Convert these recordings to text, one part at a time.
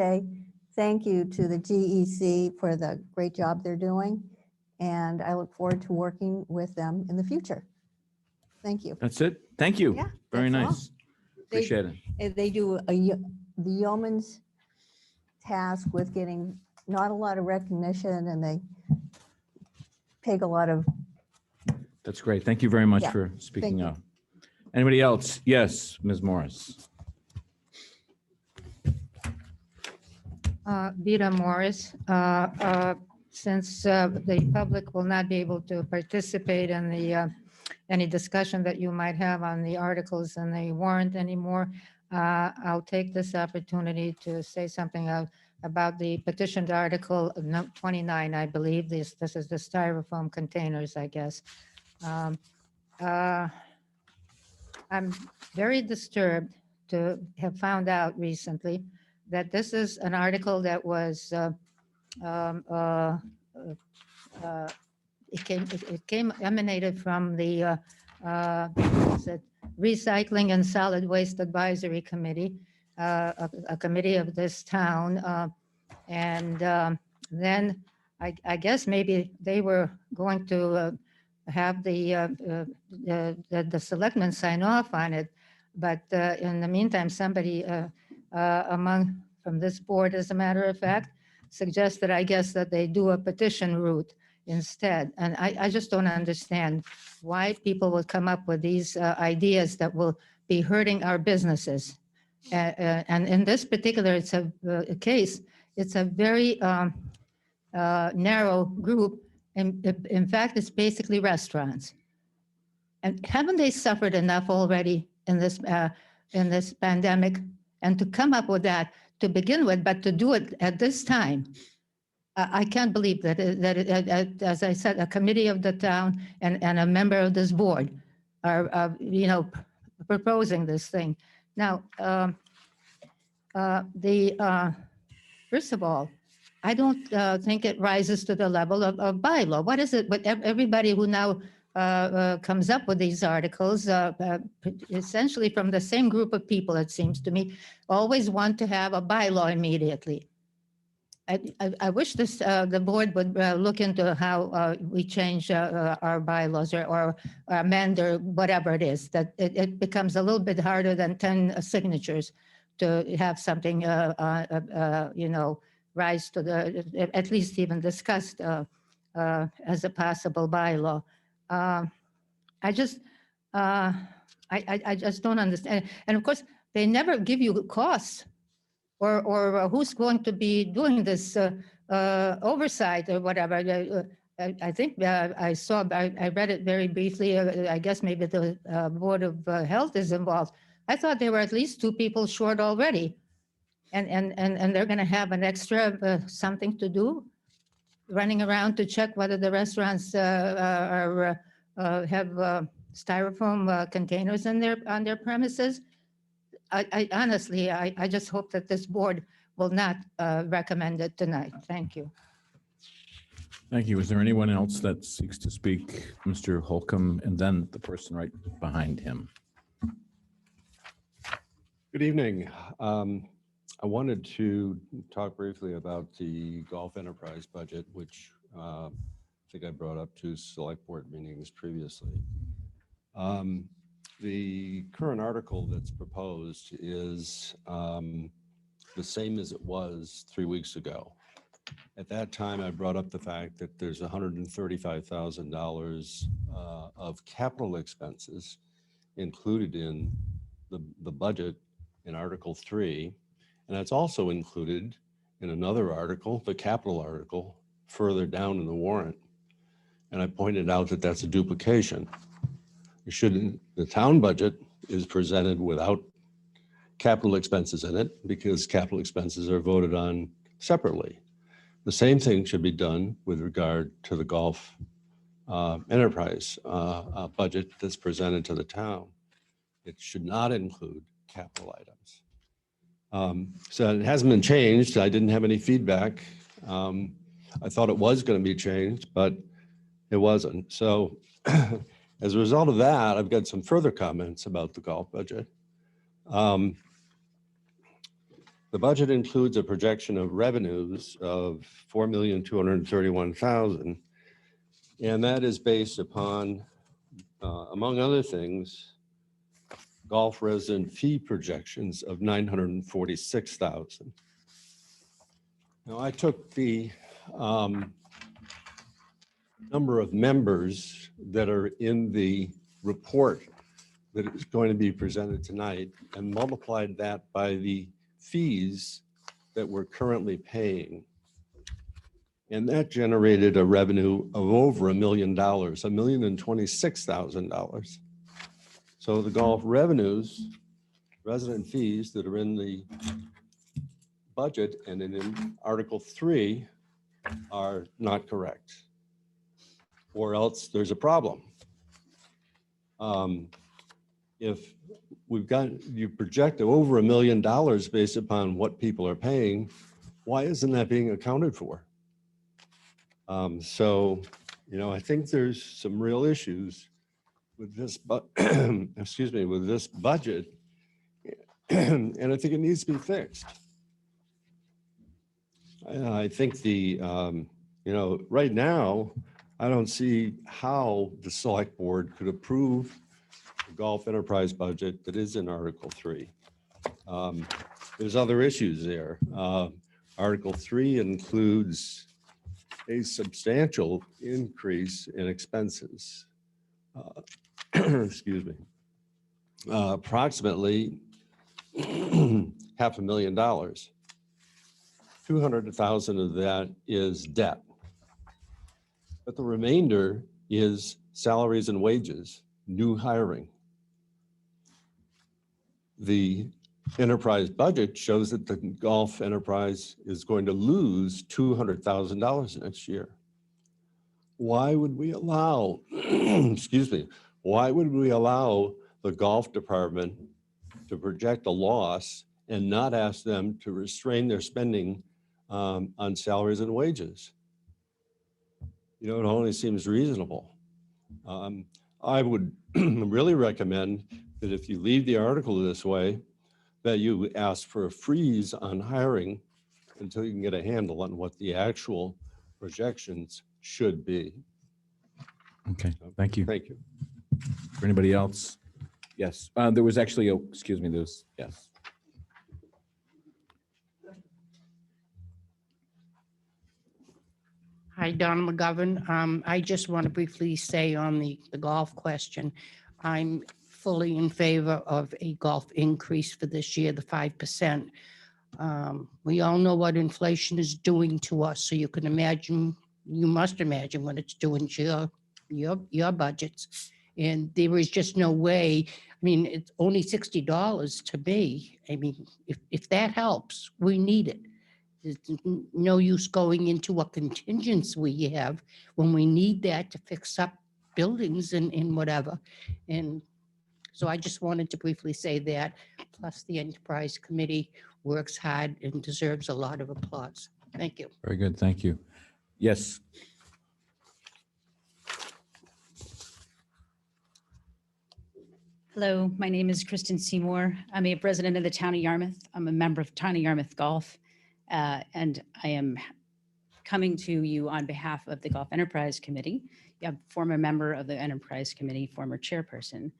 say thank you to the GEC for the great job they're doing. And I look forward to working with them in the future. Thank you. That's it. Thank you. Yeah, Very that's all. nice. Appreciate it. They do the yeoman's task with getting not a lot of recognition, and they take a lot of. That's great. Thank you very much Yeah, for speaking you. up. Anybody else? Yes, Ms. Morris. Vita Morris. Since the public will not be able to participate in the any discussion that you might have on the articles and the warrant anymore, I'll take this opportunity to say something about the petitioned article 29, I believe. This is the styrofoam containers, I guess. I'm very disturbed to have found out recently that this is an article that was emanated from the Recycling and Solid Waste Advisory Committee, a committee of this town. Then I guess maybe they were going to have the selectmen sign off on it. But in the meantime, somebody from this board, as a matter of fact, suggested, I guess, that they do a petition route instead. And I just don't understand why people would come up with these ideas that will be hurting our businesses. And in this particular case, it's a very narrow group. And in fact, it's basically restaurants. And haven't they suffered enough already in this pandemic? And to come up with that to begin with, but to do it at this time, I can't believe that, as I said, a committee of the town and a member of this board are, proposing this thing. Now, first of all, I don't think it rises to the level of bylaw. What is it? But everybody who now comes up with these articles, essentially from the same group of people, it seems to me, always want to have a bylaw immediately. I wish the board would look into how we change our bylaws or amend or whatever it is, that it becomes a little bit harder than 10 signatures to have something, rise to at least even discussed as a possible bylaw. I just don't understand. And of course, they never give you costs or who's going to be doing this oversight or whatever. I think I read it very briefly. I guess maybe the Board of Health is involved. I thought there were at least 2 people short already. And they're going to have an extra something to do, running around to check whether the restaurants have styrofoam containers on their premises. I honestly, I just hope that this board will not recommend it tonight. Thank you. Thank you. Is there anyone else that seeks to speak? Mr. Holcomb, and then the person right behind him. Good evening. I wanted to talk briefly about the golf enterprise budget, which I think I brought up to select board meetings previously. The current article that's proposed is the same as it was 3 weeks ago. At that time, I brought up the fact that there's $135,000 of capital expenses included in the budget in Article 3. And that's also included in another article, the capital article, further down in the warrant. And I pointed out that that's a duplication. The town budget is presented without capital expenses in it because capital expenses are voted on separately. The same thing should be done with regard to the golf enterprise budget that's presented to the town. It should not include capital items. So it hasn't been changed. I didn't have any feedback. I thought it was going to be changed, but it wasn't. So as a result of that, I've got some further comments about the golf budget. The budget includes a projection of revenues of $4,231,000. And that is based upon, among other things, golf resident fee projections of $946,000. Now, I took the number of members that are in the report that is going to be presented tonight and multiplied that by the fees that we're currently paying. And that generated a revenue of over $1 million, $1,026,000. So the golf revenues, resident fees that are in the budget and in Article 3 are not correct, or else there's a problem. If you project over $1 million based upon what people are paying, why isn't that being accounted for? So, I think there's some real issues with this, excuse me, with this budget, and I think it needs to be fixed. I think right now, I don't see how the select board could approve the golf enterprise budget that is in Article 3. There's other issues there. Article 3 includes a substantial increase in expenses. Excuse me. Approximately $500,000. $200,000 of that is debt. But the remainder is salaries and wages, new hiring. The enterprise budget shows that the golf enterprise is going to lose $200,000 next year. Why would we allow, excuse me, why would we allow the golf department to project a loss and not ask them to restrain their spending on salaries and wages? It only seems reasonable. I would really recommend that if you leave the article this way, that you ask for a freeze on hiring until you can get a handle on what the actual projections should be. Okay, thank you. Thank you. For anybody else? Yes, there was actually, excuse me, yes. Hi, Don McGovern. I just want to briefly say on the golf question, I'm fully in favor of a golf increase for this year, the 5%. We all know what inflation is doing to us, so you can imagine, you must imagine what it's doing to your budgets. And there is just no way, it's only $60 to me. If that helps, we need it. There's no use going into what contingents we have when we need that to fix up buildings and whatever. And so I just wanted to briefly say that, plus the Enterprise Committee works hard and deserves a lot of applause. Thank you. Very good, thank you. Yes. Hello, my name is Kristen Seymour. I'm a resident of the town of Yarmouth. I'm a member of Town of Yarmouth Golf. And I am coming to you on behalf of the Golf Enterprise Committee. Yeah, former member of the Enterprise Committee, former chairperson.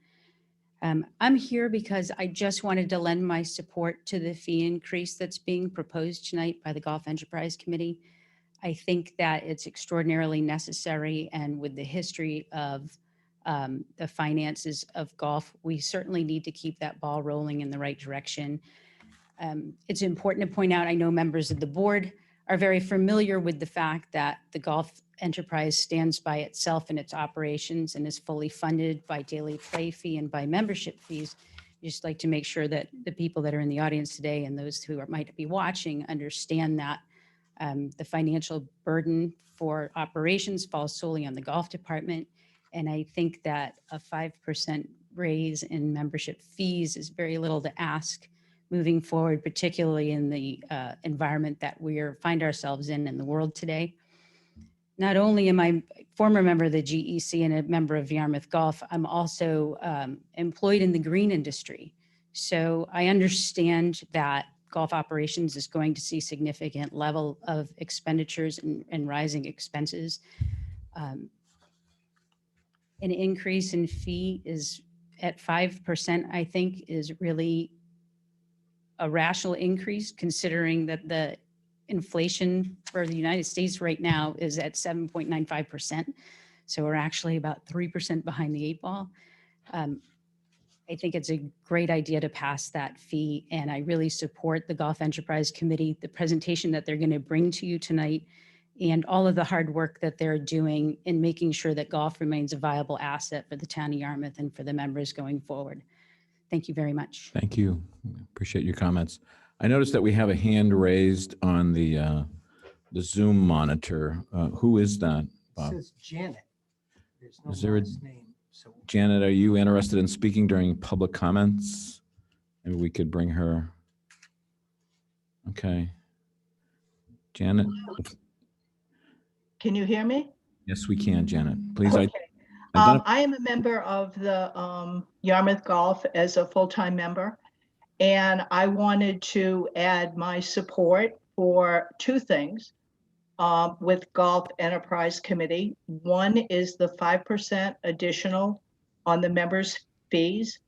I'm here because I just wanted to lend my support to the fee increase that's being proposed tonight by the Golf Enterprise Committee. I think that it's extraordinarily necessary, and with the history of the finances of golf, we certainly need to keep that ball rolling in the right direction. It's important to point out, I know members of the board are very familiar with the fact that the golf enterprise stands by itself in its operations and is fully funded by daily play fee and by membership fees. Just like to make sure that the people that are in the audience today and those who might be watching understand that the financial burden for operations falls solely on the golf department. And I think that a 5% raise in membership fees is very little to ask moving forward, particularly in the environment that we find ourselves in the world today. Not only am I a former member of the GEC and a member of Yarmouth Golf, I'm also employed in the green industry. So I understand that golf operations is going to see significant level of expenditures and rising expenses. An increase in fee is at 5%, I think, is really a rational increase, considering that the inflation for the United States right now is at 7.95%. So we're actually about 3% behind the 8 ball. I think it's a great idea to pass that fee, and I really support the Golf Enterprise Committee, the presentation that they're going to bring to you tonight, and all of the hard work that they're doing in making sure that golf remains a viable asset for the town of Yarmouth and for the members going forward. Thank you very much. Thank you. Appreciate your comments. I noticed that we have a hand raised on the Zoom monitor. Who is that, Bob? Says Janet. There's no Is there a- last name. So Janet, are you interested in speaking during public comments? Maybe we could bring her. Okay. Janet? Can you hear me? Yes, we can, Janet. Please. Okay. Identify. I am a member of the Yarmouth Golf as a full-time member, and I wanted to add my support for two things with Golf Enterprise Committee. One is the 5% additional on the members' fees.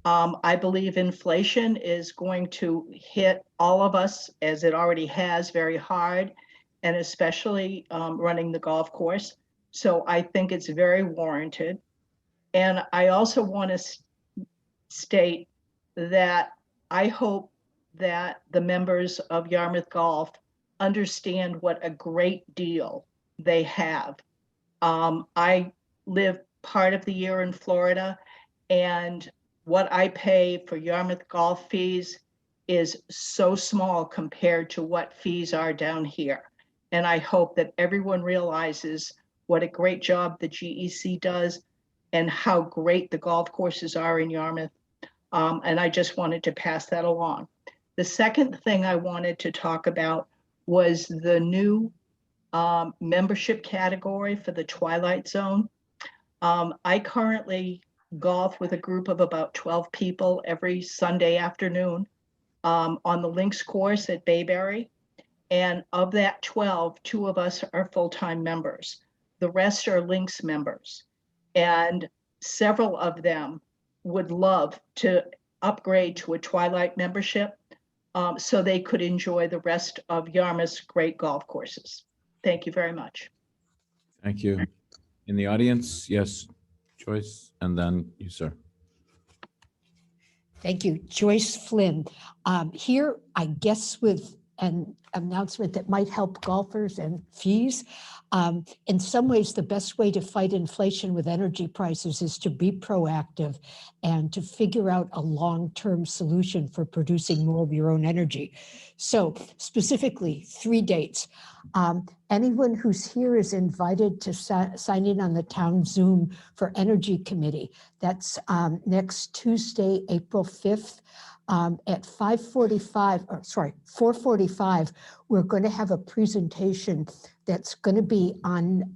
I believe inflation is going to hit all of us, as it already has, very hard, and especially running the golf course. So I think it's very warranted. And I also want to state that I hope that the members of Yarmouth Golf understand what a great deal they have. I live part of the year in Florida, and what I pay for Yarmouth Golf fees is so small compared to what fees are down here. And I hope that everyone realizes what a great job the GEC does and how great the golf courses are in Yarmouth. And I just wanted to pass that along. The second thing I wanted to talk about was the new membership category for the Twilight Zone. I currently golf with a group of about 12 people every Sunday afternoon on the links course at Bayberry. And of that 12, 2 of us are full-time members. The rest are links members. And several of them would love to upgrade to a Twilight membership so they could enjoy the rest of Yarmouth's great golf courses. Thank you very much. Thank you. In the audience, yes, Joyce, and then you, sir. Thank you. Joyce Flynn. Here, I guess with an announcement that might help golfers and fees. In some ways, the best way to fight inflation with energy prices is to be proactive and to figure out a long-term solution for producing more of your own energy. So specifically, 3 dates. Anyone who's here is invited to sign in on the town Zoom for Energy Committee. That's next Tuesday, April 5th. At 4:45, we're going to have a presentation that's going to be on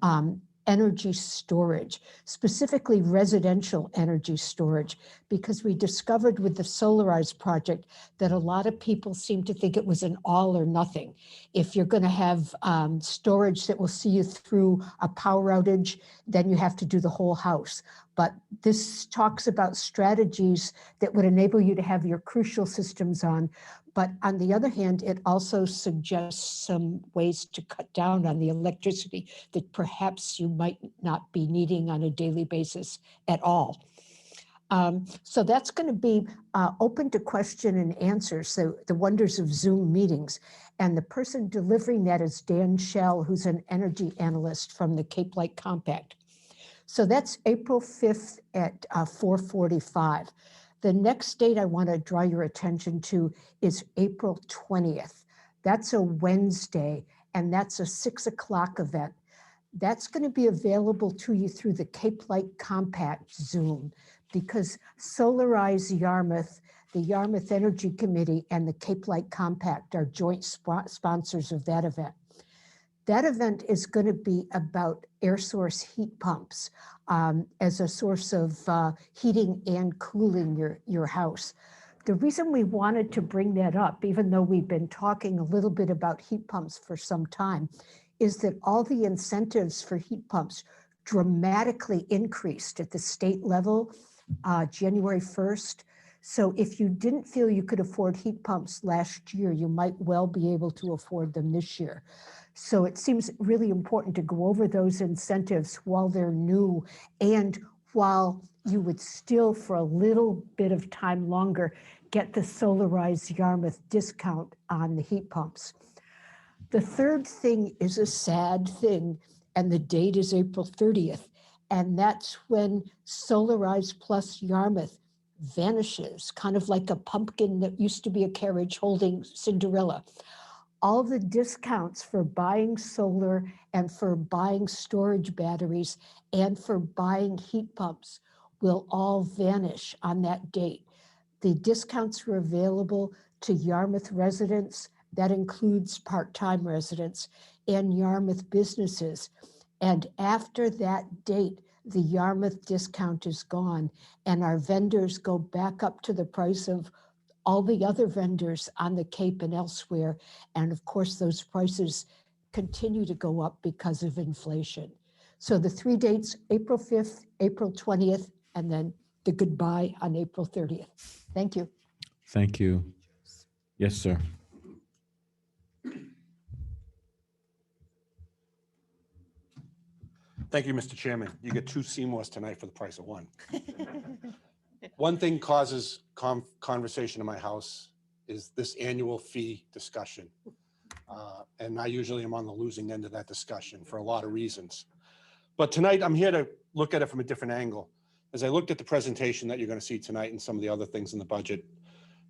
energy storage, specifically residential energy storage, because we discovered with the Solarize project that a lot of people seem to think it was an all or nothing. If you're going to have storage that will see you through a power outage, then you have to do the whole house. But this talks about strategies that would enable you to have your crucial systems on. But on the other hand, it also suggests some ways to cut down on the electricity that perhaps you might not be needing on a daily basis at all. So that's going to be open to question and answer. So the wonders of Zoom meetings. And the person delivering that is Dan Schell, who's an energy analyst from the Cape Light Compact. So that's April 5th at 4:45. The next date I want to draw your attention to is April 20th. That's a Wednesday, and that's a 6 o'clock event. That's going to be available to you through the Cape Light Compact Zoom, because Solarize Yarmouth, the Yarmouth Energy Committee, and the Cape Light Compact are joint sponsors of that event. That event is going to be about air source heat pumps as a source of heating and cooling your house. The reason we wanted to bring that up, even though we've been talking a little bit about heat pumps for some time, is that all the incentives for heat pumps dramatically increased at the state level January 1st. So if you didn't feel you could afford heat pumps last year, you might well be able to afford them this year. So it seems really important to go over those incentives while they're new and while you would still, for a little bit of time longer, get the Solarize Yarmouth discount on the heat pumps. The third thing is a sad thing, and the date is April 30th. And that's when Solarize Plus Yarmouth vanishes, kind of like a pumpkin that used to be a carriage holding Cinderella. All the discounts for buying solar and for buying storage batteries and for buying heat pumps will all vanish on that date. The discounts are available to Yarmouth residents. That includes part-time residents and Yarmouth businesses. And after that date, the Yarmouth discount is gone and our vendors go back up to the price of all the other vendors on the Cape and elsewhere. And of course, those prices continue to go up because of inflation. So the 3 dates, April 5th, April 20th, and then the goodbye on April 30th. Thank you. Thank you. Yes, sir. Thank you, Mr. Chairman. You get 2 Seymours tonight for the price of 1. One thing causes conversation in my house is this annual fee discussion. And I usually am on the losing end of that discussion for a lot of reasons. But tonight I'm here to look at it from a different angle. As I looked at the presentation that you're going to see tonight and some of the other things in the budget,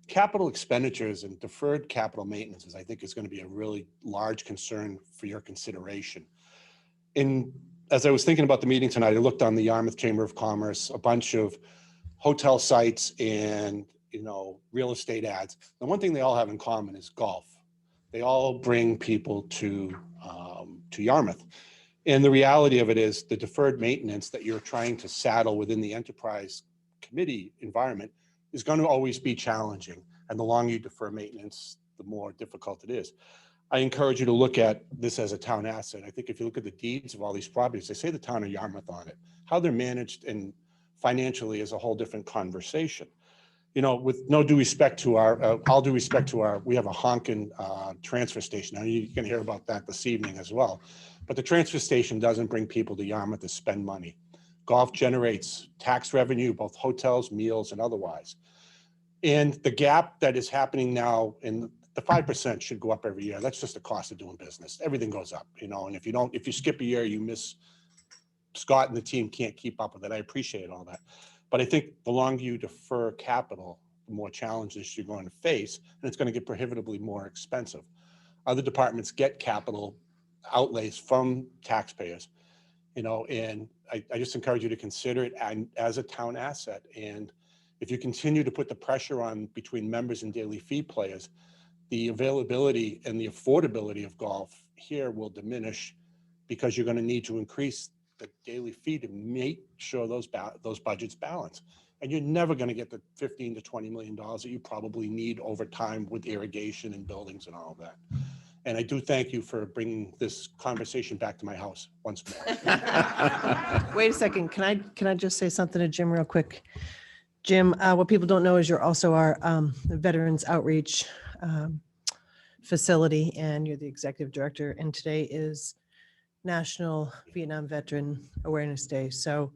capital expenditures and deferred capital maintenance, I think, is going to be a really large concern for your consideration. As I was thinking about the meeting tonight, I looked on the Yarmouth Chamber of Commerce, a bunch of hotel sites and real estate ads. The one thing they all have in common is golf. They all bring people to Yarmouth. And the reality of it is the deferred maintenance that you're trying to saddle within the enterprise committee environment is going to always be challenging. And the longer you defer maintenance, the more difficult it is. I encourage you to look at this as a town asset. I think if you look at the deeds of all these properties, they say the town of Yarmouth on it. How they're managed and financially is a whole different conversation. With no due respect to all due respect to we have a honking transfer station. Now you can hear about that this evening as well. But the transfer station doesn't bring people to Yarmouth to spend money. Golf generates tax revenue, both hotels, meals, and otherwise. And the gap that is happening now in the 5% should go up every year. That's just the cost of doing business. Everything goes up, and if you skip a year, you miss. Scott and the team can't keep up with it. I appreciate all that. But I think the longer you defer capital, the more challenges you're going to face, and it's going to get prohibitively more expensive. Other departments get capital outlays from taxpayers, and I just encourage you to consider it as a town asset. And if you continue to put the pressure on between members and daily fee players, the availability and the affordability of golf here will diminish because you're going to need to increase the daily fee to make sure those budgets balance. And you're never going to get the $15 to $20 million that you probably need over time with irrigation and buildings and all of that. And I do thank you for bringing this conversation back to my house once more. Wait a second. Can I just say something to Jim real quick? Jim, what people don't know is you're also our Veterans Outreach facility, and you're the executive director. And today is National Vietnam Veteran Awareness Day. So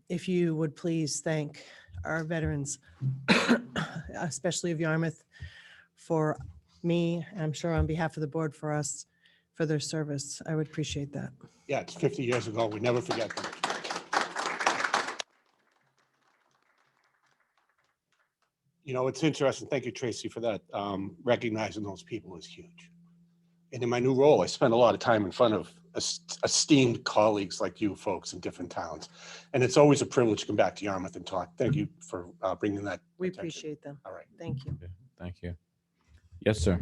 if you would please thank our veterans, especially of Yarmouth, for me, and I'm sure on behalf of the board for us, for their service. I would appreciate that. Yeah, it's 50 years ago. We never forget them. It's interesting. Thank you, Tracy, for that. Recognizing those people is huge. And in my new role, I spend a lot of time in front of esteemed colleagues like you folks in different towns. And it's always a privilege to come back to Yarmouth and talk. Thank you for bringing that. We attention. appreciate them. All right. Thank you. Thank you. Yes, sir.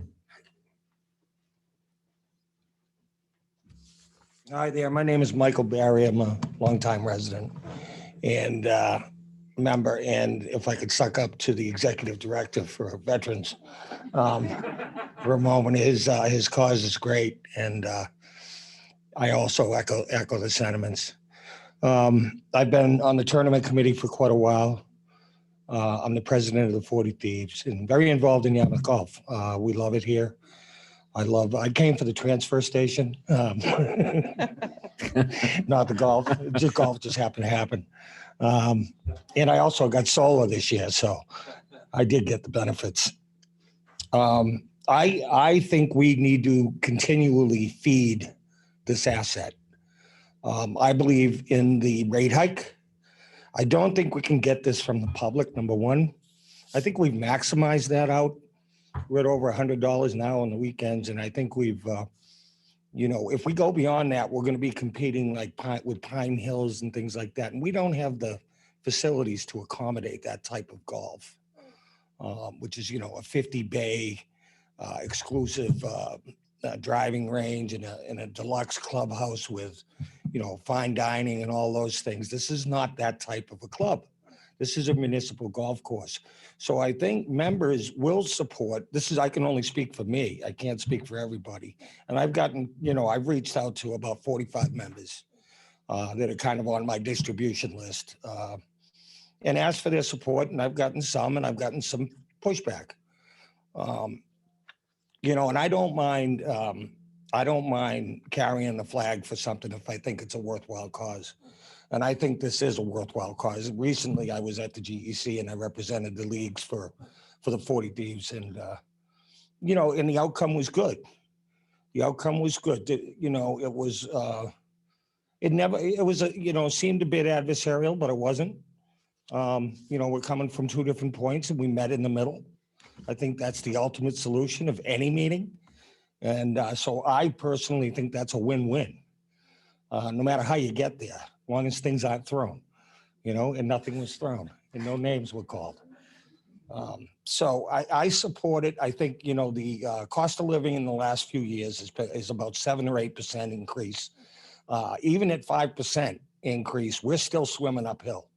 Hi there, my name is Michael Barry. I'm a longtime resident. And member, and if I could suck up to the executive director for veterans for a moment, his cause is great, and I also echo the sentiments. I've been on the tournament committee for quite a while. I'm the president of the 40 Thieves and very involved in Yarmouth Golf. We love it here. I came for the transfer station, not the golf. Golf just happened to happen. And I also got solar this year, so I did get the benefits. I think we need to continually feed this asset. I believe in the rate hike. I don't think we can get this from the public, number one. I think we've maximized that out. We're at over $100 now on the weekends, and I think we've, if we go beyond that, we're going to be competing with Pine Hills and things like that, and we don't have the facilities to accommodate that type of golf, which is, a 50 bay exclusive driving range and a deluxe clubhouse with, fine dining and all those things. This is not that type of a club. This is a municipal golf course. So I think members will support, I can only speak for me. I can't speak for everybody. And I've gotten, I've reached out to about 45 members that are kind of on my distribution list and asked for their support. And I've gotten some, and I've gotten some pushback. And I don't mind carrying the flag for something if I think it's a worthwhile cause. And I think this is a worthwhile cause. Recently, I was at the GEC and I represented the leagues for the 40 Thieves, and and the outcome was good. The outcome was good. It seemed a bit adversarial, but it wasn't. We're coming from two different points, and we met in the middle. I think that's the ultimate solution of any meeting. And so I personally think that's a win-win, no matter how you get there, as long as things aren't thrown, and nothing was thrown and no names were called. So I support it. I think, the cost of living in the last few years is about 7 or 8% increase. Even at 5% increase, we're still swimming uphill.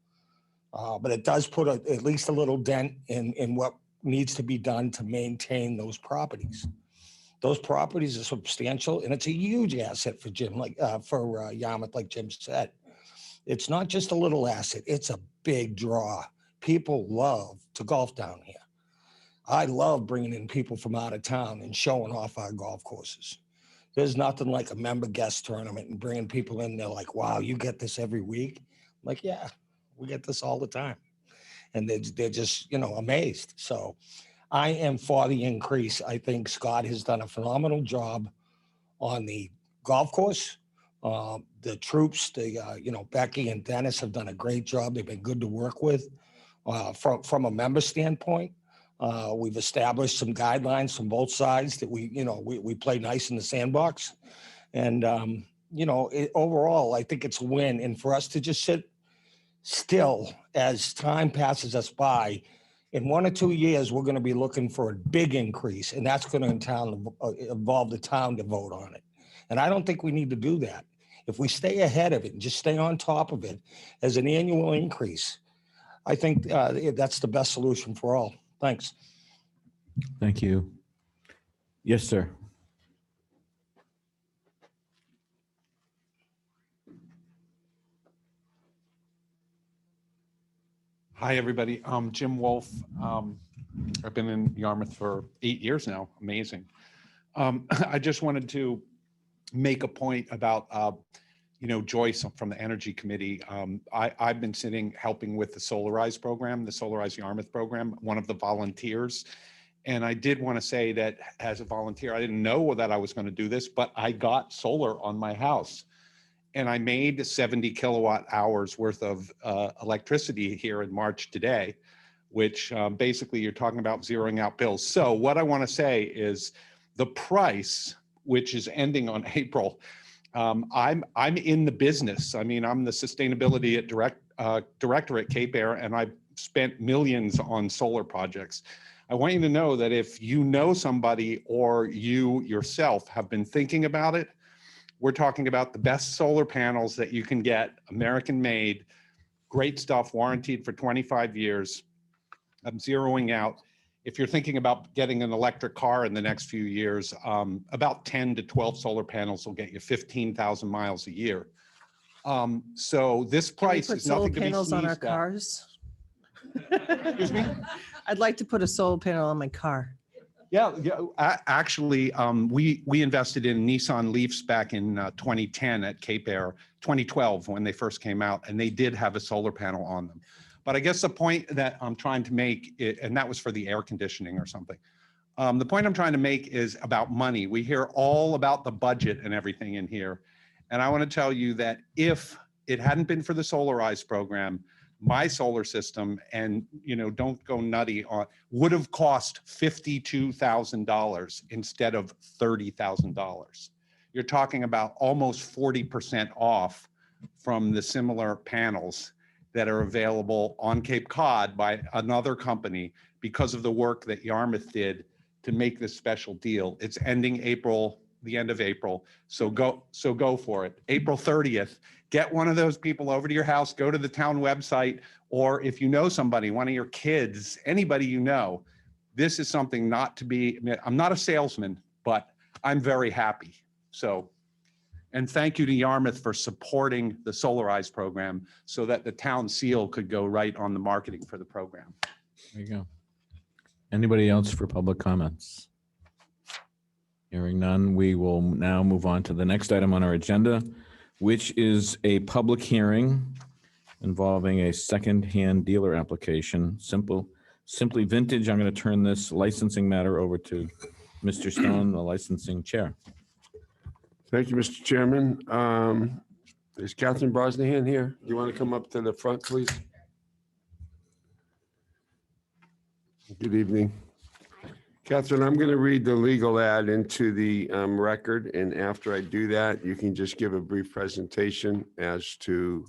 But it does put at least a little dent in what needs to be done to maintain those properties. Those properties are substantial, and it's a huge asset for Yarmouth, like Jim said. It's not just a little asset; it's a big draw. People love to golf down here. I love bringing in people from out of town and showing off our golf courses. There's nothing like a member guest tournament and bringing people in. They're like, "Wow, you get this every week?" I'm like, "Yeah, we get this all the time," and they're just amazed. So I am for the increase. I think Scott has done a phenomenal job on the golf course. The troops, Becky and Dennis have done a great job. They've been good to work with. From a member standpoint, we've established some guidelines from both sides that we play nice in the sandbox. And, overall, I think it's a win. And for us to just sit still as time passes us by, in 1 or 2 years, we're going to be looking for a big increase, and that's going to involve the town to vote on it. And I don't think we need to do that. If we stay ahead of it and just stay on top of it as an annual increase, I think that's the best solution for all. Thanks. Thank you. Yes, sir. Hi, everybody. Jim Wolf. I've been in Yarmouth for 8 years now. Amazing. I just wanted to make a point about, Joyce from the Energy Committee. I've been helping with the Solarize program, the Solarize Yarmouth program, one of the volunteers. And I did want to say that as a volunteer, I didn't know that I was going to do this, but I got solar on my house. And I made 70 kilowatt hours worth of electricity here in March today, which basically you're talking about zeroing out bills. So what I want to say is the price, which is ending on April, I'm in the business. I mean, I'm the sustainability director at Cape Air, and I've spent millions on solar projects. I want you to know that if you know somebody or you yourself have been thinking about it, we're talking about the best solar panels that you can get, American made, Great stuff, warranted for 25 years. I'm zeroing out. If you're thinking about getting an electric car in the next few years, about 10 to 12 solar panels will get you 15,000 miles a year. So this Can we price put is nothing solar to be panels on our sneezed at. cars? Excuse me? I'd like to put a solar panel on my car. Yeah, actually, we invested in Nissan Leafs back in 2010 at Cape Air, 2012 when they first came out, and they did have a solar panel on them. But I guess the point that I'm trying to make, and that was for the air conditioning or something. The point I'm trying to make is about money. We hear all about the budget and everything in here. And I want to tell you that if it hadn't been for the Solarize program, my solar system, and don't go nutty on, would have cost $52,000 instead of $30,000. You're talking about almost 40% off from the similar panels that are available on Cape Cod by another company because of the work that Yarmouth did to make this special deal. It's ending the end of April. So go for it. April 30th, get one of those people over to your house, go to the town website, or if you know somebody, one of your kids, anybody you know, this is something not to be, I'm not a salesman, but I'm very happy. So, and thank you to Yarmouth for supporting the Solarize program so that the town seal could go right on the marketing for the program. There you go. Anybody else for public comments? Hearing none, we will now move on to the next item on our agenda, which is a public hearing involving a second-hand dealer application, Simply Vintage. I'm going to turn this licensing matter over to Mr. Stone, the licensing chair. Thank you, Mr. Chairman. Is Catherine Brosnahan here? You want to come up to the front, please? Good evening. Catherine, I'm going to read the legal ad into the record, and after I do that, you can just give a brief presentation as to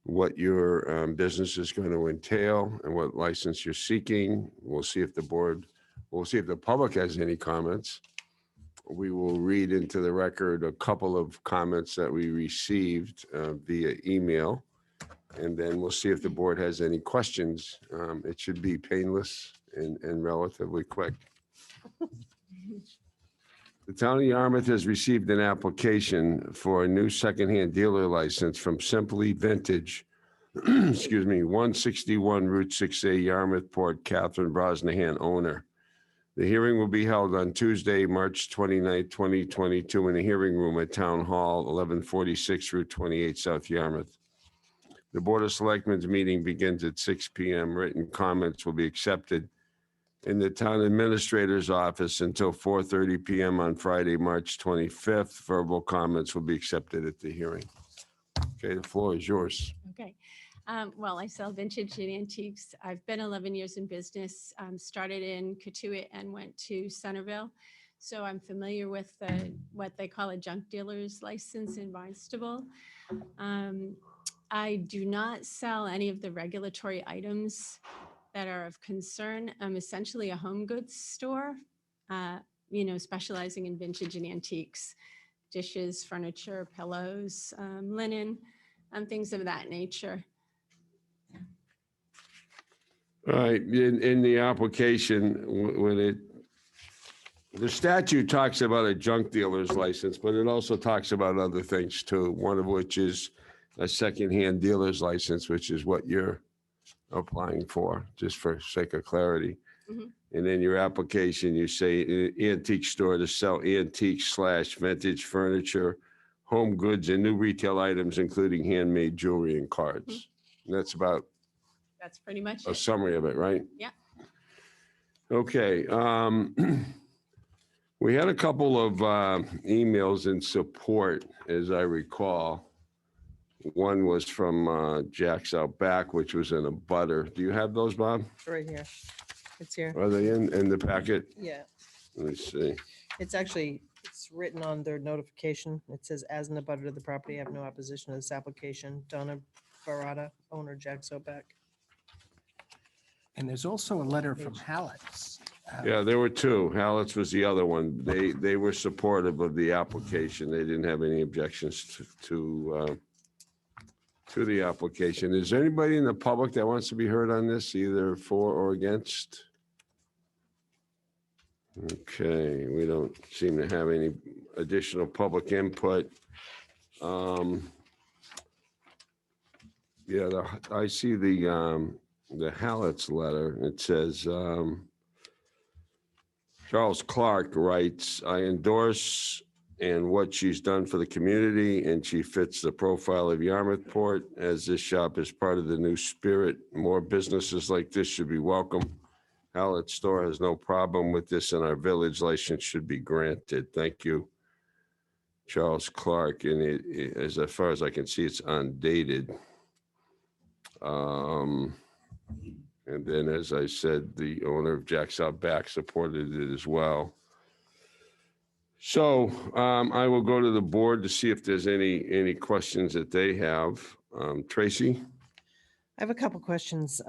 what your business is going to entail and what license you're seeking. We'll see if the public has any comments. We will read into the record a couple of comments that we received via email, and then we'll see if the board has any questions. It should be painless and relatively quick. The town of Yarmouth has received an application for a new secondhand dealer license from Simply Vintage, excuse me, 161 Route 6A, Yarmouth Port, Catherine Brosnahan, owner. The hearing will be held on Tuesday, March 29, 2022 in the hearing room at Town Hall, 1146 Route 28, South Yarmouth. The Board of Selectmen's meeting begins at 6 p.m. Written comments will be accepted in the town administrator's office until 4:30 p.m. on Friday, March 25th. Verbal comments will be accepted at the hearing. Okay, the floor is yours. Okay. Well, I sell vintage and antiques. I've been 11 years in business, started in Katuitt and went to Centerville. So I'm familiar with what they call a junk dealer's license in Barnstable. I do not sell any of the regulatory items that are of concern. I'm essentially a home goods store, specializing in vintage and antiques, dishes, furniture, pillows, linen, things of that nature. All right, in the application, the statute talks about a junk dealer's license, but it also talks about other things too, one of which is a secondhand dealer's license, which is what you're applying for, just for sake of clarity. Mhm. And in your application, you say antique store to sell antique/vintage furniture, home goods, and new retail items, including handmade jewelry and cards. And that's about That's pretty much a it. summary of it, right? Yeah. Okay. We had a couple of emails in support, as I recall. One was from Jack's Out Back, which was in a butter. Do you have those, Bob? Right here. It's here. Are they in the packet? Yeah. Let me see. It's written on their notification. It says, as in the butter of the property, I have no opposition to this application. Donna Barada, owner, Jack Soback. And there's also a letter from Hallett's. Yeah, there were two. Hallett's was the other one. They were supportive of the application. They didn't have any objections to to the application. Is there anybody in the public that wants to be heard on this, either for or against? Okay, we don't seem to have any additional public input. Yeah, I see the Hallett's letter. It says, Charles Clark writes, I endorse and what she's done for the community, and she fits the profile of Yarmouthport. As this shop is part of the new spirit, more businesses like this should be welcome. Hallett Store has no problem with this, and our village license should be granted. Thank you, Charles Clark. And as far as I can see, it's undated. And then, as I said, the owner of Jack's Out Back supported it as well. So I will go to the board to see if there's any questions that they have. Tracy? I have a couple questions.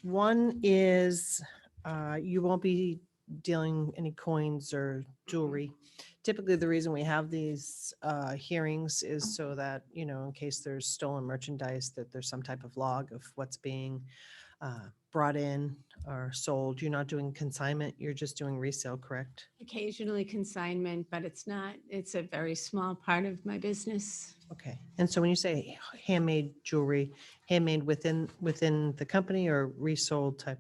One is, you won't be dealing any coins or jewelry. Typically, the reason we have these hearings is so that, you know, in case there's stolen merchandise, that there's some type of log of what's being brought in or sold. You're not doing consignment, you're just doing resale, correct? Occasionally consignment, but it's a very small part of my business. Okay. And so when you say handmade jewelry, handmade within the company or resold type?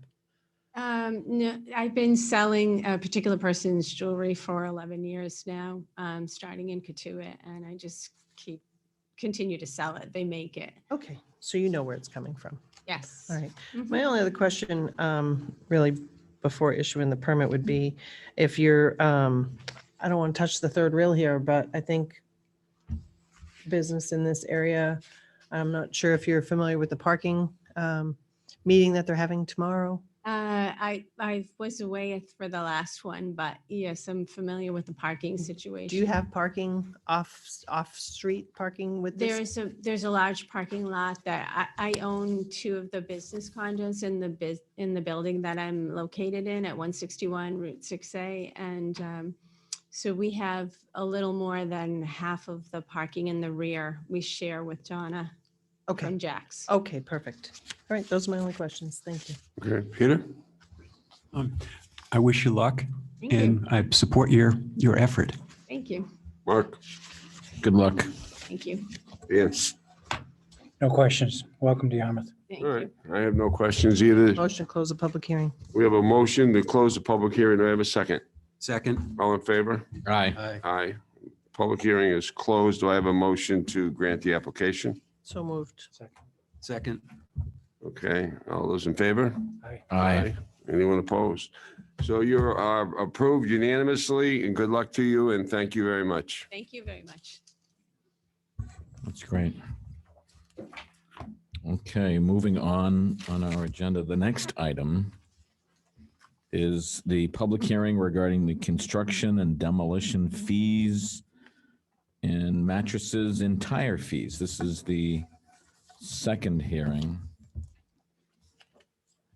No, I've been selling a particular person's jewelry for 11 years now, starting in Katuitt, and I just continue to sell it. They make it. Okay. So you know where it's coming from. Yes. All right. Mhm. My only other question, really, before issuing the permit would be if you're, I don't want to touch the third rail here, but I think business in this area, I'm not sure if you're familiar with the parking meeting that they're having tomorrow. I was away for the last one, but yes, I'm familiar with the parking situation. Do you have parking off-street parking with this? There's a large parking lot that I own two of the business condos in the building that I'm located in at 161 Route 6A. And so we have a little more than half of the parking in the rear we share with Donna from Jack's. Okay, perfect. All right, those are my only questions. Thank you. Okay, Peter? I wish you luck Thank and I support your effort. Thank you. Mark? Good luck. Thank you. Yes. No questions. Welcome to Yarmouth. Thank All you. right. I have no questions either. Motion to close the public hearing. We have a motion to close the public hearing. Do I have a second? Second. All in favor? Aye. Aye. Public hearing is closed. Do I have a motion to grant the application? So moved. Second. Okay, all those in favor? Aye. Anyone opposed? So you're approved unanimously, and good luck to you, and thank you very much. Thank you very much. That's great. Okay, moving on our agenda. The next item is the public hearing regarding the construction and demolition fees and mattresses and tire fees. This is the second hearing.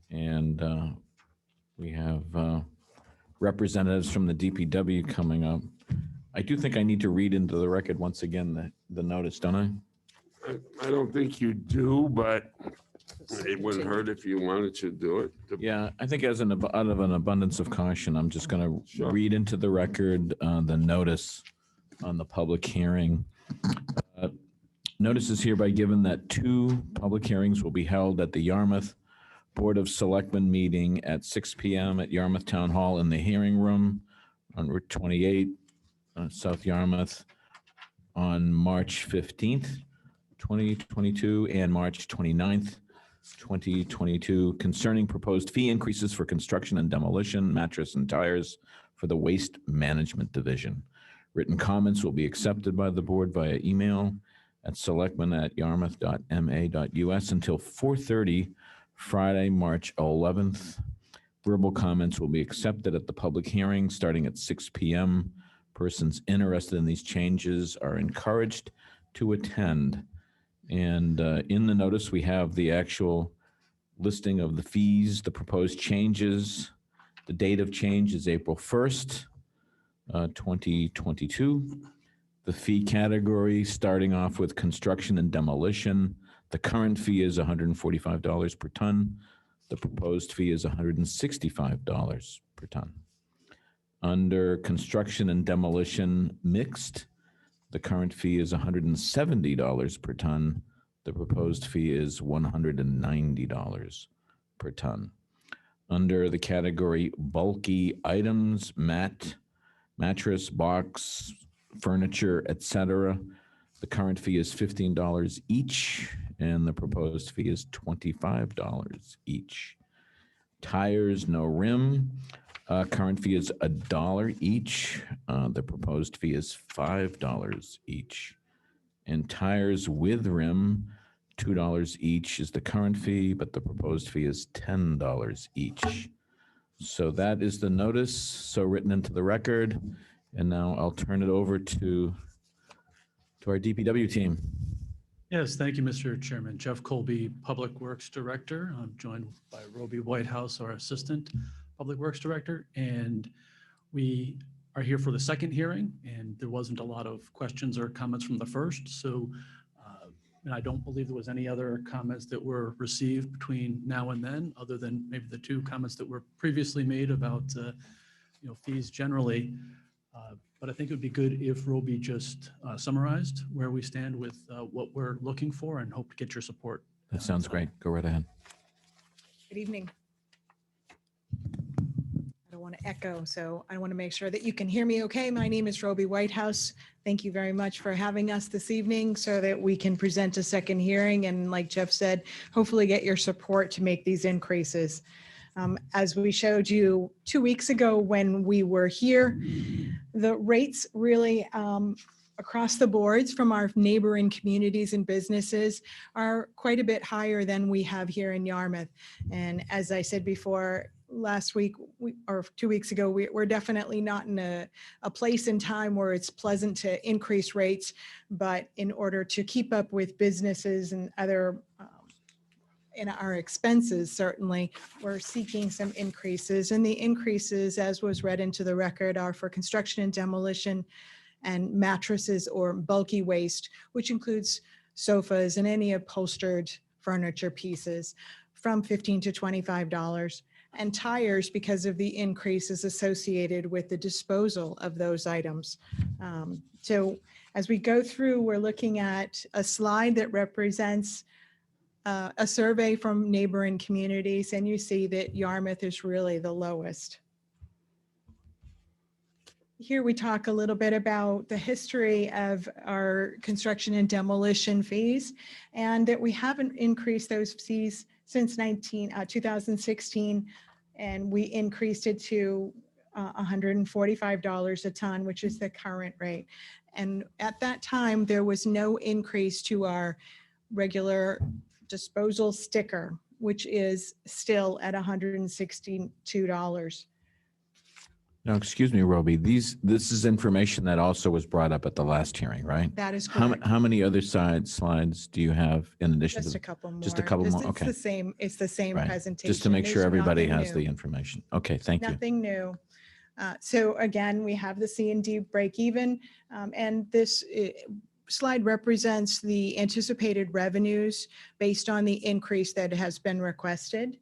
And we have representatives from the DPW coming up. I do think I need to read into the record once again the notice, don't I? I don't think you do, but it wouldn't hurt if you wanted to do it. Yeah, I think out of an abundance of caution, I'm just going to Sure. read into the record the notice on the public hearing. Notice is hereby given that 2 public hearings will be held at the Yarmouth Board of Selectmen meeting at 6 p.m. at Yarmouth Town Hall in the hearing room on Route 28, South Yarmouth, on March 15th, 2022, and March 29th, 2022, concerning proposed fee increases for construction and demolition, mattress and tires for the Waste Management Division. Written comments will be accepted by the board via email at selectmen@yarmouth.ma.us until 4:30 Friday, March 11th. Verbal comments will be accepted at the public hearing starting at 6 p.m. Persons interested in these changes are encouraged to attend. And in the notice, we have the actual listing of the fees, the proposed changes. The date of change is April 1st, 2022. The fee category, starting off with construction and demolition, the current fee is $145 per ton. The proposed fee is $165 per ton. Under construction and demolition mixed, the current fee is $170 per ton. The proposed fee is $190 per ton. Under the category bulky items, mattress, box, furniture, etc., the current fee is $15 each, and the proposed fee is $25 each. Tires, no rim, current fee is $1 each. The proposed fee is $5 each. And tires with rim, $2 each is the current fee, but the proposed fee is $10 each. So that is the notice, so written into the record. And now I'll turn it over to our DPW team. Yes, thank you, Mr. Chairman. Jeff Colby, Public Works Director. I'm joined by Roby Whitehouse, our Assistant Public Works Director. And we are here for the second hearing, and there wasn't a lot of questions or comments from the first. So, and I don't believe there was any other comments that were received between now and then, other than maybe the two comments that were previously made about fees generally. But I think it would be good if Roby just summarized where we stand with what we're looking for, and hope to get your support. That sounds great. Go right ahead. Good evening. I don't want to echo, so I want to make sure that you can hear me okay. My name is Roby Whitehouse. Thank you very much for having us this evening so that we can present a second hearing and, like Jeff said, hopefully get your support to make these increases. As we showed you 2 weeks ago when we were here, the rates really across the boards from our neighboring communities and businesses are quite a bit higher than we have here in Yarmouth. And as I said before, last week or 2 weeks ago, we're definitely not in a place in time where it's pleasant to increase rates, but in order to keep up with businesses and other in our expenses, certainly, we're seeking some increases. And the increases, as was read into the record, are for construction and demolition and mattresses or bulky waste, which includes sofas and any upholstered furniture pieces, from $15 to $25. And tires, because of the increases associated with the disposal of those items. So as we go through, we're looking at a slide that represents a survey from neighboring communities, and you see that Yarmouth is really the lowest. Here we talk a little bit about the history of our construction and demolition fees, and that we haven't increased those fees since 2016, and we increased it to $145 a ton, which is the current rate. And at that time, there was no increase to our regular disposal sticker, which is still at $162. Now, excuse me, Roby, this is information that also was brought up at the last hearing, right? That is correct. How many other slides do you have in addition Just to? a couple more. Just a couple more, okay. It's the same Right. presentation. Just to make sure There's everybody nothing has new. the information. Okay, thank you. Nothing new. So again, we have the C&D break even, and this slide represents the anticipated revenues based on the increase that has been requested.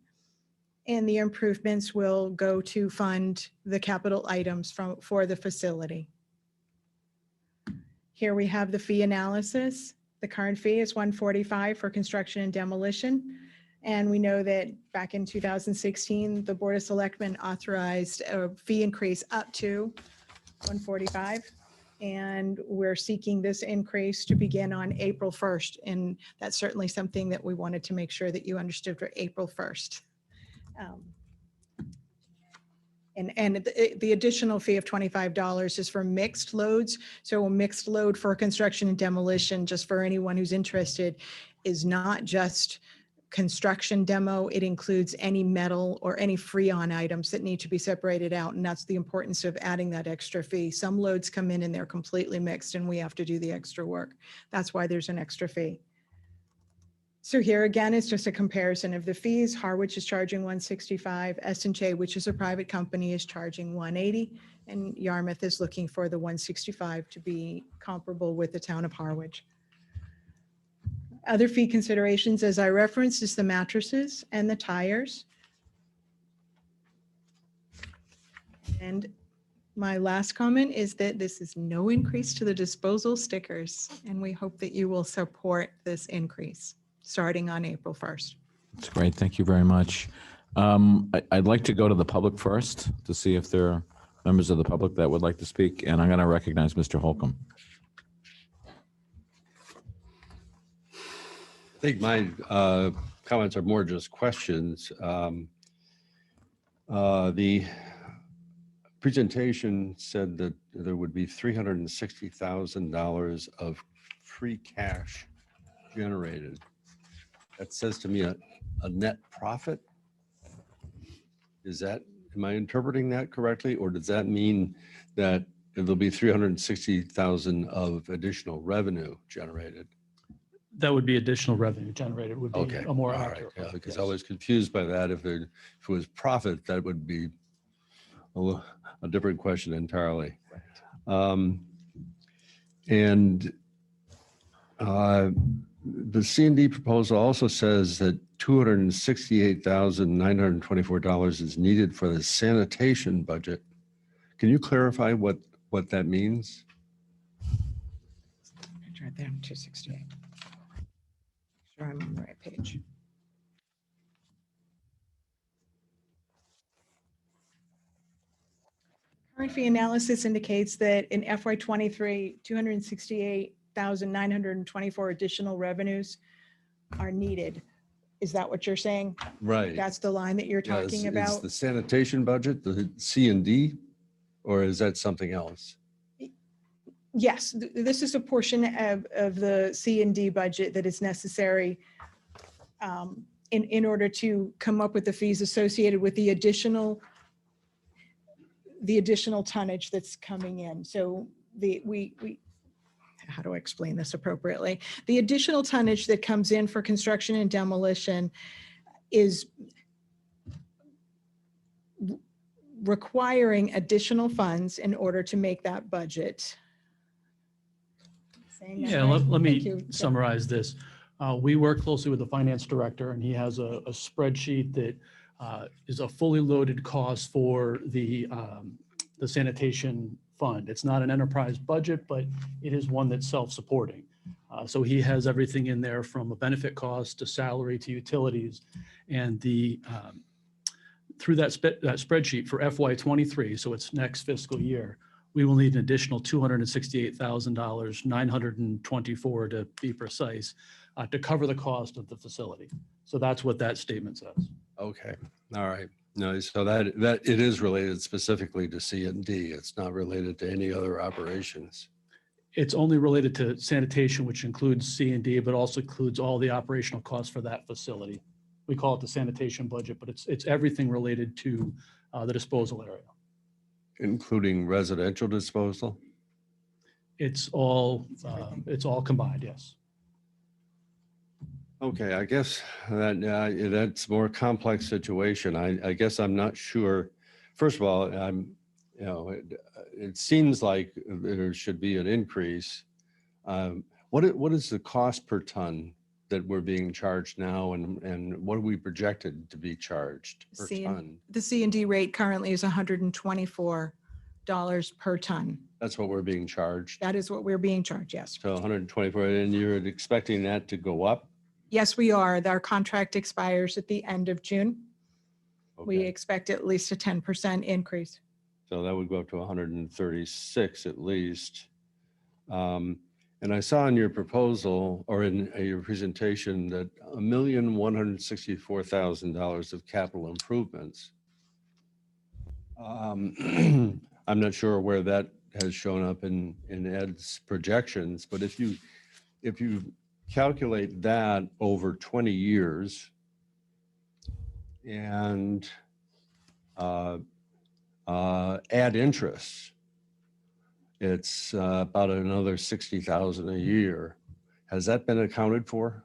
And the improvements will go to fund the capital items for the facility. Here we have the fee analysis. The current fee is $145 for construction and demolition. And we know that back in 2016, the Board of Selectmen authorized a fee increase up to $145. And we're seeking this increase to begin on April 1st. And that's certainly something that we wanted to make sure that you understood for April 1st. And the additional fee of $25 is for mixed loads. So a mixed load for construction and demolition, just for anyone who's interested, is not just construction demo. It includes any metal or any freon items that need to be separated out. And that's the importance of adding that extra fee. Some loads come in and they're completely mixed and we have to do the extra work. That's why there's an extra fee. So here again, it's just a comparison of the fees. Harwich is charging $165. S&J, which is a private company, is charging $180. And Yarmouth is looking for the 165 to be comparable with the town of Harwich. Other fee considerations, as I referenced, is the mattresses and the tires. And my last comment is that this is no increase to the disposal stickers, and we hope that you will support this increase starting on April 1st. That's great. Thank you very much. I'd like to go to the public first to see if there are members of the public that would like to speak, and I'm going to recognize Mr. Holcomb. I think my comments are more just questions. The presentation said that there would be $360,000 of free cash generated. That says to me a net profit. Is that, am I interpreting that correctly? Or does that mean that there'll be 360,000 of additional revenue generated? That would be additional revenue generated, would be Okay. a more All right. accurate. Yeah, because I was confused by that. If it was profit, that would be a different question entirely. And the C&D proposal also says that $268,924 is needed for the sanitation budget. Can you clarify what that means? It's right there, 268. Sure, I'm on the right page. Current fee analysis indicates that in FY23, 268,924 additional revenues are needed. Is that what you're saying? Right. That's the line that you're Yeah, talking is about? the sanitation budget, the C&D, or is that something else? Yes, this is a portion of the C&D budget that is necessary in order to come up with the fees associated with the additional tonnage that's coming in. So how do I explain this appropriately? The additional tonnage that comes in for construction and demolition is requiring additional funds in order to make that budget. Saying that Yeah, right? let Thank me you. summarize this. We work closely with the finance director, and he has a spreadsheet that is a fully loaded cost for the sanitation fund. It's not an enterprise budget, but it is one that's self-supporting. So he has everything in there from a benefit cost to salary to utilities. And through that spreadsheet for FY23, so it's next fiscal year, we will need an additional $268,000, 924 to be precise, to cover the cost of the facility. So that's what that statement says. Okay, all right. No, so that it is related specifically to C&D. It's not related to any other operations. It's only related to sanitation, which includes C&D, but also includes all the operational costs for that facility. We call it the sanitation budget, but it's everything related to the disposal area. Including residential disposal? It's all combined, yes. Okay, I guess that's a more complex situation. I guess I'm not sure. First of all, it seems like there should be an increase. What is the cost per ton that we're being charged now, and what are we projected to be charged per ton? The C&D rate currently is $124 per ton. That's what we're being charged. That is what we're being charged, yes. So 124, and you're expecting that to go up? Yes, we are. Our contract expires at the end of June. We Okay. expect at least a 10% increase. So that would go up to 136 at least. And I saw in your proposal or in your presentation that $1,164,000 of capital improvements. I'm not sure where that has shown up in Ed's projections, but if you calculate that over 20 years and add interest, it's about another 60,000 a year. Has that been accounted for?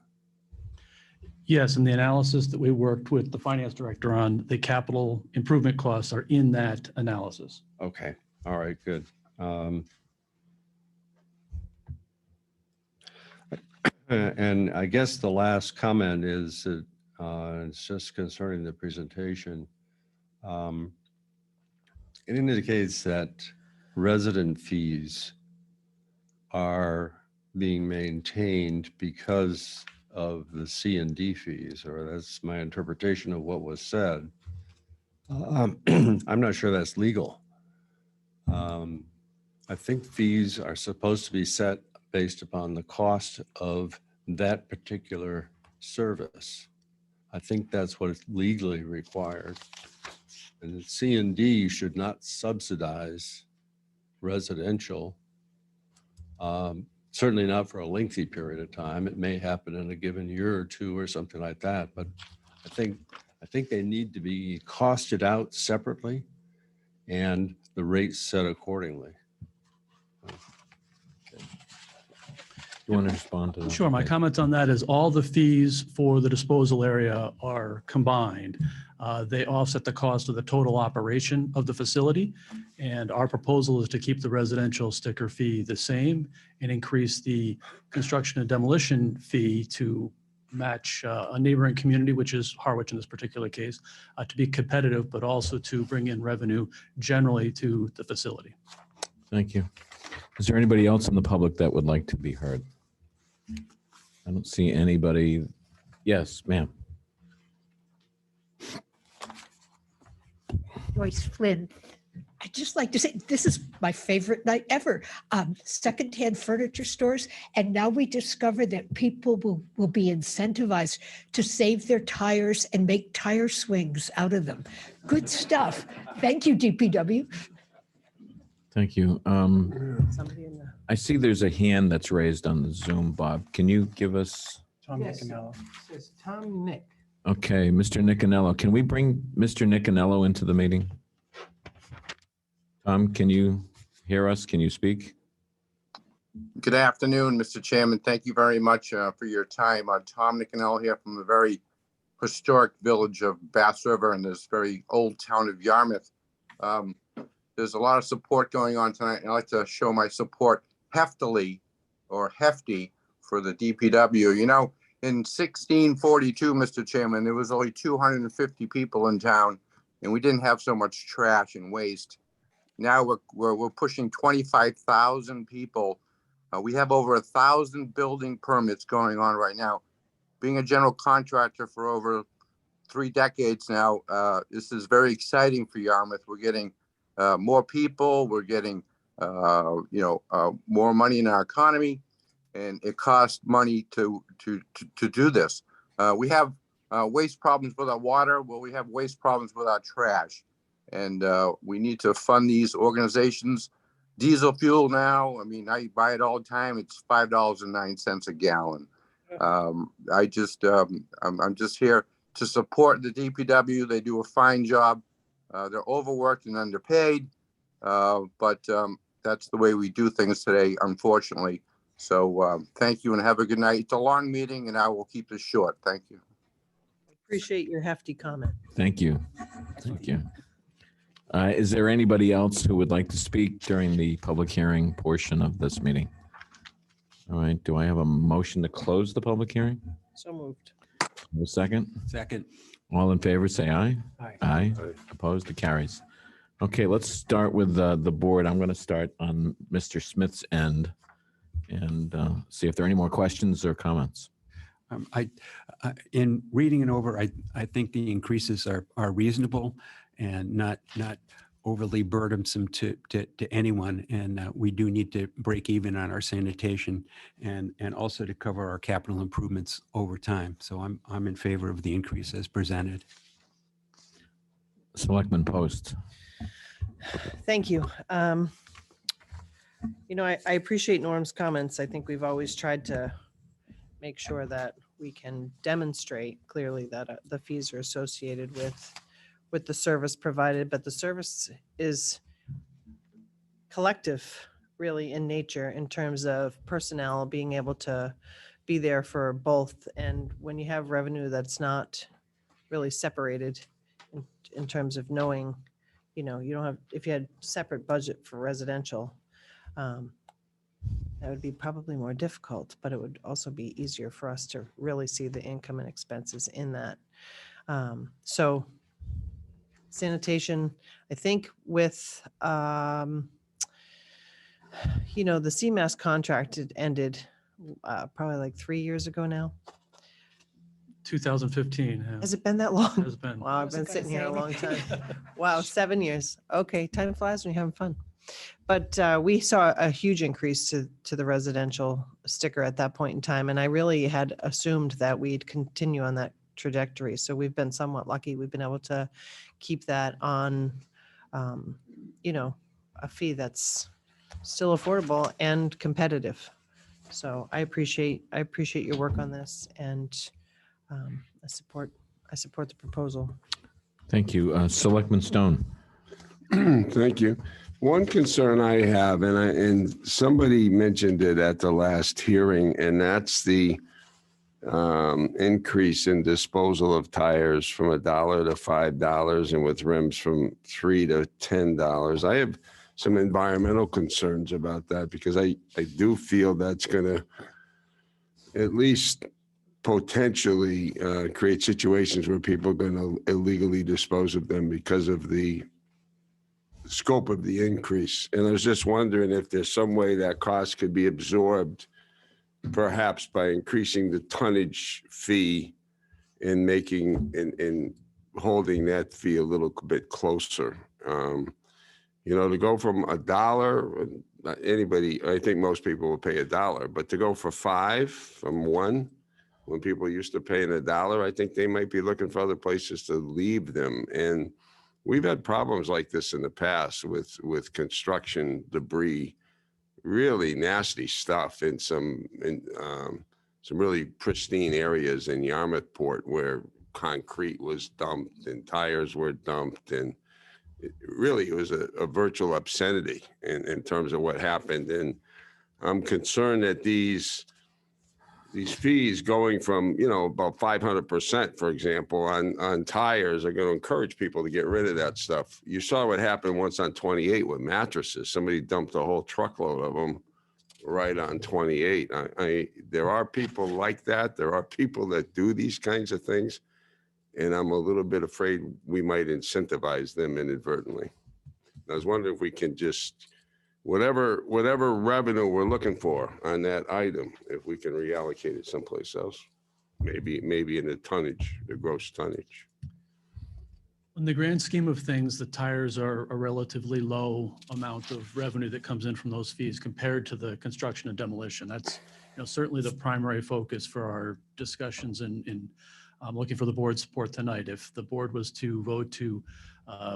Yes, and the analysis that we worked with the finance director on, the capital improvement costs are in that analysis. Okay, All right, good. And I guess the last comment is that it's just concerning the presentation. It indicates that resident fees are being maintained because of the C and D fees, or that's my interpretation of what was said. I'm not sure that's legal. I think fees are supposed to be set based upon the cost of that particular service. I think that's what is legally required. And C and D should not subsidize residential, certainly not for a lengthy period of time. It may happen in a given year or two or something like that, but I think they need to be costed out separately and the rates set accordingly. You want to respond to that? Sure. My comment on that is all the fees for the disposal area are combined. They offset the cost of the total operation of the facility. And our proposal is to keep the residential sticker fee the same and increase the construction and demolition fee to match a neighboring community, which is Harwich in this particular case, to be competitive, but also to bring in revenue generally to the facility. Thank you. Is there anybody else in the public that would like to be heard? I don't see anybody. Yes, ma'am. Joyce Flynn. I'd just like to say, this is my favorite night ever. Secondhand furniture stores. And now we discover that people will be incentivized to save their tires and make tire swings out of them. Good stuff. Thank you, DPW. Thank you. Somebody in the. I see there's a hand that's raised on the Zoom, Bob. Can you give us? Tom Yes. Nicanello. Says Tom Nick. Okay, Mr. Nicanello. Can we bring Mr. Nicanello into the meeting? Tom, can you hear us? Can you speak? Good afternoon, Mr. Chairman. Thank you very much for your time. Tom Nicanello here from the very historic village of Bass River in this very old town of Yarmouth. There's a lot of support going on tonight, and I'd like to show my support heftily or hefty for the DPW. You know, in 1642, Mr. Chairman, there was only 250 people in town, and we didn't have so much trash and waste. Now we're pushing 25,000 people. We have over 1,000 building permits going on right now. Being a general contractor for over 3 decades now, this is very exciting for Yarmouth. We're getting more people. We're getting more money in our economy, and it costs money to do this. We have waste problems with our water. Well, we have waste problems with our trash. And we need to fund these organizations. Diesel fuel now, I mean, I buy it all the time. It's $5.09 a gallon. I'm just here to support the DPW. They do a fine job. They're overworked and underpaid, but that's the way we do things today, unfortunately. So thank you and have a good night. It's a long meeting and I will keep this short. Thank you. Appreciate your hefty comment. Thank you. Thank you. Is there anybody else who would like to speak during the public hearing portion of this meeting? All right, do I have a motion to close the public hearing? So moved. A second? Second. All in favor, say aye. Aye. Aye. Opposed, it carries. Okay, let's start with the board. I'm going to start on Mr. Smith's end and see if there are any more questions or comments. In reading it over, I think the increases are reasonable and not overly burdensome to anyone. And we do need to break even on our sanitation and also to cover our capital improvements over time. So I'm in favor of the increase as presented. Selectman Post. Thank you. You know, I appreciate Norm's comments. I think we've always tried to make sure that we can demonstrate clearly that the fees are associated with the service provided, but the service is collective really in nature in terms of personnel being able to be there for both. And when you have revenue that's not really separated in terms of knowing, you know, you don't have, if you had separate budget for residential, that would be probably more difficult, but it would also be easier for us to really see the income and expenses in that. So sanitation, I think with, you know, the CMAS contract, it ended probably like 3 years ago now. 2015. Yeah. Has it been that long? Has been. Wow, I've been sitting here a long time. Wow, 7 years. Okay, time flies when you're having fun. But we saw a huge increase to the residential sticker at that point in time. And I really had assumed that we'd continue on that trajectory. So we've been somewhat lucky. We've been able to keep that on, you know, a fee that's still affordable and competitive. So I appreciate your work on this, and I support the proposal. Thank you. Selectman Stone. Thank you. One concern I have, and somebody mentioned it at the last hearing, and that's the increase in disposal of tires from $1 to $5, and with rims from $3 to $10. I have some environmental concerns about that, because I do feel that's going to at least potentially create situations where people are going to illegally dispose of them because of the scope of the increase. And I was just wondering if there's some way that cost could be absorbed, perhaps by increasing the tonnage fee and making and holding that fee a little bit closer. You know, to go from $1, anybody, I think most people will pay $1, but to go for $5 from $1, when people used to pay $1, I think they might be looking for other places to leave them. And we've had problems like this in the past with construction debris, really nasty stuff in some really pristine areas in Yarmouthport where concrete was dumped and tires were dumped, and it was a virtual obscenity in terms of what happened. And I'm concerned that these fees going from, you know, about 500%, for example, on tires are going to encourage people to get rid of that stuff. You saw what happened once on 28 with mattresses. Somebody dumped a whole truckload of them right on 28. There are people like that. There are people that do these kinds of things, and I'm a little bit afraid we might incentivize them inadvertently. I was wondering if we can just, whatever revenue we're looking for on that item, if we can reallocate it someplace else, maybe in the tonnage, the gross tonnage. In the grand scheme of things, the tires are a relatively low amount of revenue that comes in from those fees compared to the construction and demolition. That's, you know, certainly the primary focus for our discussions in looking for the board's support tonight. If the board was to vote to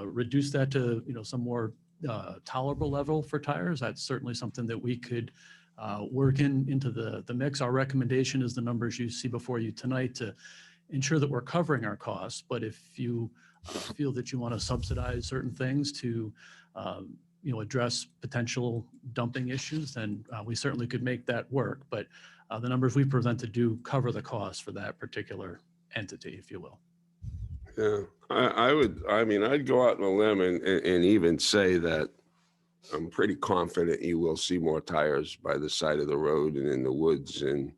reduce that to, you know, some more tolerable level for tires, that's certainly something that we could work into the mix. Our recommendation is the numbers you see before you tonight to ensure that we're covering our costs. But if you feel that you want to subsidize certain things to you know, address potential dumping issues, then we certainly could make that work. But the numbers we presented do cover the cost for that particular entity, if you will. Yeah, I'd go out on a limb and even say that I'm pretty confident you will see more tires by the side of the road and in the woods. And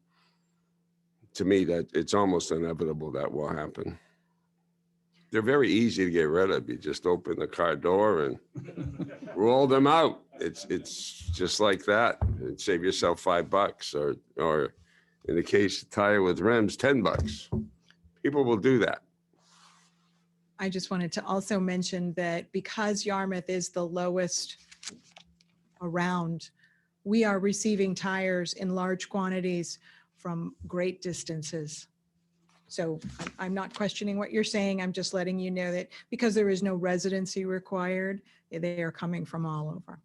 to me, that it's almost inevitable that will happen. They're very easy to get rid of. You just open the car door and roll them out. It's just like that. And save yourself $5, or in the case of tire with rims, $10. People will do that. I just wanted to also mention that because Yarmouth is the lowest around, we are receiving tires in large quantities from great distances. So I'm not questioning what you're saying. I'm just letting you know that because there is no residency required, they are coming from all over.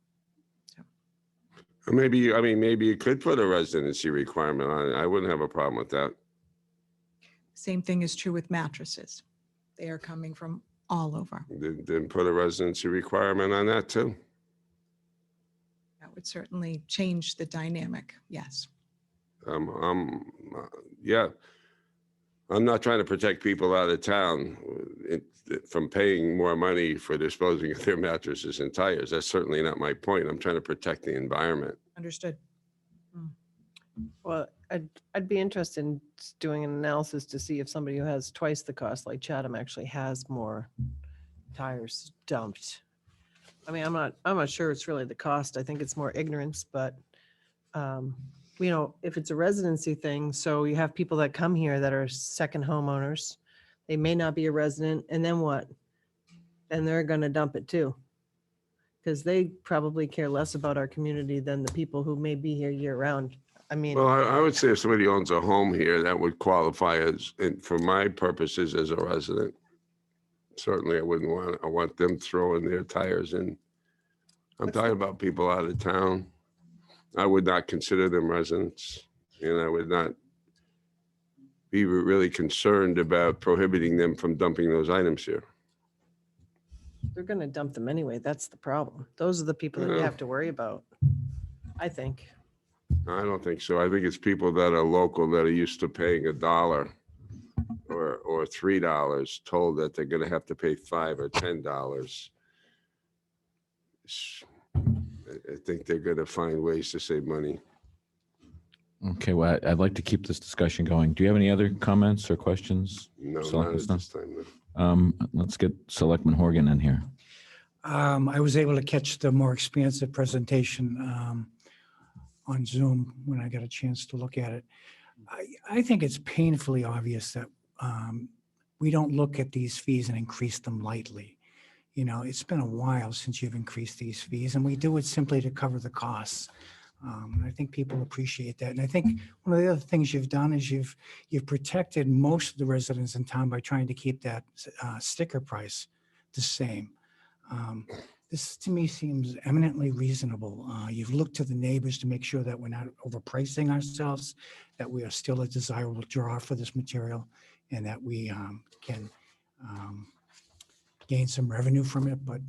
Or maybe you could put a residency requirement on it. I wouldn't have a problem with that. Same thing is true with mattresses. They are coming from all over. Then put a residency requirement on that too. That would certainly change the dynamic. Yes. Yeah. I'm not trying to protect people out of town from paying more money for disposing of their mattresses and tires. That's certainly not my point. I'm trying to protect the environment. Understood. Well, I'd be interested in doing an analysis to see if somebody who has twice the cost, like Chatham, actually has more tires dumped. I mean, I'm not sure it's really the cost. I think it's more ignorance, but you know, if it's a residency thing, so you have people that come here that are second homeowners, they may not be a resident, and then what? And they're gonna dump it too. Because they probably care less about our community than the people who may be here year round. I mean. Well, I would say if somebody owns a home here, that would qualify as, and for my purposes, as a resident. Certainly, I want them throwing their tires in. I'm talking about people out of town. I would not consider them residents, and I would not be really concerned about prohibiting them from dumping those items here. They're gonna dump them anyway. That's the problem. Those are the people that you Yeah. have to worry about, I think. I don't think so. I think it's people that are local that are used to paying $1 or $3, told that they're gonna have to pay $5 or $10. I think they're gonna find ways to save money. Okay, well, I'd like to keep this discussion going. Do you have any other comments or questions? No, not Selectman at Snow? this time. No. Let's get Selectman Horgan in here. I was able to catch the more expansive presentation on Zoom when I got a chance to look at it. I think it's painfully obvious that we don't look at these fees and increase them lightly. You know, it's been a while since you've increased these fees, and we do it simply to cover the costs. I think people appreciate that. And I think one of the other things you've done is you've protected most of the residents in town by trying to keep that sticker price the same. This to me seems eminently reasonable. You've looked to the neighbors to make sure that we're not overpricing ourselves, that we are still a desirable draw for this material, and that we can gain some revenue from it. But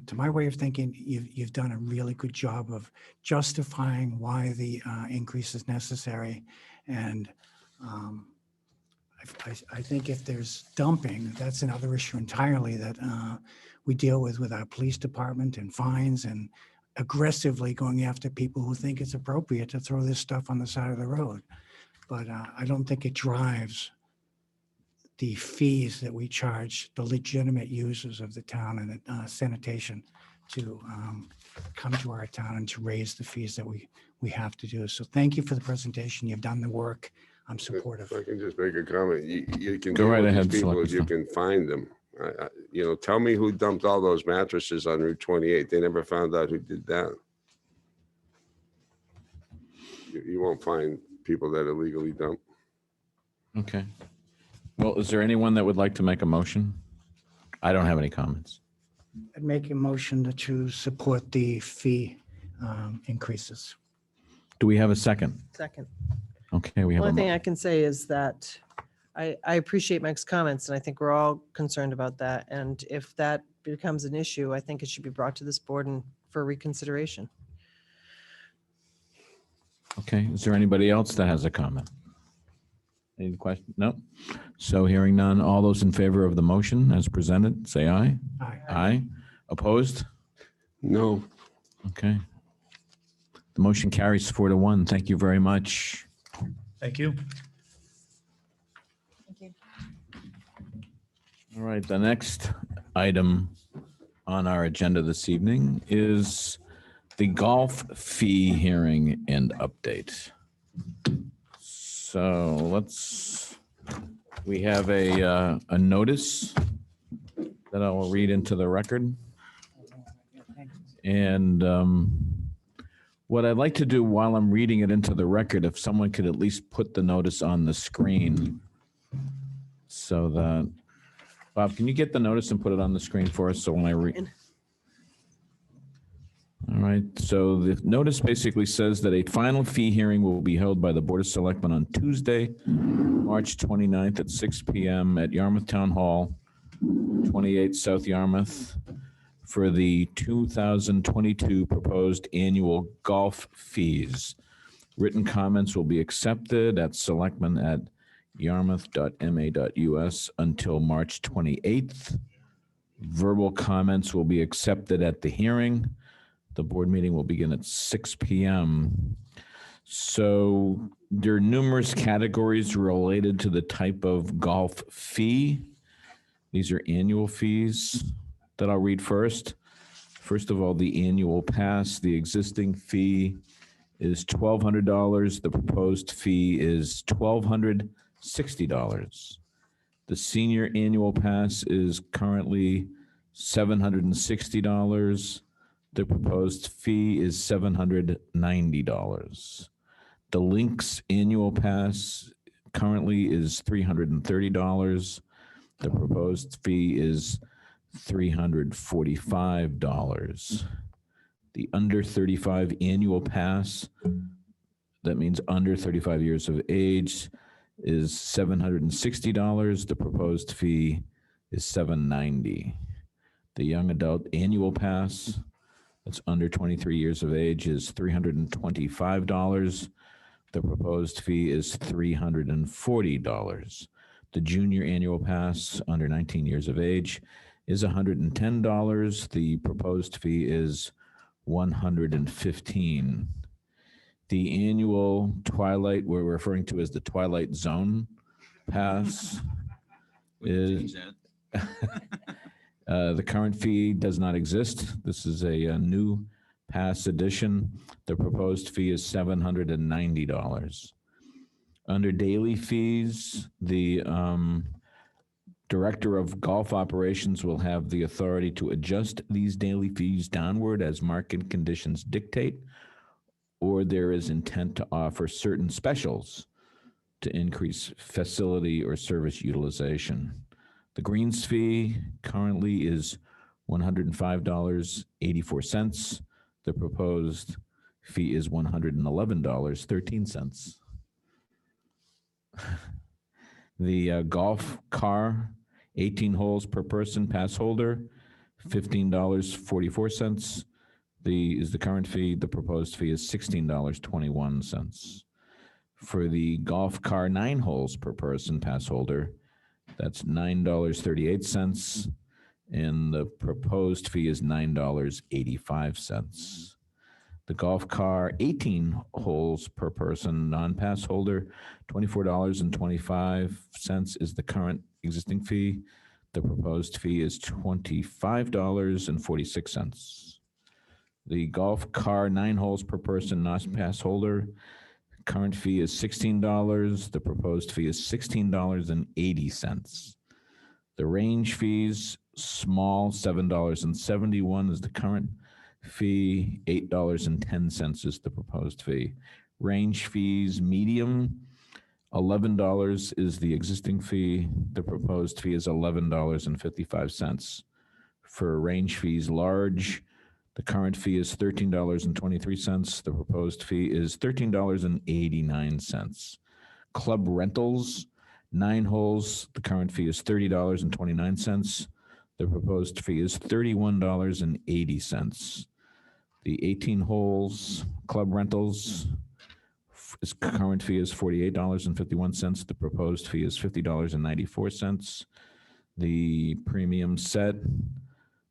to my way of thinking, you've done a really good job of justifying why the increase is necessary. And I think if there's dumping, that's another issue entirely that we deal with our police department and fines and aggressively going after people who think it's appropriate to throw this stuff on the side of the road. But I don't think it drives the fees that we charge the legitimate users of the town and sanitation to come to our town and to raise the fees that we have to do. So thank you for the presentation. You've done the work. I'm supportive. If I can just make a comment, you can Go deal right with these ahead, people Selectman if you Snow. can find them. You know, tell me who dumped all those mattresses on Route 28. They never found out who did that. You won't find people that illegally dump. Okay. Well, is there anyone that would like to make a motion? I don't have any comments. I'd make a motion to support the fee increases. Do we have a second? Second. Okay, we have Only a, thing I can say is that I appreciate Mike's comments, and I think we're all concerned about that. And if that becomes an issue, I think it should be brought to this board and for reconsideration. okay. Is there anybody else that has a comment? Any question? No. So hearing none, all those in favor of the motion as presented, say aye. Aye. Aye. Opposed? No. Okay. The motion carries 4-1. Thank you very much. Thank you. Thank you. All right, the next item on our agenda this evening is the golf fee hearing and update. So we have a notice that I will read into the record. And what I'd like to do while I'm reading it into the record, if someone could at least put the notice on the screen so that, Bob, can you get the notice and put it on the screen for us? So when I read. All right, so the notice basically says that a final fee hearing will be held by the Board of Selectmen on Tuesday, March 29th at 6 p.m. at Yarmouth Town Hall, 28 South Yarmouth, for the 2022 proposed annual golf fees. Written comments will be accepted at yarmouth.ma.us until March 28th. Verbal comments will be accepted at the hearing. The board meeting will begin at 6 p.m. So there are numerous categories related to the type of golf fee. These are annual fees that I'll read first. First of all, the annual pass. The existing fee is $1,200. The proposed fee is $1,260. The senior annual pass is currently $760. The proposed fee is $790. The Lynx annual pass currently is $330. The proposed fee is $345. The under 35 annual pass, that means under 35 years of age, is $760. The proposed fee is $790. The young adult annual pass, that's under 23 years of age, is $325. The proposed fee is $340. The junior annual pass, under 19 years of age, is $110. The proposed fee is $115. The annual Twilight, we're referring to as the Twilight Zone pass, is the current fee does not exist. This is a new pass edition. The proposed fee is $790. Under daily fees, the Director of Golf Operations will have the authority to adjust these daily fees downward as market conditions dictate, or there is intent to offer certain specials to increase facility or service utilization. The greens fee currently is $105.84. The proposed fee is $111.13. The golf car, 18 holes per person pass holder, $15.44 is the current fee. The proposed fee is $16.21. For the golf car 9 holes per person pass holder, that's $9.38, and the proposed fee is $9.85. The golf car 18 holes per person non-pass holder, $24.25 is the current existing fee. The proposed fee is $25.46. The golf car 9 holes per person non-pass holder, current fee is $16. The proposed fee is $16.80. The range fees, small, $7.71 is the current fee, $8.10 is the proposed fee. Range fees, medium, $11 is the existing fee. The proposed fee is $11.55. For range fees, large, the current fee is $13.23. The proposed fee is $13.89. Club rentals, 9 holes, the current fee is $30.29. The proposed fee is $31.80. The 18 holes club rentals, its current fee is $48.51. The proposed fee is $50.94. The premium set,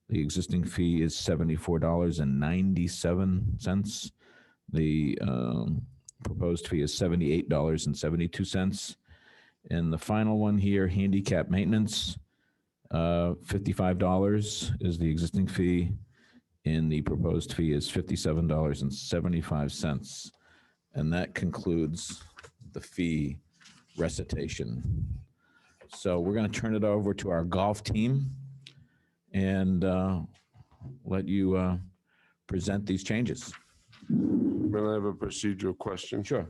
the existing fee is $74.97. The proposed fee is $78.72. And the final one here, handicap maintenance, $55 is the existing fee, and the proposed fee is $57.75. And that concludes the fee recitation. So we're going to turn it over to our golf team and let you present these changes. Will I have a procedural question? Sure.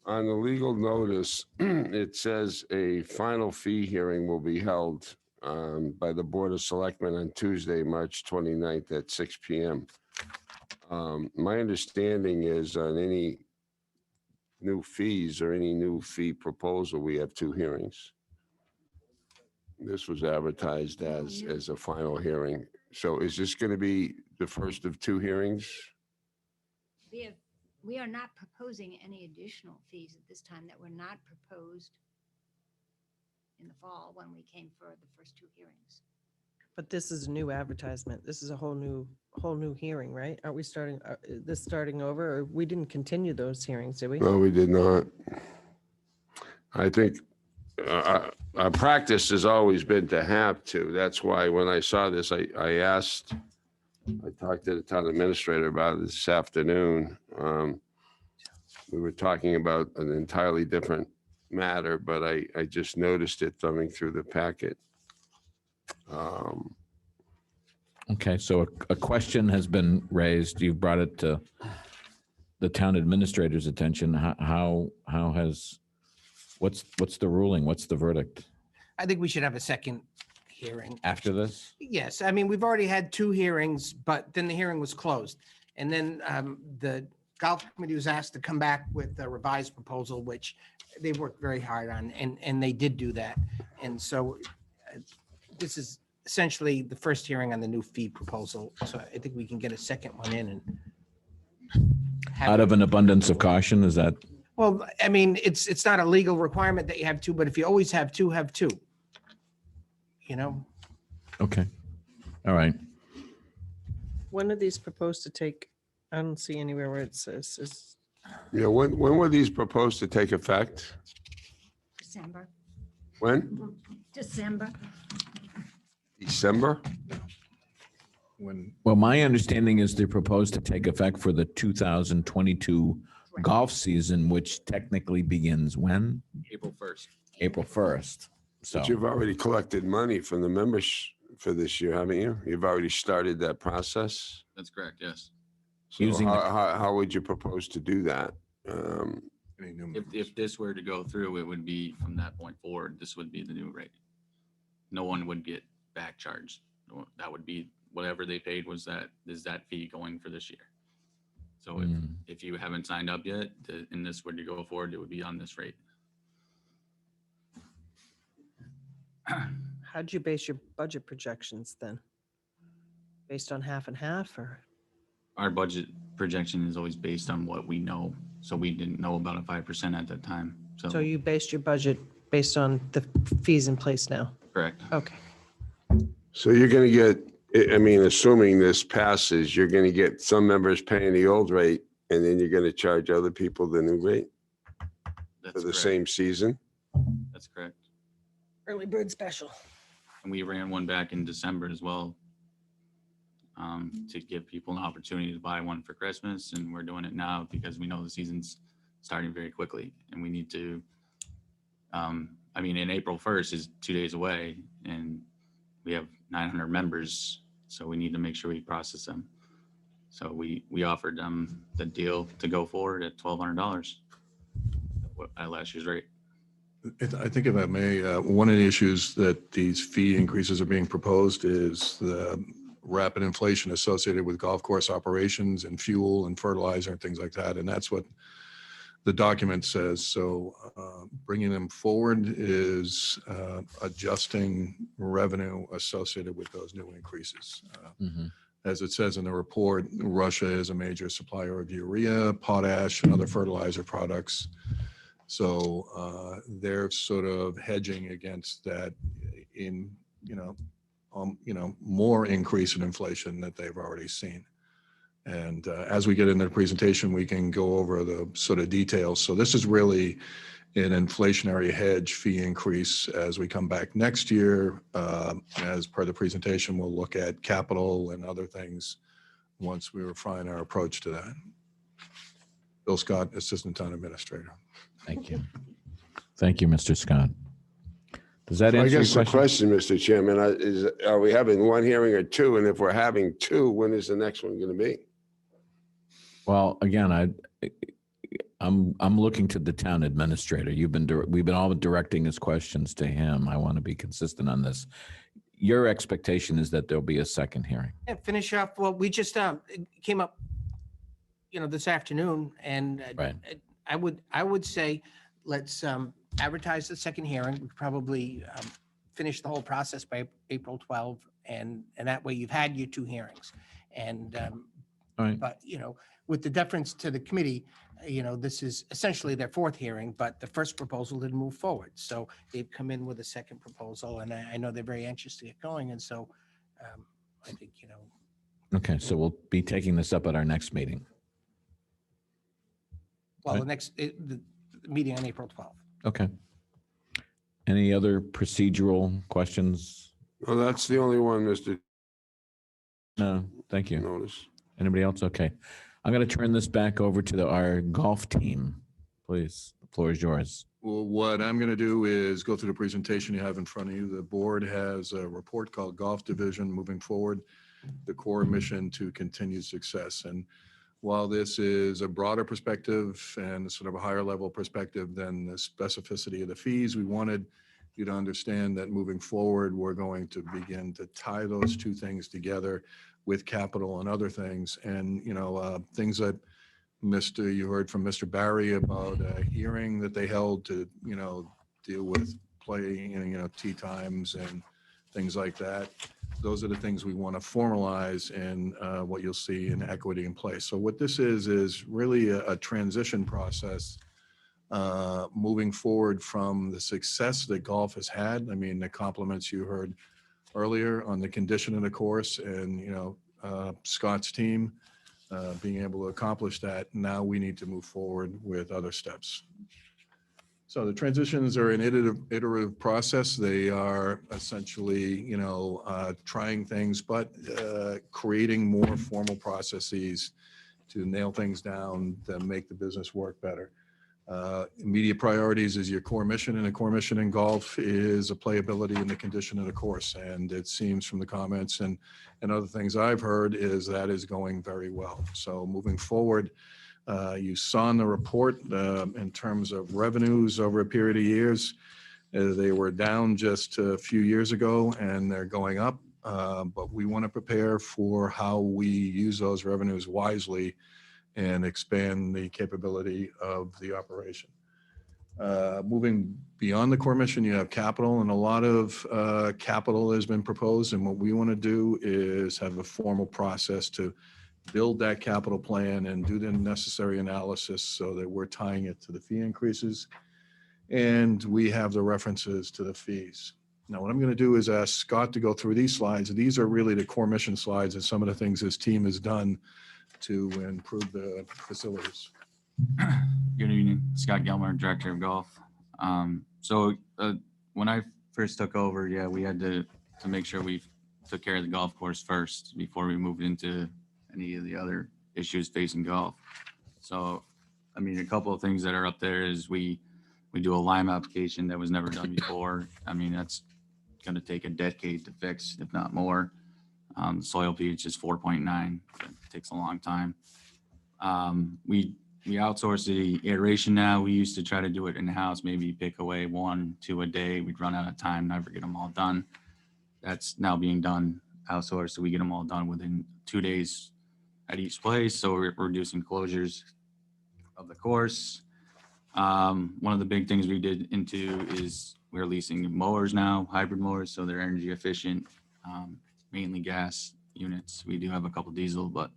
On the legal notice, it says a final fee hearing will be held by the Board of Selectmen on Tuesday, March 29th at 6 p.m. My understanding is on any new fees or any new fee proposal, we have 2 hearings. This was advertised as a final hearing. So is this going to be the first of 2 hearings? We are not proposing any additional fees at this time that were not proposed in the fall when we came for the first two hearings. But this is a new advertisement. This is a whole new hearing, right? Aren't we starting, this starting over, or we didn't continue those hearings, did we? No, we did not. I think our practice has always been to have to. That's why when I saw this, I talked to the town administrator about it this afternoon. We were talking about an entirely different matter, but I just noticed it thumbing through the packet. Okay, so a question has been raised. You've brought it to the town administrator's attention. What's the ruling? What's the verdict I think we should have a second hearing. after this? Yes, I mean, we've already had two hearings, but then the hearing was closed. And then the golf committee was asked to come back with a revised proposal, which they worked very hard on, and they did do that. And so this is essentially the first hearing on the new fee proposal. So I think we can get a second one in and Out of an abundance of caution, is that? well, I mean, it's not a legal requirement that you have two, but if you always have two, you know? Okay, all right. When are these proposed to take? I don't see anywhere where it says, Yeah, when were these proposed to take effect? December. When? December. December? Well, my understanding is they're proposed to take effect for the 2022 golf season, which technically begins when? April 1st. April 1st. So, But you've already collected money from the members for this year, haven't you? You've already started that process. That's correct, yes. So Using the- how would you propose to do that? If this were to go through, it would be from that point forward, this would be the new rate. No one would get back charged. That would be whatever they paid is that fee going for this year. So if you haven't signed up yet, and this were to go forward, it would be on this rate. how'd you base your budget projections then? Based on half and half, or? Our budget projection is always based on what we know. So we didn't know about a 5% at that time. So you based your budget based on the fees in place now? Correct. Okay. So you're going to get, I mean, assuming this passes, you're going to get some members paying the old rate, and then you're going to charge other people the new rate That's for the correct. same season? That's correct. Early bird special. And we ran one back in December as well, to give people an opportunity to buy one for Christmas. And we're doing it now because we know the season's starting very quickly and we need to, I mean, in April 1st is 2 days away and we have 900 members. So we need to make sure we process them. So we offered them the deal to go forward at $1,200 at last year's rate. I think if I may, one of the issues that these fee increases are being proposed is the rapid inflation associated with golf course operations and fuel and fertilizer and things like that. And that's what the document says. So bringing them forward is adjusting revenue associated with those new increases. As it says in the report, Russia is a major supplier of urea, potash, and other fertilizer products. So they're sort of hedging against that in, more increase in inflation that they've already seen. And as we get into the presentation, we can go over the sort of details. So this is really an inflationary hedge fee increase. As we come back next year, as per the presentation, we'll look at capital and other things once we refine our approach to that. Bill Scott, Assistant Town Administrator. Thank you. Thank you, Mr. Scott. Does that I answer your guess the question? question, Mr. Chairman, are we having one hearing or two? And if we're having two, when is the next one going to be? Well, again, I'm looking to the town administrator. We've been all directing his questions to him. I want to be consistent on this. Your expectation is that there'll be a second hearing. Yeah, finish up. Well, we just it came up, this afternoon, and Right. I would say let's advertise the second hearing. We probably finish the whole process by April 12, and that way you've had your two hearings. And All right. But, with the deference to the committee, this is essentially their fourth hearing, but the first proposal didn't move forward. So they've come in with a second proposal, and I know they're very anxious to get going. And so I think, Okay, so we'll be taking this up at our next meeting. well, Right. the meeting on April 12th. Okay. Any other procedural questions? Well, that's the only one, Mr. No, thank you. Notice. Anybody else? Okay. I'm going to turn this back over to our golf team. Please, the floor is yours. Well, what I'm going to do is go through the presentation you have in front of you. The board has a report called Golf Division Moving Forward, the core mission to continued success. And while this is a broader perspective and sort of a higher level perspective than the specificity of the fees, we wanted you to understand that moving forward, we're going to begin to tie those two things together with capital and other things. And, things that you heard from Mr. Barry about a hearing that they held to, deal with playing, tee times and things like that. Those are the things we want to formalize in what you'll see in equity in place. So what this is really a transition process moving forward from the success that golf has had. I mean, the compliments you heard earlier on the condition of the course and, Scott's team being able to accomplish that. Now we need to move forward with other steps. So the transitions are an iterative process. They are essentially, trying things, but creating more formal processes to nail things down to make the business work better. Immediate priorities is your core mission, and the core mission in golf is a playability in the condition of the course. And it seems from the comments and other things I've heard is that is going very well. So moving forward, you saw in the report in terms of revenues over a period of years, they were down just a few years ago and they're going up. But we want to prepare for how we use those revenues wisely and expand the capability of the operation. Moving beyond the core mission, you have capital, and a lot of capital has been proposed. And what we want to do is have a formal process to build that capital plan and do the necessary analysis so that we're tying it to the fee increases. And we have the references to the fees. Now, what I'm going to do is ask Scott to go through these slides. These are really the core mission slides and some of the things his team has done to improve the facilities. Good evening, Scott Gilmer, Director of Golf. When I first took over, we had to make sure we took care of the golf course first before we moved into any of the other issues facing golf. So, I mean, a couple of things that are up there is we do a lime application that was never done before. I mean, that's going to take a decade to fix, if not more. Soil pH is 4.9. It takes a long time. We outsource the aeration now. We used to try to do it in-house, maybe pick away 1-2 a day. We'd run out of time, never get them all done. That's now being done outsourced, so we get them all done within 2 days at each place. So we're reducing closures of the course. One of the big things we did into is we're leasing mowers now, hybrid mowers, so they're energy efficient. Mainly gas units. We do have a couple diesel, but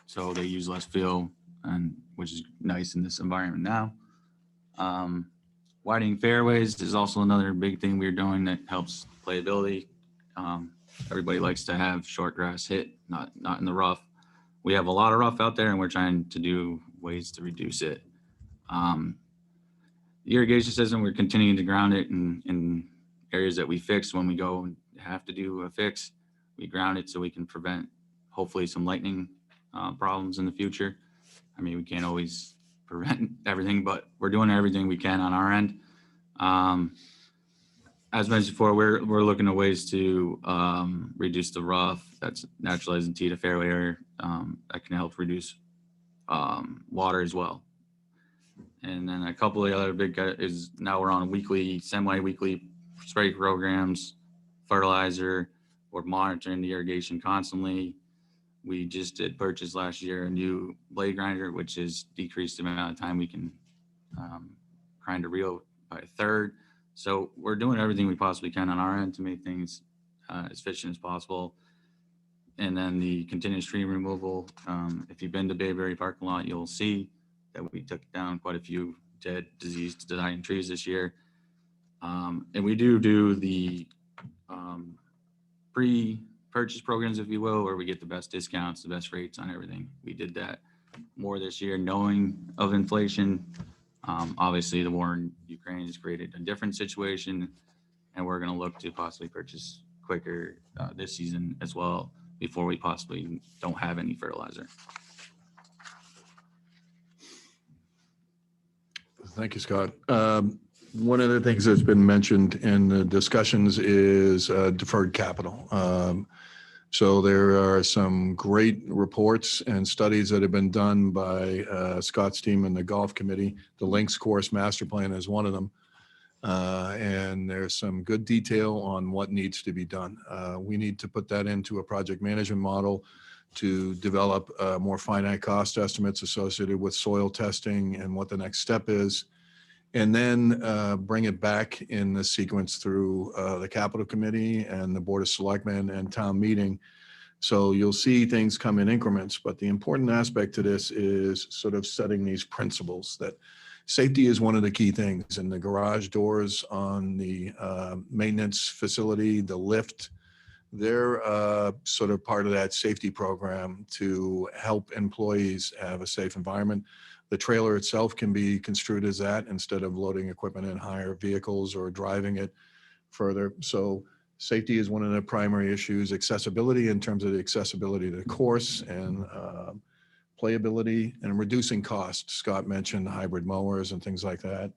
so they use less fuel, and which is nice in this environment now. Widening fairways is also another big thing we're doing that helps playability. Everybody likes to have short grass hit, not in the rough. We have a lot of rough out there, and we're trying to do ways to reduce it. The irrigation system, we're continuing to ground it in areas that we fix when we go and have to do a fix. We ground it so we can prevent hopefully some lightning problems in the future. I mean, we can't always prevent everything, but we're doing everything we can on our end. As mentioned before, we're looking at ways to reduce the rough. That's naturalizing tee to fairway area. That can help reduce water as well. And then a couple of the other big is now we're on weekly, semi-weekly spray programs, fertilizer. We're monitoring the irrigation constantly. We just did purchase last year a new blade grinder, which has decreased the amount of time we can grind a reel by a third. So we're doing everything we possibly can on our end to make things as efficient as possible. And then the continuous tree removal. If you've been to Bayberry parking lot, you'll see that we took down quite a few dead, diseased, dying trees this year. And we do the pre-purchase programs, if you will, where we get the best discounts, the best rates on everything. We did that more this year, knowing of inflation. Obviously, the war in Ukraine has created a different situation, and we're going to look to possibly purchase quicker this season as well, before we possibly don't have any fertilizer. Thank you, Scott. One of the things that's been mentioned in the discussions is deferred capital. So there are some great reports and studies that have been done by Scott's team and the golf committee. The Links Course Master Plan is one of them. And there's some good detail on what needs to be done. We need to put that into a project management model to develop more finite cost estimates associated with soil testing and what the next step is. And then bring it back in the sequence through the Capital Committee and the Board of Selectmen and town meeting. So you'll see things come in increments, but the important aspect to this is sort of setting these principles that safety is one of the key things. And the garage doors on the maintenance facility, the lift, they're sort of part of that safety program to help employees have a safe environment. The trailer itself can be construed as that instead of loading equipment in higher vehicles or driving it further. So safety is one of the primary issues. Accessibility in terms of the accessibility to the course and playability and reducing costs. Scott mentioned hybrid mowers and things like that.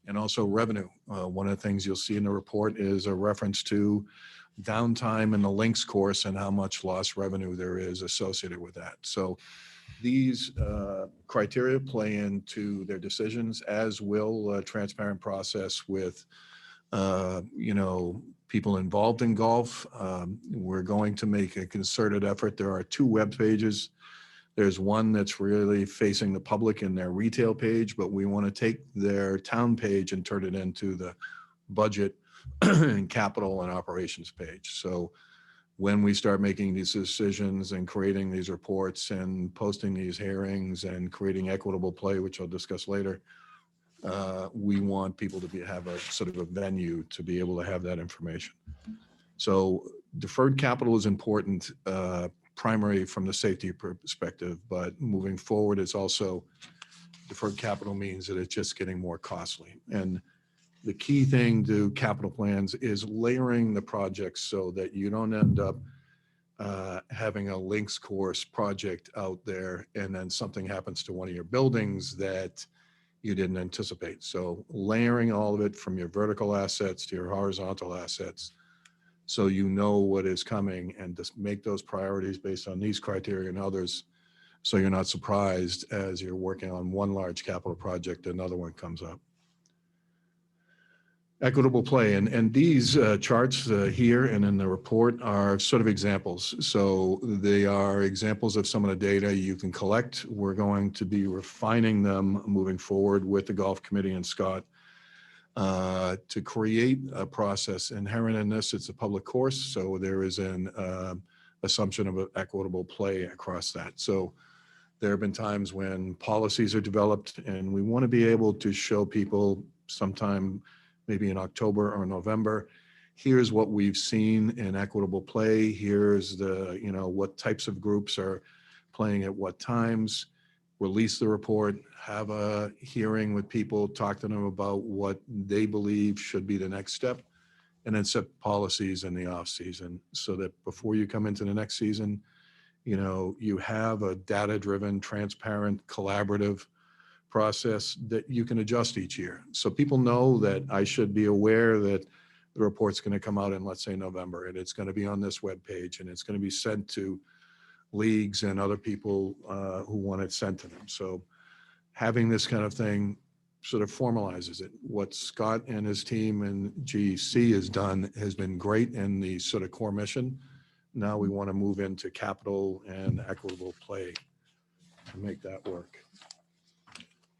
And also revenue. One of the things you'll see in the report is a reference to downtime in the Links course and how much lost revenue there is associated with that. So these criteria play into their decisions, as will a transparent process with, people involved in golf. We're going to make a concerted effort. There are 2 web pages. There's one that's really facing the public in their retail page, but we want to take their town page and turn it into the budget and capital and operations page. So when we start making these decisions and creating these reports and posting these hearings and creating equitable play, which I'll discuss later, we want people to have a sort of a venue to be able to have that information. So deferred capital is important, primary from the safety perspective, but moving forward, it's also deferred capital means that it's just getting more costly. And the key thing to capital plans is layering the projects so that you don't end up having a Links course project out there and then something happens to one of your buildings that you didn't anticipate. So layering all of it from your vertical assets to your horizontal assets, so you know what is coming, and just make those priorities based on these criteria and others, so you're not surprised as you're working on one large capital project, another one comes up. Equitable play, and these charts here and in the report are sort of examples. So they are examples of some of the data you can collect. We're going to be refining them moving forward with the golf committee and Scott to create a process. Inherent in this, it's a public course, so there is an assumption of equitable play across that. So there have been times when policies are developed, and we want to be able to show people sometime maybe in October or November, here's what we've seen in equitable play. Here's the, what types of groups are playing at what times. Release the report, have a hearing with people, talk to them about what they believe should be the next step, and then set policies in the off season so that before you come into the next season, you have a data-driven, transparent, collaborative process that you can adjust each year. So people know that I should be aware that the report's going to come out in, let's say, November, and it's going to be on this webpage, and it's going to be sent to leagues and other people who want it sent to them. So having this kind of thing sort of formalizes it. What Scott and his team and GEC has done has been great in the sort of core mission. Now we want to move into capital and equitable play to make that work.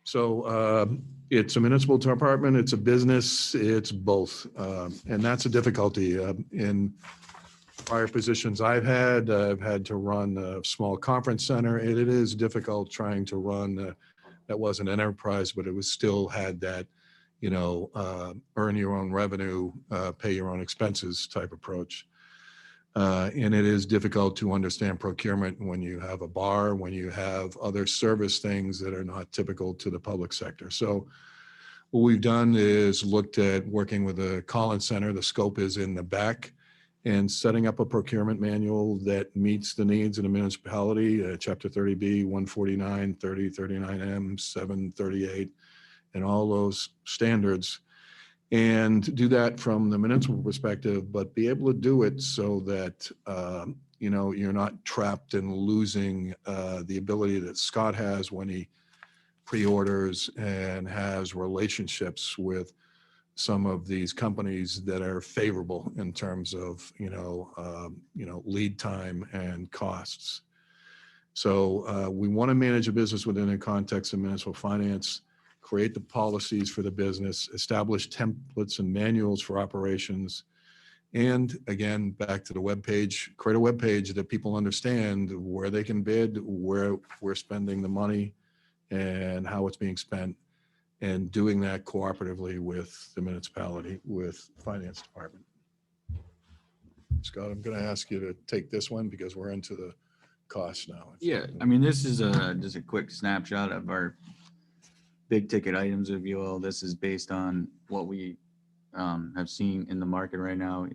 So it's a municipal department, it's a business, it's both. And that's a difficulty. In prior positions I've had to run a small conference center. It is difficult trying to run, that wasn't an enterprise, but it was still had that, earn your own revenue, pay your own expenses type approach. And it is difficult to understand procurement when you have a bar, when you have other service things that are not typical to the public sector. So what we've done is looked at working with the Collins Center. The scope is in the back, and setting up a procurement manual that meets the needs of the municipality, Chapter 30B, 149, 30, 39M, 738, and all those standards, and do that from the municipal perspective, but be able to do it so that you're not trapped in losing the ability that Scott has when he pre-orders and has relationships with some of these companies that are favorable in terms of lead time and costs. So we want to manage a business within the context of municipal finance, create the policies for the business, establish templates and manuals for operations, and again, back to the webpage, create a webpage that people understand where they can bid, where we're spending the money, and how it's being spent, and doing that cooperatively with the municipality, with finance department. Scott, I'm going to ask you to take this one because we're into the costs now. Yeah, I mean, this is just a quick snapshot of our big ticket items, if you will. This is based on what we have seen in the market right now.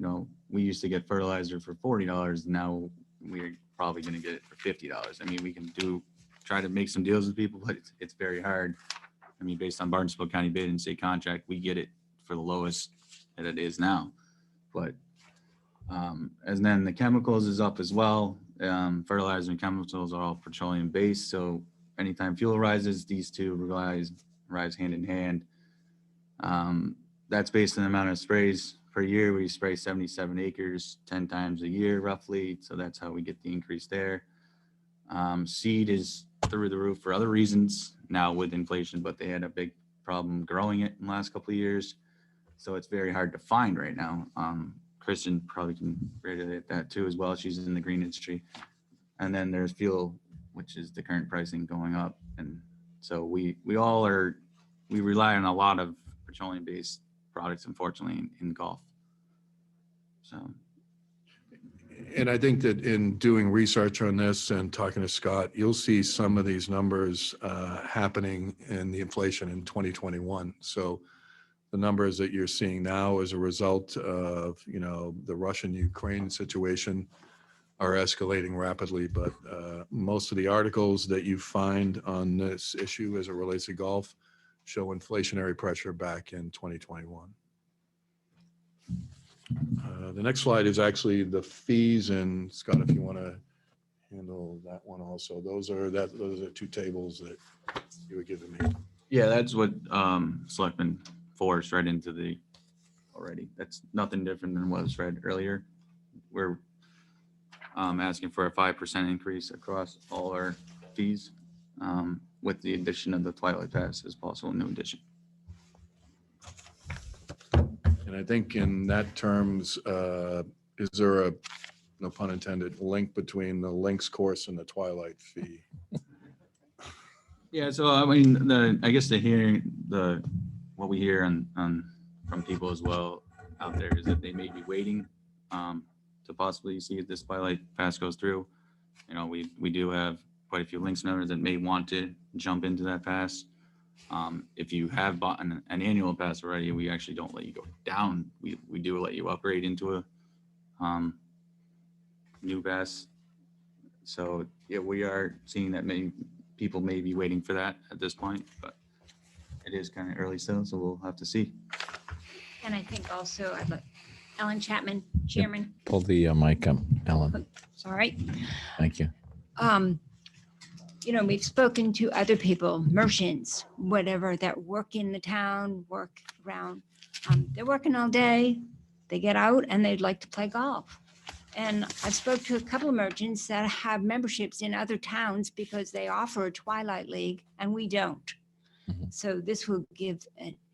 We used to get fertilizer for $40. Now we're probably going to get it for $50. I mean, we can try to make some deals with people, but it's very hard. I mean, based on Barnstable County bid and state contract, we get it for the lowest that it is now. But and then the chemicals is up as well. Fertilizer and chemicals are all petroleum based. So anytime fuel rises, these two rise hand in hand. That's based on the amount of sprays per year. We spray 77 acres 10 times a year roughly. So that's how we get the increase there. Seed is through the roof for other reasons now with inflation, but they had a big problem growing it in the last couple of years. So it's very hard to find right now. Kristen probably can relate that too as well. She's in the green industry. And then there's fuel, which is the current pricing going up. And so we rely on a lot of petroleum based products, unfortunately, in golf. So. And I think that in doing research on this and talking to Scott, you'll see some of these numbers happening in the inflation in 2021. So the numbers that you're seeing now as a result of, the Russian-Ukraine situation are escalating rapidly. But most of the articles that you find on this issue as it relates to golf show inflationary pressure back in 2021. The next slide is actually the fees, and Scott, if you want to handle that one also. Those are two tables that you were giving me. Yeah, that's what Selectmen forced right into the already. That's nothing different than what was read earlier. We're asking for a 5% increase across all our fees with the addition of the Twilight Pass as possible new addition. And I think in that terms, is there a, no pun intended, link between the links course and the Twilight fee? Yeah, so I mean, I guess what we hear from people as well out there is that they may be waiting to possibly see if this Twilight Pass goes through. We do have quite a few links members that may want to jump into that pass. If you have bought an annual pass already, we actually don't let you go down. We do let you upgrade into a new pass. So yeah, we are seeing that many people may be waiting for that at this point, but it is kind of early still, so we'll have to see. And I think also I'd like Ellen Chapman, Chairman. Pull the mic up, Ellen. Sorry. Thank you. We've spoken to other people, merchants, whatever, that work in the town, work around. They're working all day. They get out and they'd like to play golf. And I've spoke to a couple of merchants that have memberships in other towns because they offer a Twilight League and we don't. Mm-hmm. So this will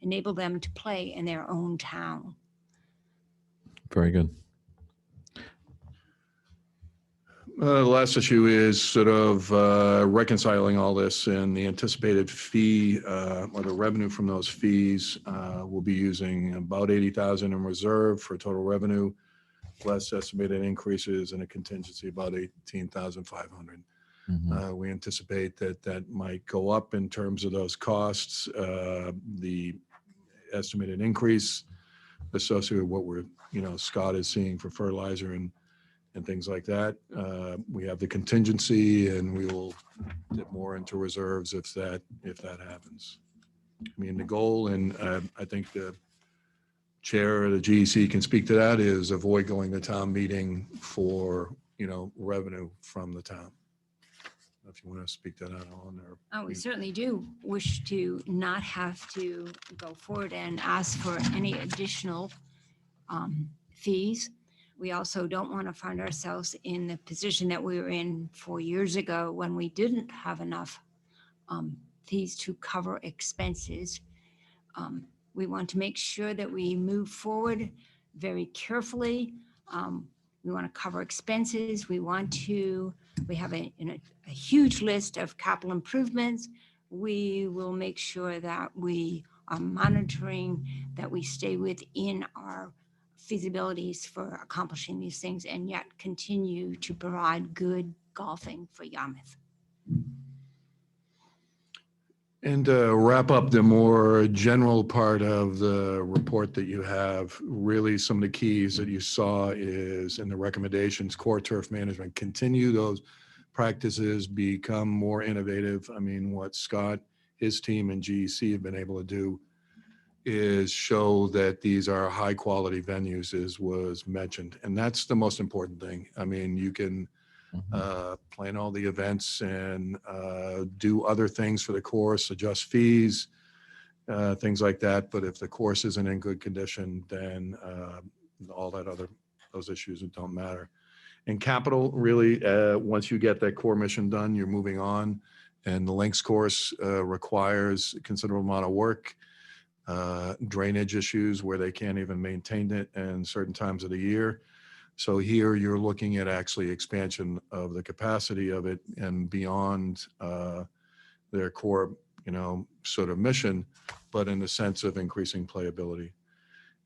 enable them to play in their own town. Very good. The last issue is sort of reconciling all this, and the anticipated fee or the revenue from those fees. We'll be using about 80,000 in reserve for total revenue, less estimated increases and a contingency about 18,500. We anticipate that that might go up in terms of those costs. The estimated increase associated with what we're, Scott is seeing for fertilizer and things like that. We have the contingency, and we will dip more into reserves if that happens. I mean, the goal, and I think the chair of the GEC can speak to that, is avoid going to town meeting for, revenue from the town. If you want to speak to that on there. Oh, we certainly do wish to not have to go forward and ask for any additional fees. We also don't want to find ourselves in the position that we were in 4 years ago when we didn't have enough fees to cover expenses. We want to make sure that we move forward very carefully. We want to cover expenses. We have a huge list of capital improvements. We will make sure that we are monitoring, that we stay within our feasibilities for accomplishing these things, and yet continue to provide good golfing for Yarmouth. And to wrap up the more general part of the report that you have, really some of the keys that you saw is in the recommendations: core turf management, continue those practices, become more innovative. I mean, what Scott, his team, and GEC have been able to do is show that these are high quality venues, as was mentioned. And that's the most important thing. I mean, you can plan all the events and do other things for the course, adjust fees, things like that. But if the course isn't in good condition, then all that those issues don't matter. And capital, really, once you get that core mission done, you're moving on. And the links course requires a considerable amount of work. Drainage issues where they can't even maintain it in certain times of the year. So here you're looking at actually expansion of the capacity of it and beyond their core, sort of mission, but in the sense of increasing playability.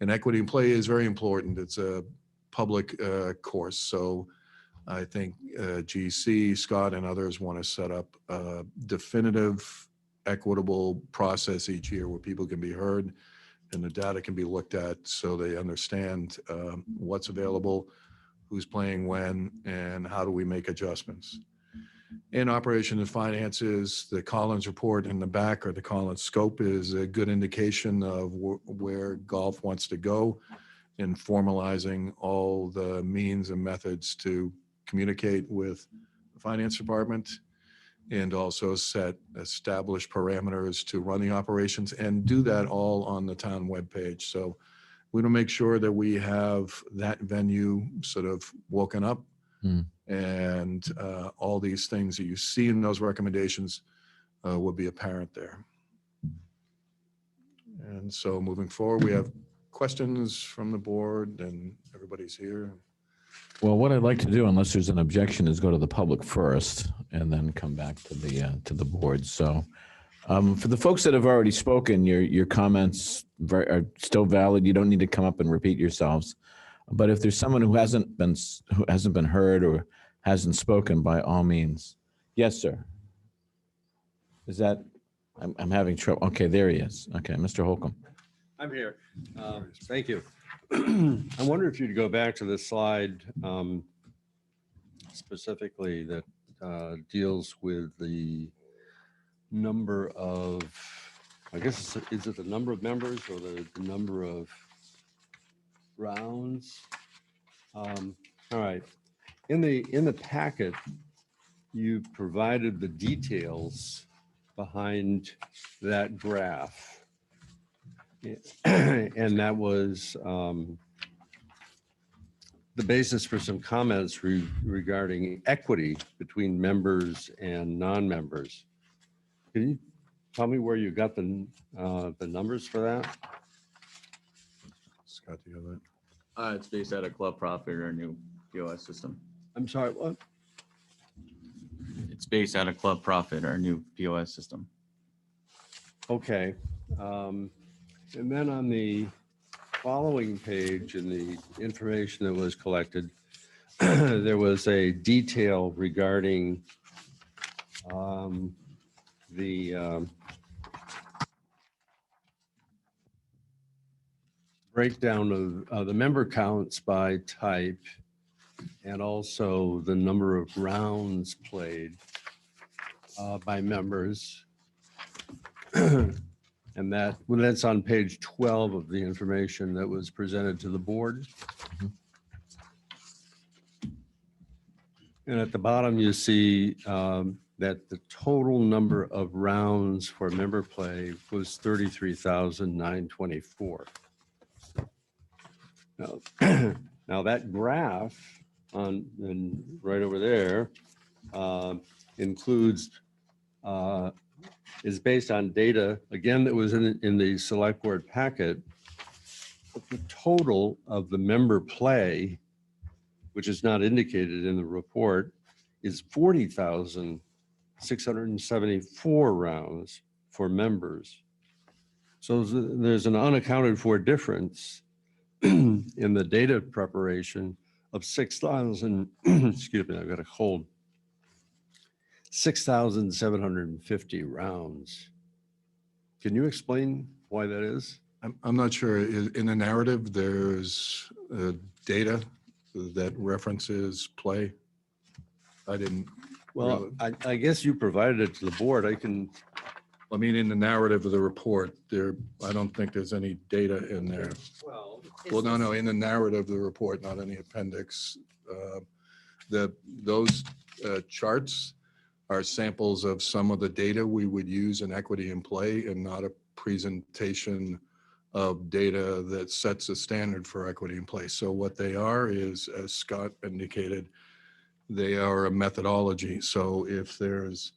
And equity in play is very important. It's a public course. So I think GC, Scott, and others want to set up a definitive, equitable process each year where people can be heard and the data can be looked at so they understand what's available, who's playing when, and how do we make adjustments. In operation and finances, the Collins report in the back, or the Collins scope, is a good indication of where golf wants to go in formalizing all the means and methods to communicate with the finance department, and also establish parameters to run the operations, and do that all on the town webpage. So we want to make sure that we have that venue sort of woken up, and all these things that you see in those recommendations will be apparent there. And so moving forward, we have questions from the board, and everybody's here. Well, what I'd like to do, unless there's an objection, is go to the public first and then come back to the board. So for the folks that have already spoken, your comments are still valid. You don't need to come up and repeat yourselves. But if there's someone who hasn't been heard or hasn't spoken, by all means. Yes, sir. Is that, I'm having trouble. Okay, there he is. Okay, Mr. Holcomb. I'm here. Thank you. I wonder if you'd go back to the slide specifically that deals with the number of, I guess, is it the number of members or the number of rounds? All right. In the packet, you provided the details behind that graph. And that was the basis for some comments regarding equity between members and non-members. Can you tell me where you got the numbers for that? Scott, do you have that? It's based out of club profit or new POS system. I'm sorry, what? It's based out of Club Profit, our new POS system. Okay. And then on the following page in the information that was collected, there was a detail regarding the breakdown of the member counts by type and also the number of rounds played by members. And that's on page 12 of the information that was presented to the board. And at the bottom, you see that the total number of rounds for member play was 33,924. Now that graph right over there includes is based on data, again, that was in the select board packet. But the total of the member play, which is not indicated in the report, is 40,674 rounds for members. So there's an unaccounted for difference in the data preparation of 6,000, excuse me, I've got a cold. 6,750 rounds. Can you explain why that is? I'm not sure. In the narrative, there's data that references play. I didn't. Well, I guess you provided it to the board. I mean, in the narrative of the report, I don't think there's any data in there. Well, no, in the narrative of the report, not in the appendix. Those charts are samples of some of the data we would use in equity in play and not a presentation of data that sets a standard for equity in play. So what they are is, as Scott indicated, they are a methodology. So if there's,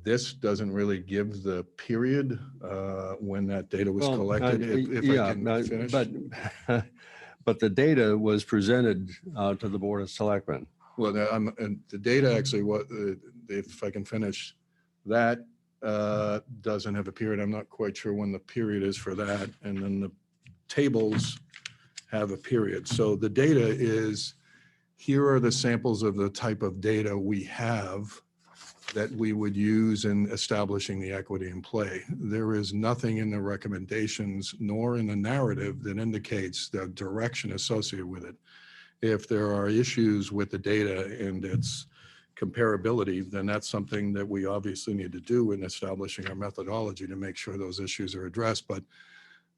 this doesn't really give the period when that data was collected. If I can finish. But the data was presented to the Board of Selectmen. Well, and the data actually, if I can finish, that doesn't have a period. I'm not quite sure when the period is for that. And then the tables have a period. So the data is, here are the samples of the type of data we have that we would use in establishing the equity in play. There is nothing in the recommendations nor in the narrative that indicates the direction associated with it. If there are issues with the data and its comparability, then that's something that we obviously need to do in establishing our methodology to make sure those issues are addressed. But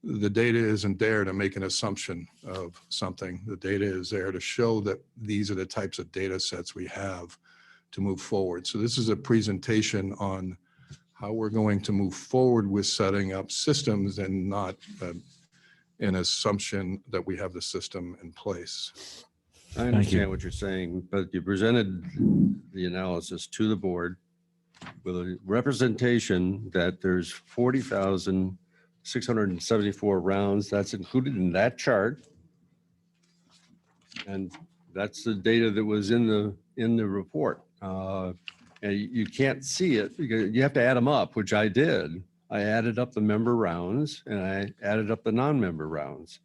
the data isn't there to make an assumption of something. The data is there to show that these are the types of data sets we have to move forward. So this is a presentation on how we're going to move forward with setting up systems and not an assumption that we have the system in place. I understand what you're saying, but you presented the analysis to the board with a representation that there's 40,674 rounds. That's included in that chart. And that's the data that was in the report. And you can't see it because you have to add them up, which I did. I added up the member rounds and I added up the non-member rounds.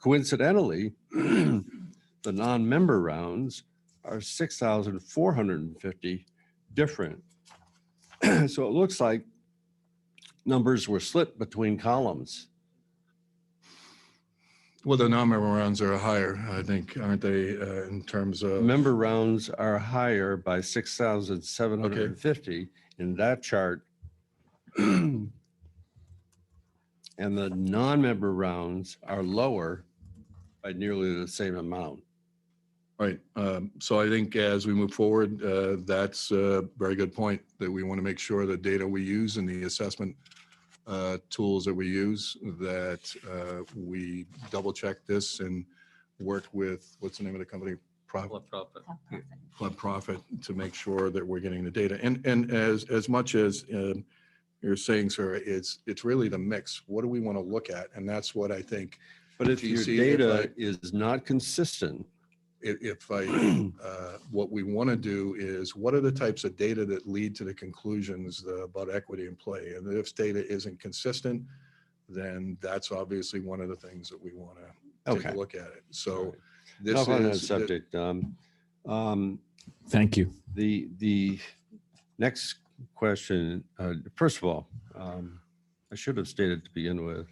Coincidentally, the non-member rounds are 6,450 different. So it looks like numbers were split between columns. Well, the non-member rounds are higher, I think, aren't they, in terms of? Member rounds are higher by 6,750 in that chart. And the non-member rounds are lower by nearly the same amount. Right. So I think as we move forward, that's a very good point, that we want to make sure the data we use and the assessment tools that we use, that we double check this and work with, what's the name of the company? Club Profit. Club Profit, to make sure that we're getting the data. And as much as you're saying, sir, it's really the mix. What do we want to look at? And that's what I think. But if your data is not consistent, if I, what we want to do is, what are the types of data that lead to the conclusions about equity in play? And if data isn't consistent, then that's obviously one of the things that we want to take Okay. a look at it. So Right. this Enough on that is, subject. Thank you. The next question, first of all, I should have stated to begin with,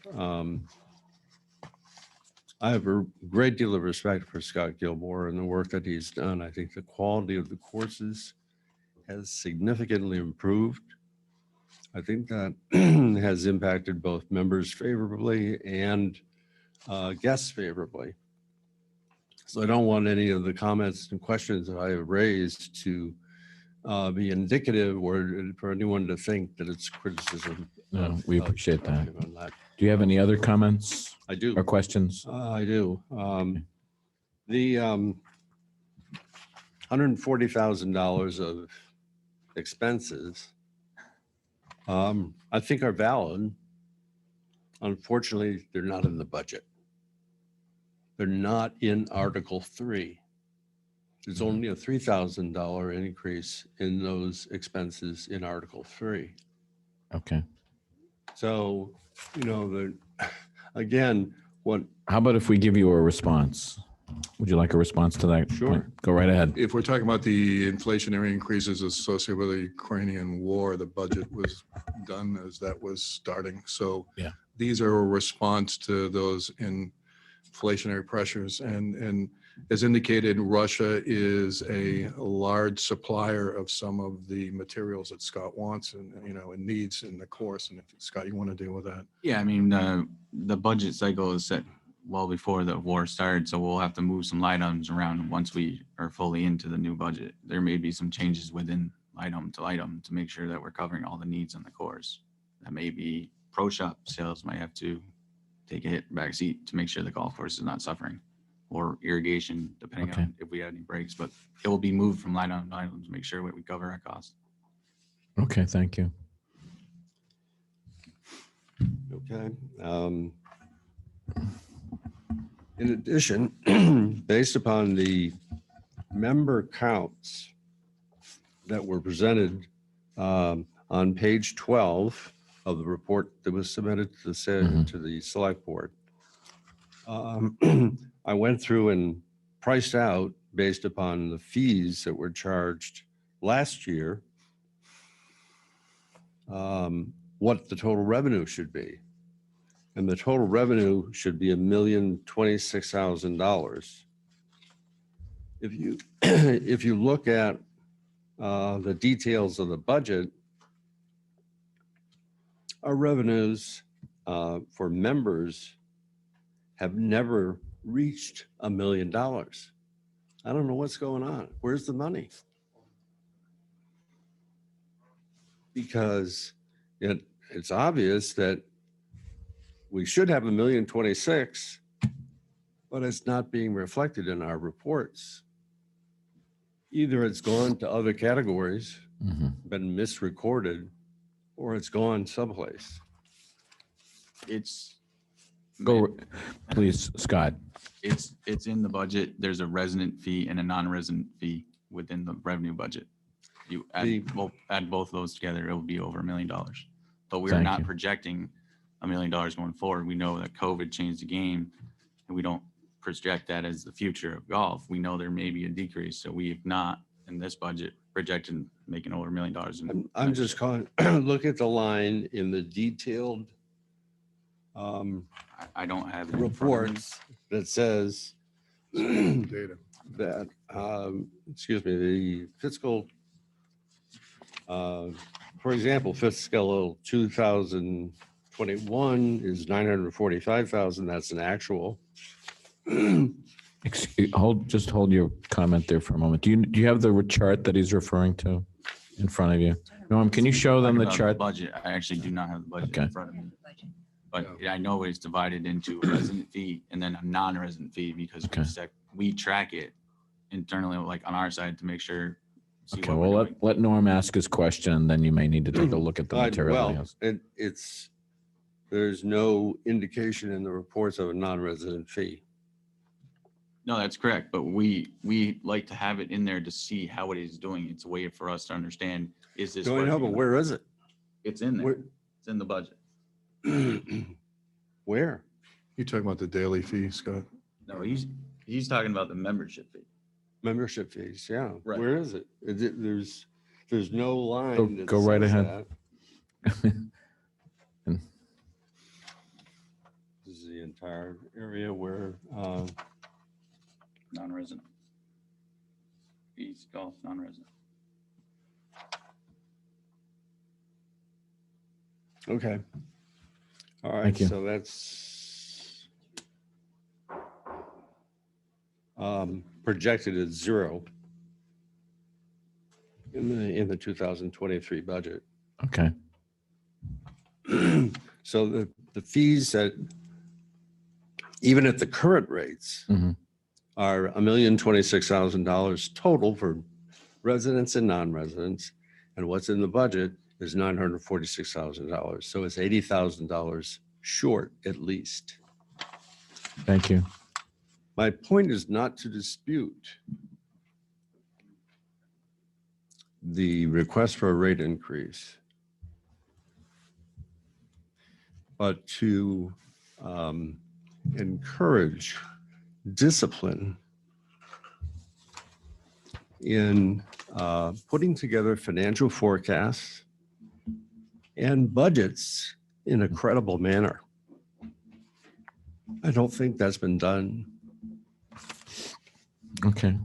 I have a great deal of respect for Scott Gilmore and the work that he's done. I think the quality of the courses has significantly improved. I think that has impacted both members favorably and guests favorably. So I don't want any of the comments and questions that I have raised to be indicative or for anyone to think that it's criticism. No, we appreciate that. him on that. Do you have any other comments I do. or questions? I do. The $140,000 of expenses, I think are valid. Unfortunately, they're not in the budget. They're not in Article 3. There's only a $3,000 increase in those expenses in Article 3. Okay. So, again, How about if we give you a response? Would you like a response to that? Sure. point? Go right ahead. if we're talking about the inflationary increases associated with the Ukrainian war, the budget was done as that was starting. So Yeah. these are a response to those inflationary pressures. And as indicated, Russia is a large supplier of some of the materials that Scott wants and needs in the course. And if Scott, you want to deal with that? Yeah, I mean, the budget cycle is set well before the war started, so we'll have to move some line items around once we are fully into the new budget. There may be some changes within item to make sure that we're covering all the needs on the course. That may be pro shop sales might have to take a hit back seat to make sure the golf course is not suffering, or irrigation, depending Okay. on if we have any breaks, but it will be moved from line item to item to make sure we cover our costs. Okay, thank you. Okay. In addition, based upon the member counts that were presented on page 12 of the report that was submitted to the select board, I went through and priced out based upon the fees that were charged last year, what the total revenue should be. And the total revenue should be $1,026,000. If you look at the details of the budget, our revenues for members have never reached $1 million. I don't know what's going on. Where's the money? Because it's obvious that we should have $1,026,000, but it's not being reflected in our reports. Either it's gone to other categories, been misrecorded, or it's gone someplace. It's Go, please, Scott. It's in the budget. There's a resident fee and a non-resident fee within the revenue budget. You add both of those together, it will be over $1 million. But we are Thank not you. projecting $1 million going forward. We know that COVID changed the game, and we don't project that as the future of golf. We know there may be a decrease, so we have not in this budget projected making over $1 million. I'm just calling, look at the line in the detailed I don't have it in front of me. reports that says Data. that, excuse me, the fiscal, for example, fiscal 2021 is 945,000. That's an actual. Just hold your comment there for a moment. Do you have the chart that he's referring to in front of you? Norm, can you show them the Talking about chart? Budget, I actually do not have the budget Okay. in front of me. But I know it's divided into a resident fee and then a non-resident fee because we track it internally, like on our side, to make sure. see Okay, what we're well, doing. let Norm ask his question, and then you may need to take a look at the material. he Well, has. there's no indication in the reports of a non-resident fee. No, that's correct. But we like to have it in there to see how it is doing. It's a way for us to understand, is this No, I know, working but or not? where is it? It's in there. Where- It's in the budget. Where? You talking about the daily fee, Scott? No, he's talking about the membership fee. Membership fees, yeah. Right. Where is it? There's no line. that Go right says ahead. that. This is the entire area where, Non-resident. Fees, golf, non-resident. okay. All right, Thank you. so that's projected at 0 in the 2023 budget. Okay. So the fees that, even at the current rates, Mhm. are $1,026,000 total for residents and non-residents. And what's in the budget is $946,000. So it's $80,000 short at least. Thank you. My point is not to dispute the request for a rate increase, but to encourage discipline in putting together financial forecasts and budgets in a credible manner. I don't think that's been done. Okay.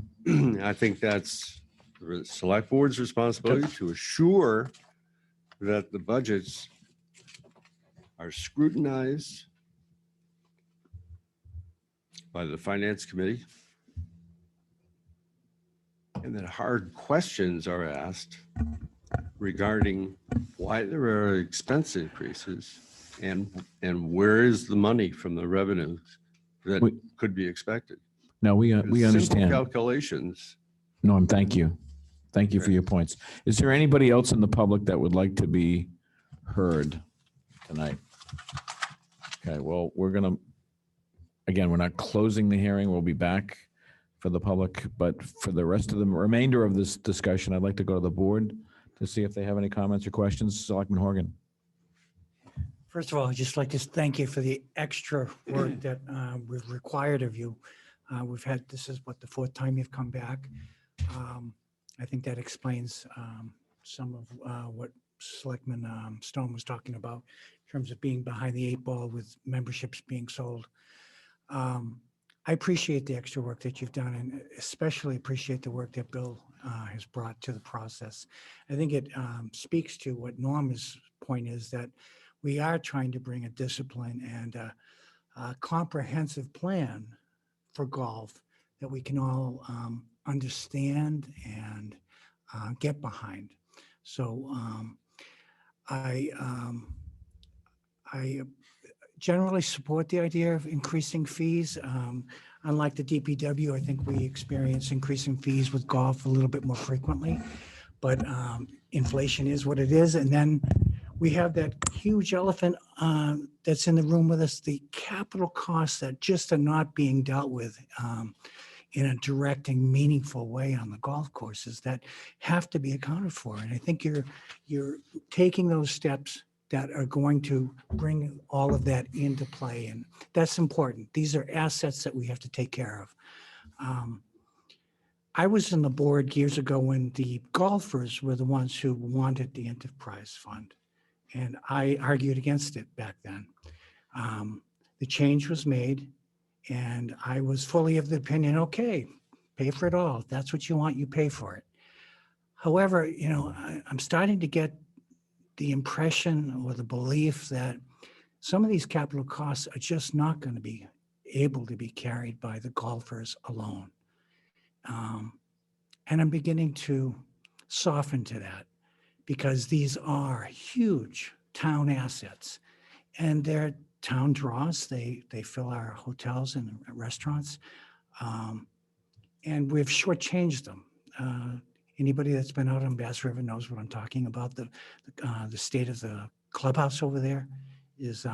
I think that's the select board's responsibility to assure that the budgets are scrutinized by the finance committee and that hard questions are asked regarding why there are expense increases and where is the money from the revenues that could be expected. No, we Simple understand. calculations. Norm, thank you. Thank you for your points. Is there anybody else in the public that would like to be heard tonight? Okay, well, again, we're not closing the hearing. We'll be back for the public, but for the rest of the remainder of this discussion, I'd like to go to the board to see if they have any comments or questions. Selectman Horgan. First of all, I'd just like to thank you for the extra work that we've required of you. This is what, the 4th time you've come back. I think that explains some of what Selectman Stone was talking about in terms of being behind the 8 ball with memberships being sold. I appreciate the extra work that you've done, and especially appreciate the work that Bill has brought to the process. I think it speaks to what Norm's point is, that we are trying to bring a discipline and a comprehensive plan for golf that we can all understand and get behind. So I generally support the idea of increasing fees. Unlike the DPW, I think we experience increasing fees with golf a little bit more frequently, but inflation is what it is. And then we have that huge elephant that's in the room with us, the capital costs that just are not being dealt with in a direct and meaningful way on the golf courses that have to be accounted for. And I think you're taking those steps that are going to bring all of that into play. And that's important. These are assets that we have to take care of. I was in the board years ago when the golfers were the ones who wanted the enterprise fund. And I argued against it back then. The change was made and I was fully of the opinion, okay, pay for it all. If that's what you want, you pay for it. However, I'm starting to get the impression or the belief that some of these capital costs are just not going to be able to be carried by the golfers alone. And I'm beginning to soften to that because these are huge town assets and they're town draws. They fill our hotels and restaurants. And we've shortchanged them. Anybody that's been out on Bass River knows what I'm talking about. The state of the clubhouse over there is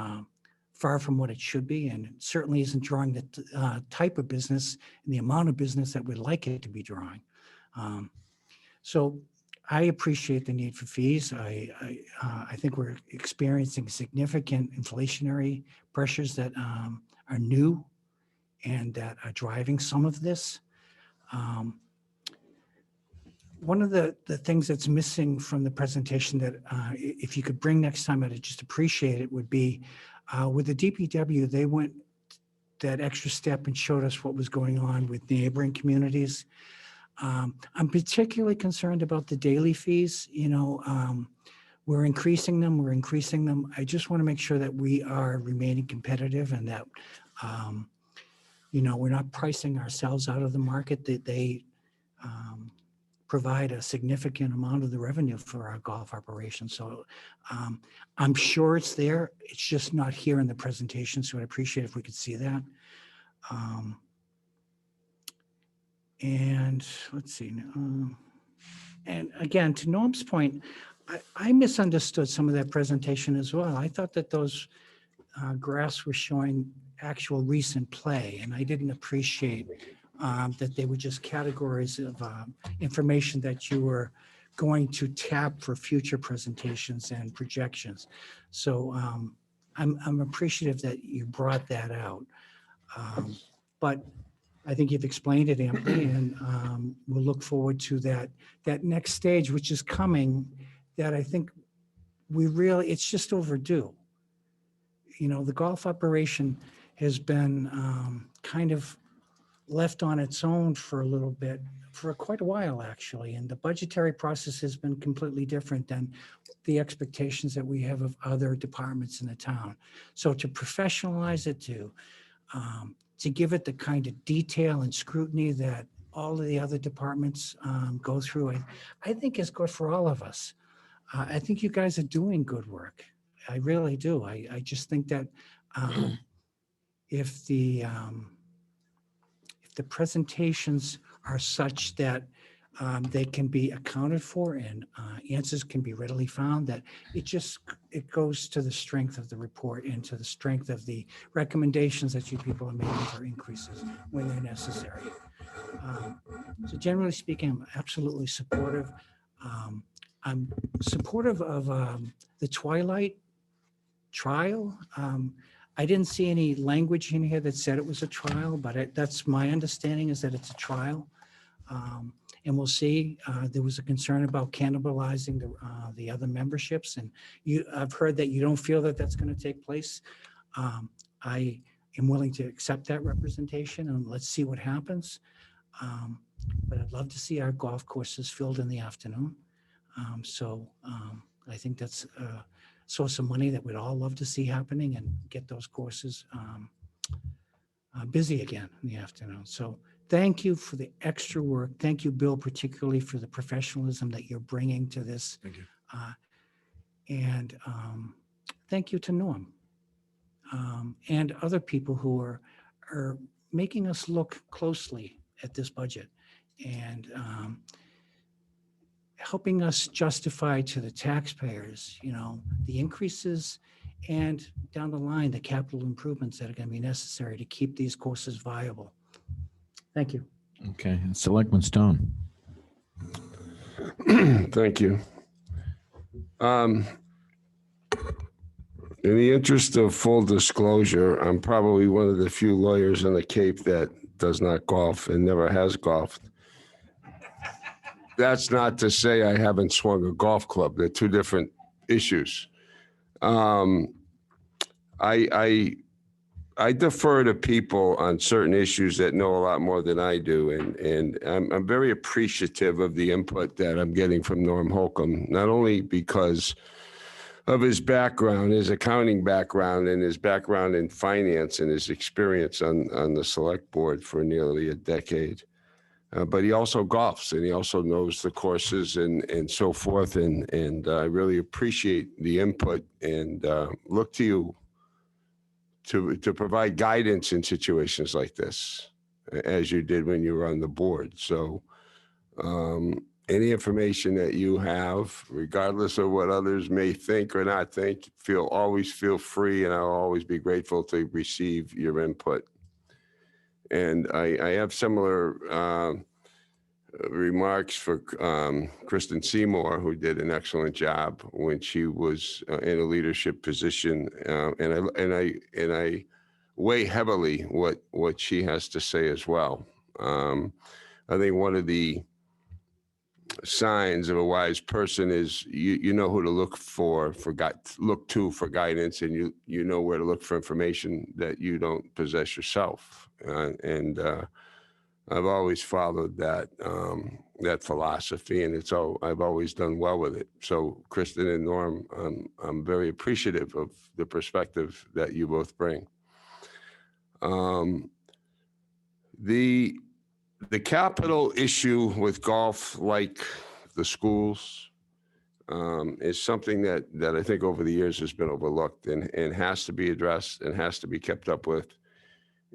far from what it should be, and it certainly isn't drawing the type of business and the amount of business that we'd like it to be drawing. So I appreciate the need for fees. I think we're experiencing significant inflationary pressures that are new and that are driving some of this. One of the things that's missing from the presentation that if you could bring next time, I'd just appreciate it, would be with the DPW, they went that extra step and showed us what was going on with neighboring communities. I'm particularly concerned about the daily fees. We're increasing them. I just want to make sure that we are remaining competitive and that, we're not pricing ourselves out of the market, that they provide a significant amount of the revenue for our golf operation. So I'm sure it's there. It's just not here in the presentation. So I'd appreciate if we could see that. And let's see. And again, to Norm's point, I misunderstood some of that presentation as well. I thought that those graphs were showing actual recent play, and I didn't appreciate that they were just categories of information that you were going to tap for future presentations and projections. So I'm appreciative that you brought that out. But I think you've explained it amply, and we'll look forward to that next stage, which is coming, that I think it's just overdue. The golf operation has been kind of left on its own for a little bit, for quite a while, actually. And the budgetary process has been completely different than the expectations that we have of other departments in the town. So to professionalize it, to give it the kind of detail and scrutiny that all of the other departments go through, I think is good for all of us. I think you guys are doing good work. I really do. I just think that if the presentations are such that they can be accounted for and answers can be readily found, that it goes to the strength of the report and to the strength of the recommendations that you people are making for increases when they're necessary. So generally speaking, I'm absolutely supportive. I'm supportive of the Twilight trial. I didn't see any language in here that said it was a trial, but that's my understanding, is that it's a trial. And we'll see. There was a concern about cannibalizing the other memberships, and I've heard that you don't feel that that's going to take place. I am willing to accept that representation, and let's see what happens. But I'd love to see our golf courses filled in the afternoon. I think that's a source of money that we'd all love to see happening, and get those courses busy again in the afternoon. So thank you for the extra work. Thank you, Bill, particularly for the professionalism that you're bringing to this. Thank you. And thank you to Norm and other people who are making us look closely at this budget and helping us justify to the taxpayers, the increases and down the line, the capital improvements that are going to be necessary to keep these courses viable. Thank you. Okay, Selectman Stone. Thank you. In the interest of full disclosure, I'm probably one of the few lawyers on the Cape that does not golf and never has golfed. That's not to say I haven't swung a golf club. They're two different issues. I defer to people on certain issues that know a lot more than I do, and I'm very appreciative of the input that I'm getting from Norm Holcomb, not only because of his background, his accounting background, and his background in finance and his experience on the select board for nearly a decade, but he also golfs and he also knows the courses and so forth, and I really appreciate the input and look to you to provide guidance in situations like this, as you did when you were on the board. So any information that you have, regardless of what others may think or not think, always feel free, and I'll always be grateful to receive your input. And I have similar remarks for Kristen Seymour, who did an excellent job when she was in a leadership position, and I weigh heavily what she has to say as well. I think one of the signs of a wise person is you know who to look to for guidance, and you know where to look for information that you don't possess yourself. And I've always followed that philosophy, and I've always done well with it. So Kristen and Norm, I'm very appreciative of the perspective that you both bring. The capital issue with golf, like the schools, is something that I think over the years has been overlooked and has to be addressed and has to be kept up with.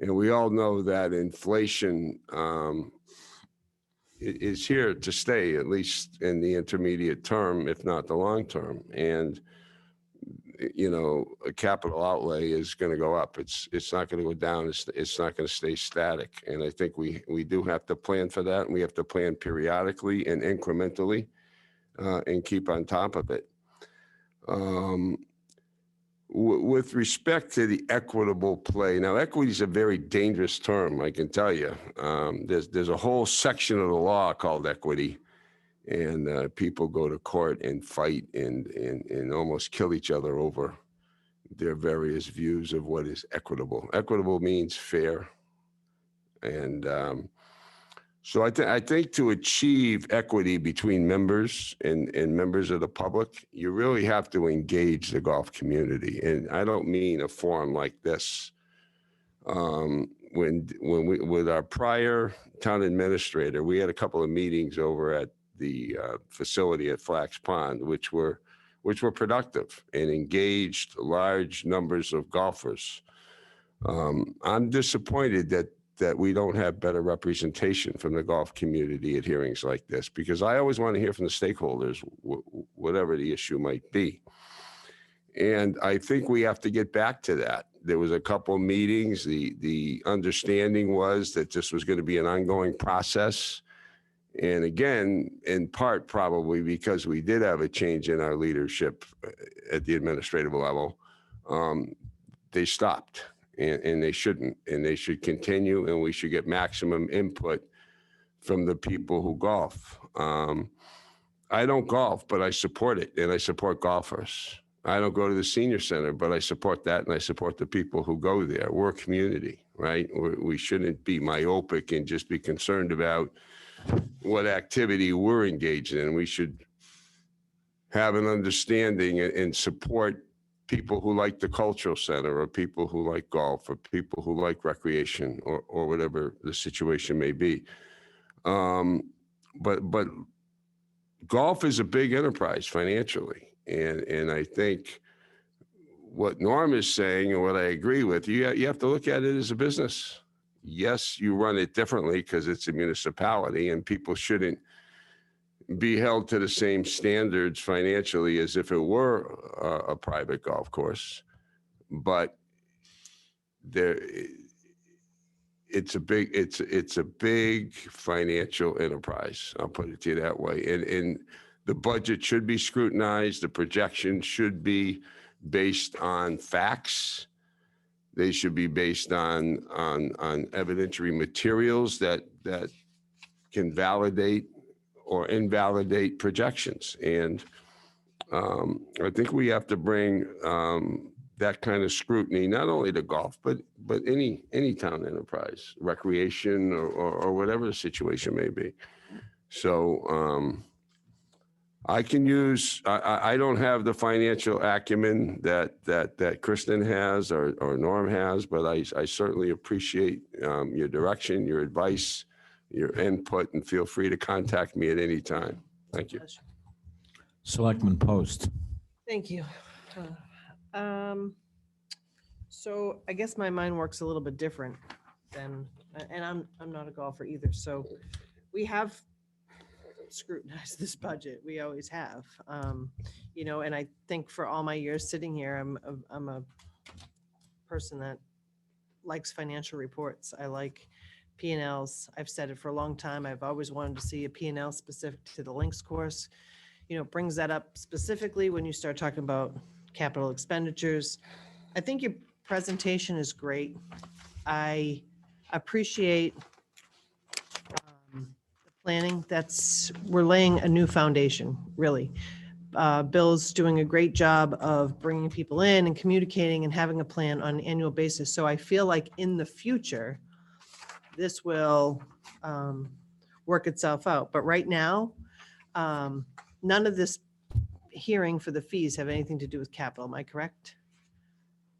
And we all know that inflation is here to stay, at least in the intermediate term, if not the long term. And a capital outlay is going to go up. It's not going to go down. It's not going to stay static. And I think we do have to plan for that. And we have to plan periodically and incrementally and keep on top of it. With respect to the equitable play, now equity is a very dangerous term, I can tell you. There's a whole section of the law called equity, and people go to court and fight and almost kill each other over their various views of what is equitable. Equitable means fair. And so I think to achieve equity between members and members of the public, you really have to engage the golf community. And I don't mean a forum like this. With our prior town administrator, we had a couple of meetings over at the facility at Flax Pond, which were productive and engaged large numbers of golfers. I'm disappointed that we don't have better representation from the golf community at hearings like this, because I always want to hear from the stakeholders, whatever the issue might be. And I think we have to get back to that. There was a couple of meetings. The understanding was that this was going to be an ongoing process. And again, in part, probably because we did have a change in our leadership at the administrative level, they stopped. And they shouldn't, and they should continue, and we should get maximum input from the people who golf. I don't golf, but I support it, and I support golfers. I don't go to the senior center, but I support that, and I support the people who go there. We're a community, right? We shouldn't be myopic and just be concerned about what activity we're engaged in. We should have an understanding and support people who like the cultural center, or people who like golf, or people who like recreation, or whatever the situation may be. But golf is a big enterprise financially. And I think what Norm is saying, and what I agree with, you have to look at it as a business. Yes, you run it differently because it's a municipality, and people shouldn't be held to the same standards financially as if it were a private golf course. But it's a big financial enterprise. I'll put it to you that way. And the budget should be scrutinized. The projections should be based on facts. They should be based on evidentiary materials that can validate or invalidate projections. And I think we have to bring that kind of scrutiny, not only to golf, but any town enterprise, recreation, or whatever the situation may be. So I don't have the financial acumen that Kristen has or Norm has, but I certainly appreciate your direction, your advice, your input, and feel free to contact me at any time. Thank you. Selectman Post. Thank you. So I guess my mind works a little bit different than, and I'm not a golfer either. So we have scrutinize this budget. We always have. You know, and I think for all my years sitting here, I'm a person that likes financial reports. I like P&Ls. I've said it for a long time. I've always wanted to see a P&L specific to the links course. You know, it brings that up specifically when you start talking about capital expenditures. I think your presentation is great. I appreciate the planning. We're laying a new foundation, really. Bill's doing a great job of bringing people in and communicating and having a plan on an annual basis. So I feel like in the future, this will work itself out. But right now, none of this hearing for the fees have anything to do with capital. Am I correct?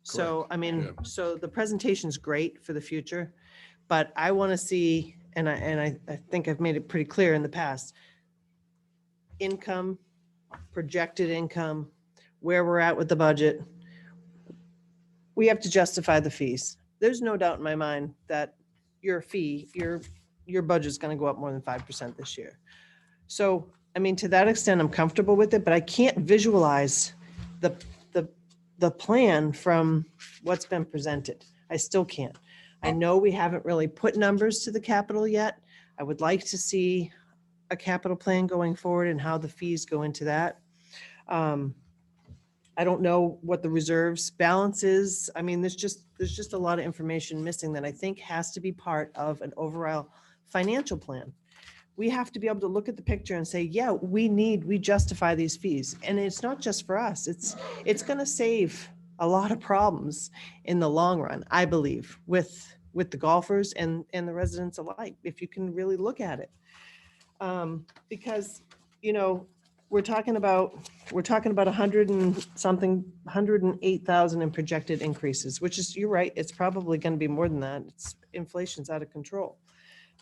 So, I mean, Yeah. so the presentation's great for the future, but I want to see, and I think I've made it pretty clear in the past, income, projected income, where we're at with the budget. We have to justify the fees. There's no doubt in my mind that your budget's going to go up more than 5% this year. So, I mean, to that extent, I'm comfortable with it, but I can't visualize the plan from what's been presented. I still can't. I know we haven't really put numbers to the capital yet. I would like to see a capital plan going forward and how the fees go into that. I don't know what the reserves balance is. I mean, there's just a lot of information missing that I think has to be part of an overall financial plan. We have to be able to look at the picture and say, yeah, we justify these fees. And it's not just for us. It's going to save a lot of problems in the long run, I believe, with the golfers and the residents alike, if you can really look at it. Because, you know, we're talking about 108,000 in projected increases, which is, you're right, it's probably going to be more than that. Inflation's out of control.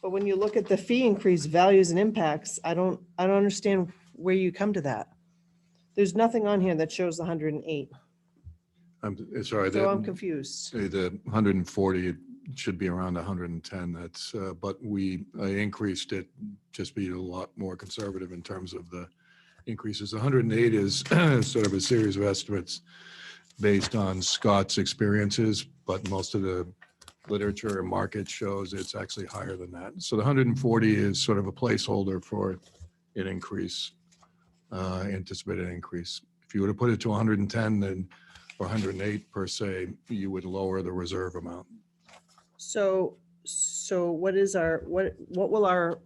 But when you look at the fee increase values and impacts, I don't understand where you come to that. There's nothing on here that shows the 108. I'm sorry. So I'm confused. The 140, it should be around 110. That's, but I increased it just be a lot more conservative in terms of the increases. 108 is sort of a series of estimates based on Scott's experiences, but most of the literature and market shows it's actually higher than that. So the 140 is sort of a placeholder for an increase, anticipated increase. If you were to put it to 110, then or 108 per se, you would lower the reserve amount. So what will our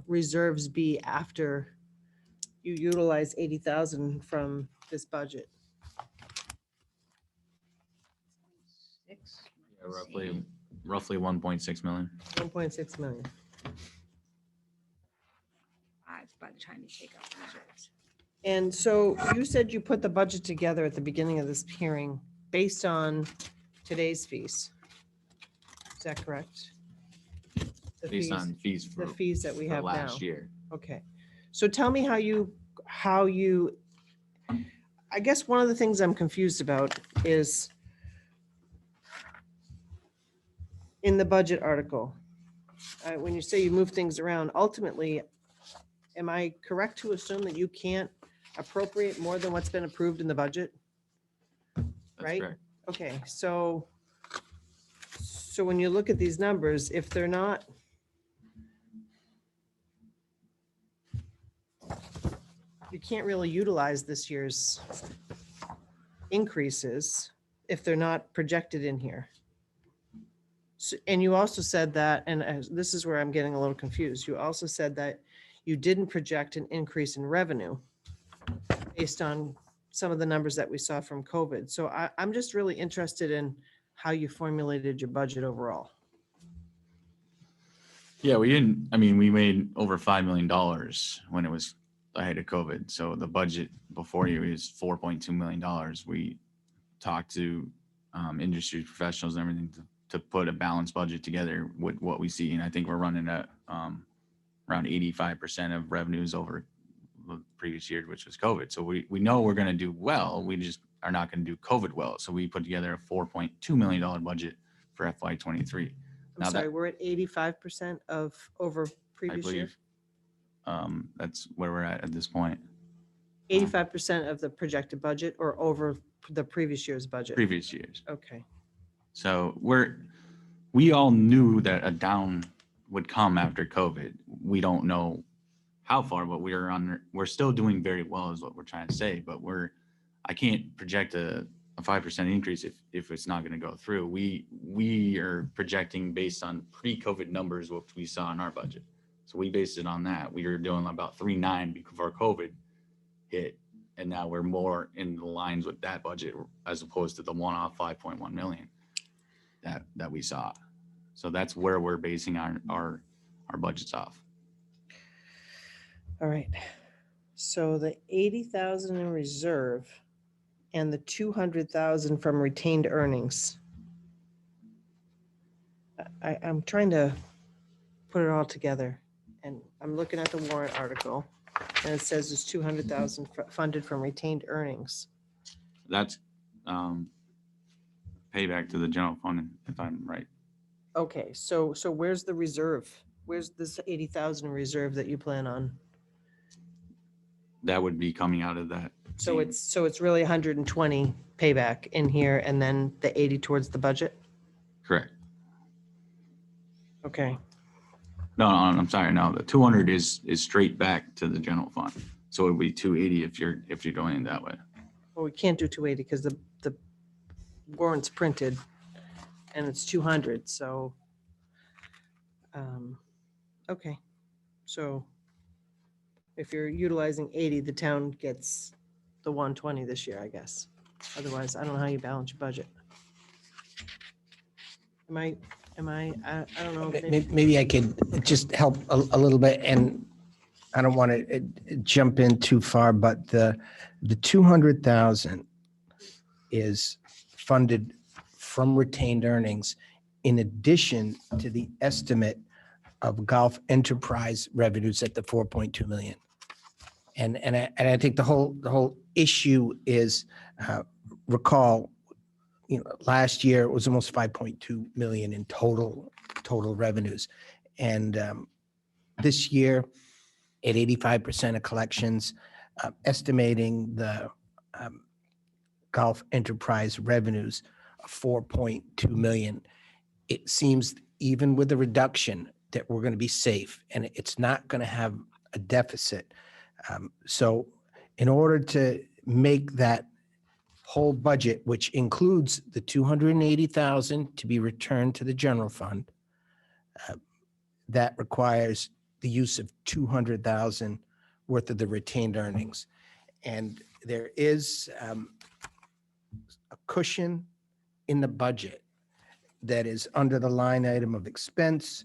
reserves be after you utilize 80,000 from this budget? Yeah, roughly 1.6 million. 1.6 million. By the time you take out reserves. And so you said you put the budget together at the beginning of this hearing based on today's fees. Is that correct? The Based on fees the fees that we for have now. last year. Okay. So tell me how you, I guess one of the things I'm confused about is in the budget article, when you say you move things around, ultimately, am I correct to assume that you can't appropriate more than what's been approved in the budget? That's Right? correct. Okay, so when you look at these numbers, if they're not, you can't really utilize this year's increases if they're not projected in here. And you also said that, and this is where I'm getting a little confused, you also said that you didn't project an increase in revenue based on some of the numbers that we saw from COVID. So I'm just really interested in how you formulated your budget overall. Yeah, we made over $5 million when it was ahead of COVID. So the budget before you is $4.2 million. We talked to industry professionals and everything to put a balanced budget together with what we see. And I think we're running at around 85% of revenues over the previous year, which was COVID. So we know we're going to do well. We just are not going to do COVID well. So we put together a $4.2 million budget for FY23. I'm sorry, we're at 85% of over previous year? That's where we're at this point. 85% of the projected budget or over the previous year's budget? Previous years. Okay. So we all knew that a down would come after COVID. We don't know how far, but we're still doing very well is what we're trying to say, but I can't project a 5% increase if it's not going to go through. We are projecting based on pre-COVID numbers, what we saw in our budget. So we based it on that. We were doing about 3.9 before COVID hit. And now we're more in the lines with that budget as opposed to the one-off 5.1 million that we saw. So that's where we're basing our budgets off. All right. So the 80,000 in reserve and the 200,000 from retained earnings. I'm trying to put it all together, and I'm looking at the warrant article, and it says there's 200,000 funded from retained earnings. That's payback to the general fund, if I'm right. Okay, so where's the reserve? Where's this 80,000 reserve that you plan on? That would be coming out of that. So it's really 120 payback in here, and then the 80 towards the budget? Correct. Okay. No, I'm sorry. No, the 200 is straight back to the general fund. So it would be 280 if you're doing it that way. Well, we can't do 280 because the warrant's printed and it's 200, so. Okay, so if you're utilizing 80, the town gets the 120 this year, I guess. Otherwise, I don't know how you balance your budget. I don't know. Maybe I could just help a little bit, and I don't want to jump in too far, but the 200,000 is funded from retained earnings in addition to the estimate of golf enterprise revenues at the 4.2 million. And I think the whole issue is, recall, last year it was almost 5.2 million in total revenues. And this year at 85% of collections, estimating the golf enterprise revenues of 4.2 million, it seems even with the reduction that we're going to be safe and it's not going to have a deficit. So in order to make that whole budget, which includes the 280,000 to be returned to the general fund, that requires the use of 200,000 worth of the retained earnings. And there is a cushion in the budget that is under the line item of expense,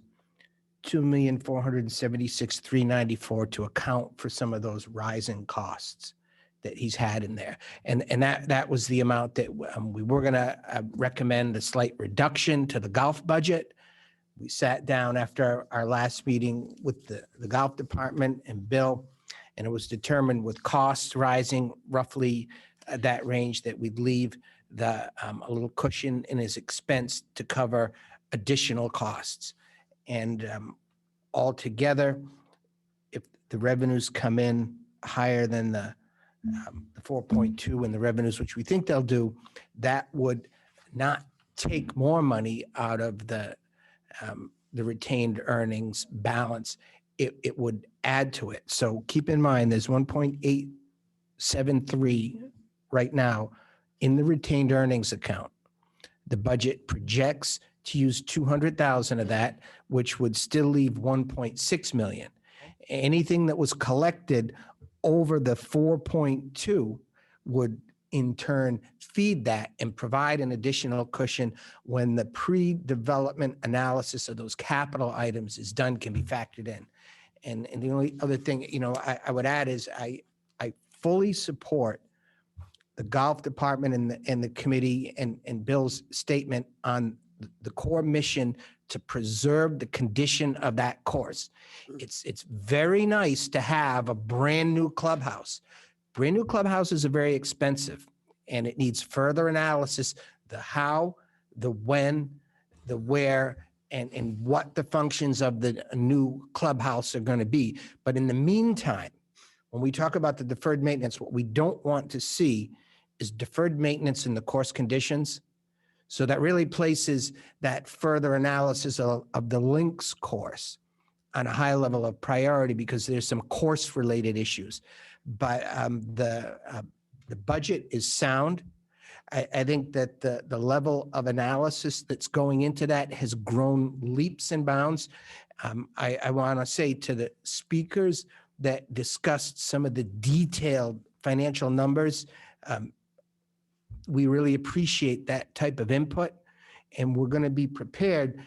2,476,394 to account for some of those rising costs that he's had in there. And that was the amount that we were going to recommend a slight reduction to the golf budget. We sat down after our last meeting with the golf department and Bill, and it was determined with costs rising roughly that range that we'd leave a little cushion in his expense to cover additional costs. And altogether, if the revenues come in higher than the 4.2 and the revenues, which we think they'll do, that would not take more money out of the retained earnings balance. It would add to it. So keep in mind, there's 1.873 right now in the retained earnings account. The budget projects to use 200,000 of that, which would still leave 1.6 million. Anything that was collected over the 4.2 would in turn feed that and provide an additional cushion when the pre-development analysis of those capital items is done, can be factored in. And the only other thing, I would add is I fully support the golf department and the committee and Bill's statement on the core mission to preserve the condition of that course. It's very nice to have a brand new clubhouse. Brand new clubhouses are very expensive, and it needs further analysis, the how, the when, the where, and what the functions of the new clubhouse are going to be. But in the meantime, when we talk about the deferred maintenance, what we don't want to see is deferred maintenance in the course conditions. So that really places that further analysis of the links course on a high level of priority because there's some course related issues. But the budget is sound. I think that the level of analysis that's going into that has grown leaps and bounds. I want to say to the speakers that discussed some of the detailed financial numbers, we really appreciate that type of input, and we're going to be prepared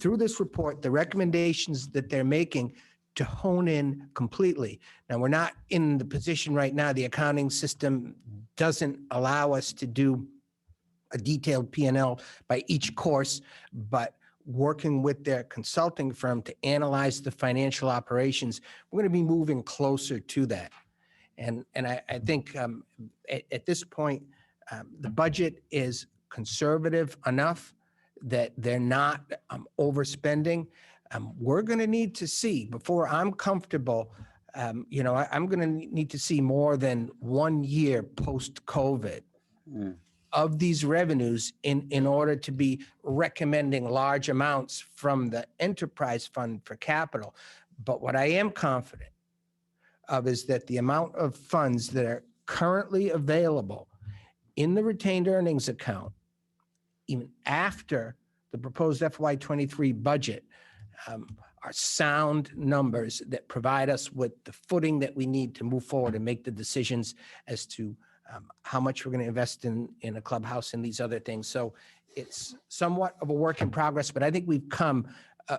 through this report, the recommendations that they're making to hone in completely. Now, we're not in the position right now, the accounting system doesn't allow us to do a detailed P&L by each course, but working with their consulting firm to analyze the financial operations, we're going to be moving closer to that. And I think at this point, the budget is conservative enough that they're not overspending. We're going to need to see, before I'm comfortable, I'm going to need to see more than 1 year post-COVID of these revenues in order to be recommending large amounts from the enterprise fund for capital. But what I am confident of is that the amount of funds that are currently available in the retained earnings account, even after the proposed FY23 budget, are sound numbers that provide us with the footing that we need to move forward and make the decisions as to how much we're going to invest in a clubhouse and these other things. So it's somewhat of a work in progress, but I think we've come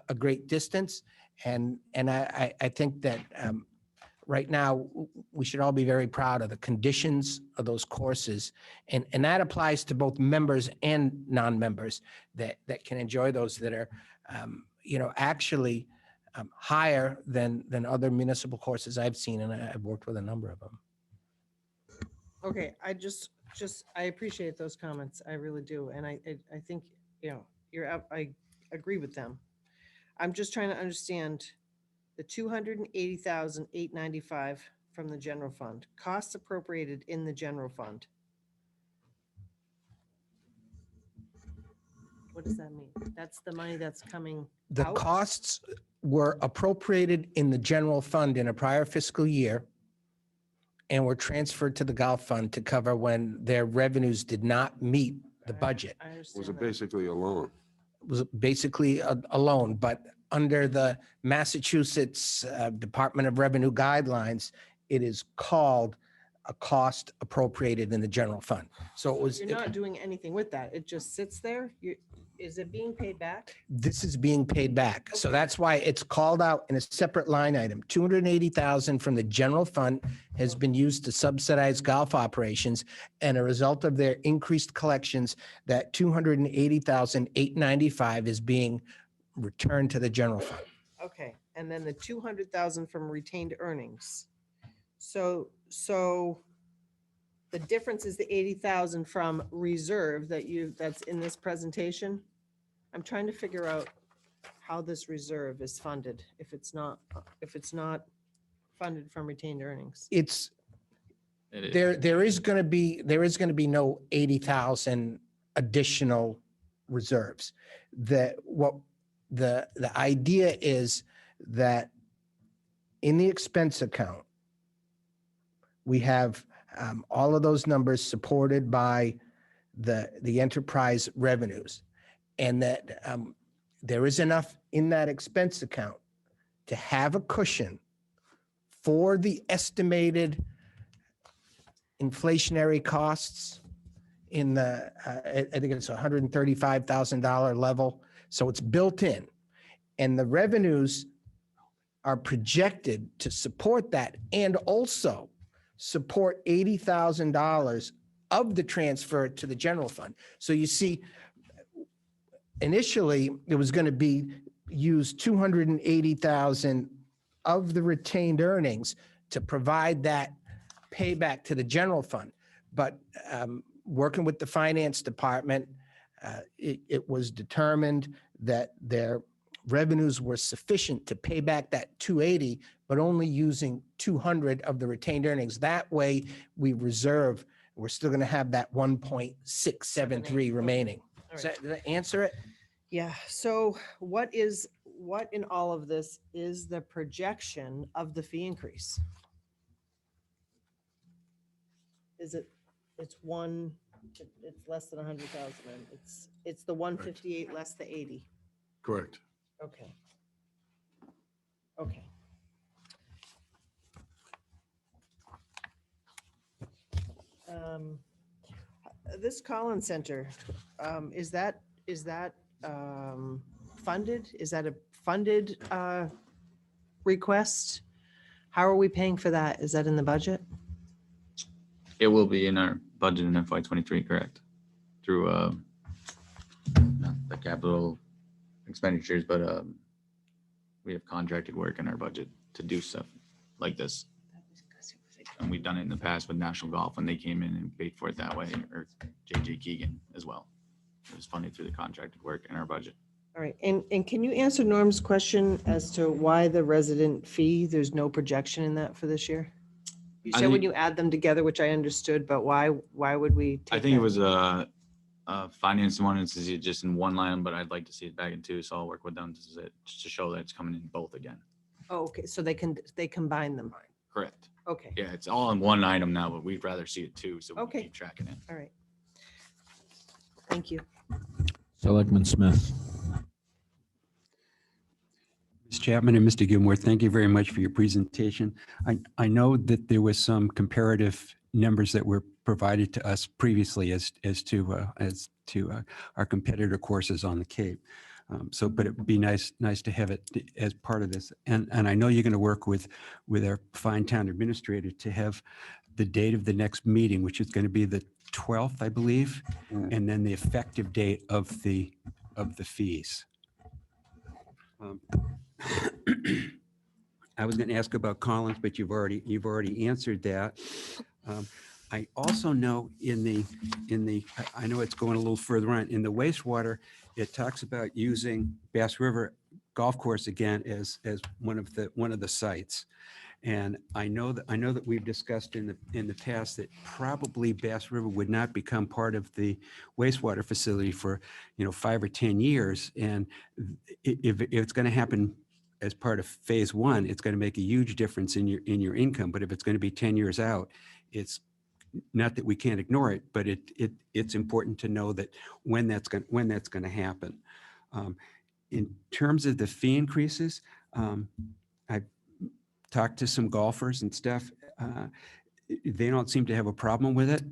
a great distance. And I think that right now we should all be very proud of the conditions of those courses. And that applies to both members and non-members that can enjoy those that are, actually higher than other municipal courses I've seen. And I've worked with a number of them. Okay, I appreciate those comments. I really do. And I think, I agree with them. I'm just trying to understand the $280,895 from the general fund, costs appropriated in the general fund. What does that mean? That's the money that's coming The out? costs were appropriated in the general fund in a prior fiscal year and were transferred to the golf fund to cover when their revenues did not meet the budget. I understand Was it that. basically a loan? It was basically a loan, but under the Massachusetts Department of Revenue guidelines, it is called a cost appropriated in the general fund. So it was, You're not doing anything with that. It just sits there. Is it being paid back? this is being paid back. So that's why it's called out in a separate line item. 280,000 from the general fund has been used to subsidize golf operations. And a result of their increased collections, that 280,895 is being returned to the general fund. Okay, and then the 200,000 from retained earnings. So the difference is the 80,000 from reserve that's in this presentation. I'm trying to figure out how this reserve is funded if it's not funded from retained earnings. It's, It is. there is going to be no 80,000 additional reserves. The idea is that in the expense account, we have all of those numbers supported by the enterprise revenues, and that there is enough in that expense account to have a cushion for the estimated inflationary costs in the, I think it's $135,000 level. So it's built in, and the revenues are projected to support that and also support $80,000 of the transfer to the general fund. So you see, initially it was going to be used 280,000 of the retained earnings to provide that payback to the general fund. But working with the finance department, it was determined that there revenues were sufficient to pay back that 280, but only using 200 of the retained earnings. That way we reserve, we're still going to have that 1.673 remaining. Does that answer it? Yeah, so what in all of this is the projection of the fee increase? It's less than 100,000. It's the 158 less the 80. Correct. Okay. Okay. This Collins Center, is that funded? Is that a funded request? How are we paying for that? Is that in the budget? It will be in our budget in FY23, correct? Through not the capital expenditures, but we have contracted work in our budget to do stuff like this. And we've done it in the past with National Golf when they came in and paid for it that way, or JJ Keegan as well. It was funded through the contracted work in our budget. All right, and can you answer Norm's question as to why the resident fee, there's no projection in that for this year? You said when you add them together, which I understood, but why would we? I think it was a finance one, it's just in one line, but I'd like to see it back in two, so I'll work with them to show that it's coming in both again. Oh, okay, so they combine them. Correct. Okay. Yeah, it's all in one item now, but we'd rather see it two, so we can keep tracking it. All right. Thank you. Selectman Smith. Ms. Chapman and Mr. Gilmore, thank you very much for your presentation. I know that there was some comparative numbers that were provided to us previously as to our competitor courses on the Cape. But it would be nice to have it as part of this. And I know you're going to work with our fine town administrator to have the date of the next meeting, which is going to be the 12th, I believe, and then the effective date of the fees. I was going to ask about Collins, but you've already answered that. I also know I know it's going a little further on in the wastewater. It talks about using Bass River Golf Course again as one of the sites. And I know that we've discussed in the past that probably Bass River would not become part of the wastewater facility for 5 or 10 years. And if it's going to happen as part of phase one, it's going to make a huge difference in your income. But if it's going to be 10 years out, it's not that we can't ignore it, but it's important to know that when that's going to happen. In terms of the fee increases, I've talked to some golfers and stuff. They don't seem to have a problem with it.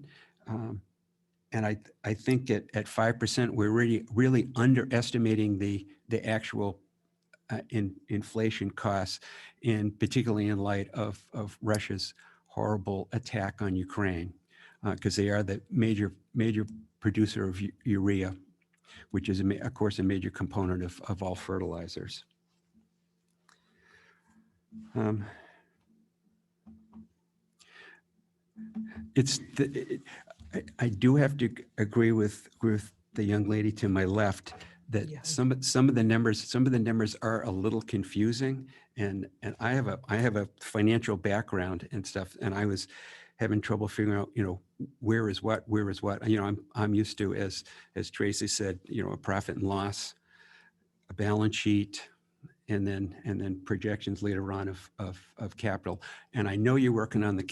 And I think at 5%, we're really underestimating the actual inflation costs, and particularly in light of Russia's horrible attack on Ukraine, because they are the major producer of urea, which is of course a major component of all fertilizers. I do have to agree with the young lady to my left that some of the numbers are a little confusing, and I have a financial background and stuff, and I was having trouble figuring out where is what. I'm used to, as Tracy said, a profit and loss, a balance sheet, and then projections later on of capital. And I know you're working on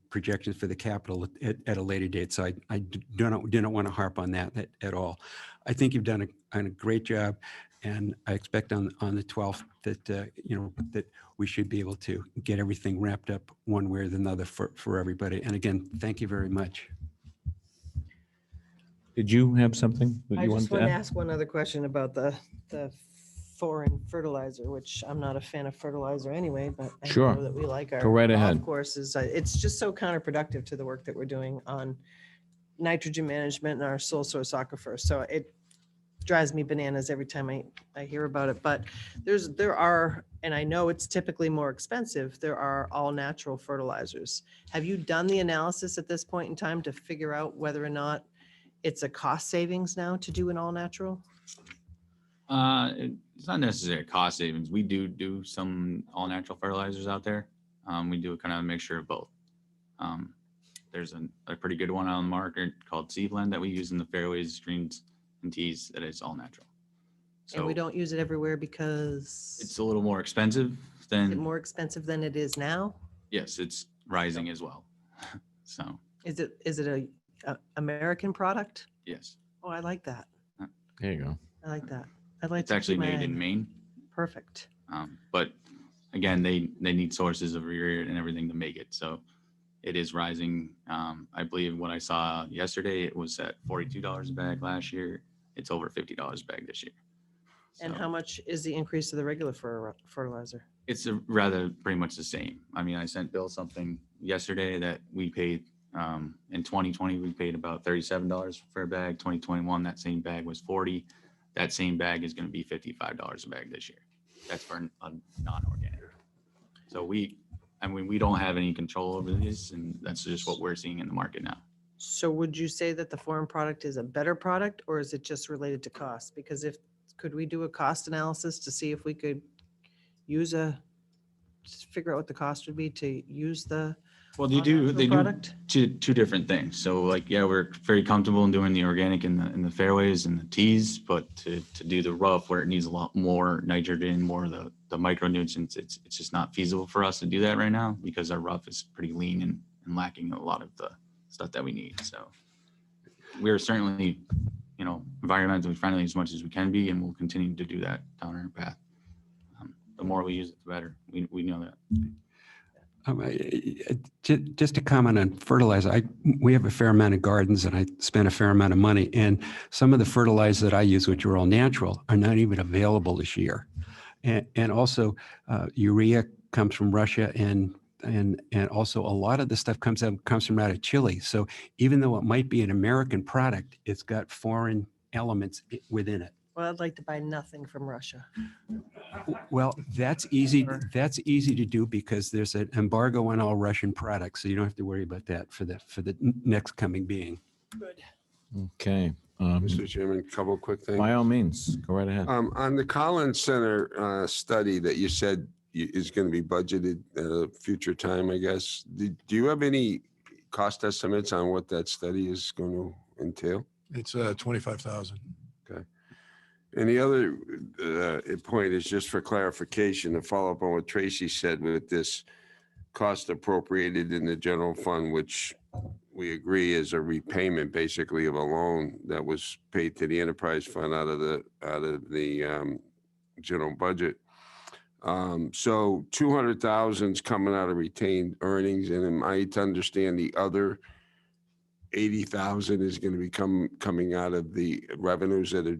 projections for the capital at a later date, so I don't want to harp on that at all. I think you've done a great job, and I expect on the 12th that that we should be able to get everything wrapped up one way or another for everybody. And again, thank you very much. Did you have something that I you just wanted want to to add? ask one other question about the foreign fertilizer, which I'm not a fan of fertilizer anyway, but I Sure. know that we like our Go right golf ahead. courses. It's just so counterproductive to the work that we're doing on nitrogen management and our sole source aquifer. So it drives me bananas every time I hear about it. But there are, and I know it's typically more expensive, there are all natural fertilizers. Have you done the analysis at this point in time to figure out whether or not it's a cost savings now to do an all natural? It's not necessarily cost savings. We do some all natural fertilizers out there. We do kind of a mixture of both. There's a pretty good one on the market called Seed Blend that we use in the fairways, greens, and tees that is all natural. And we don't use it everywhere because It's a little more expensive is it than, more expensive than it is now? yes, it's rising as well. So, Is it a American product? yes, Oh, I like that. There you go. I like that. I'd like it's to actually keep my made in eye- Maine. Perfect. But again, they need sources of urea and everything to make it. So it is rising. I believe what I saw yesterday, it was at $42 a bag last year. It's over $50 a bag this year. And So how much is the increase to the regular fertilizer? it's rather pretty much the same. I mean, I sent Bill something yesterday that we paid, in 2020, we paid about $37 for a bag. 2021, that same bag was 40. That same bag is going to be $55 a bag this year. That's for a non-organic. So we don't have any control over this, and that's just what we're seeing in the market now. So would you say that the foreign product is a better product, or is it just related to cost? Because could we do a cost analysis to see if we could just figure out what the cost would be to use the Well, all natural they do product? two different things. So like, yeah, we're very comfortable in doing the organic in the fairways and the tees, but to do the rough where it needs a lot more nitrogen, more of the micronutrients, it's just not feasible for us to do that right now because our rough is pretty lean and lacking a lot of the stuff that we need. So we're certainly, environmentally friendly as much as we can be, and we'll continue to do that down our path. The more we use it, the better. We know that. Just to comment on fertilizer, we have a fair amount of gardens and I spend a fair amount of money. And some of the fertilizers that I use, which are all natural, are not even available this year. And also urea comes from Russia and also a lot of the stuff comes from out of Chile. So even though it might be an American product, it's got foreign elements within it. Well, I'd like to buy nothing from Russia. Well, that's easy. That's easy to do because there's an embargo on all Russian products, so you don't have to worry about that for the next coming being. Good. Okay. Mr. Chairman, a couple of quick things. By all means, go right ahead. On the Collins Center study that you said is going to be budgeted at a future time, I guess, do you have any cost estimates on what that study is going to entail? It's 25,000. Okay. And the other point is just for clarification, to follow up on what Tracy said with this cost appropriated in the general fund, which we agree is a repayment basically of a loan that was paid to the enterprise fund out of the general budget. So 200,000 is coming out of retained earnings, and am I to understand the other 80,000 is going to be coming out of the revenues that are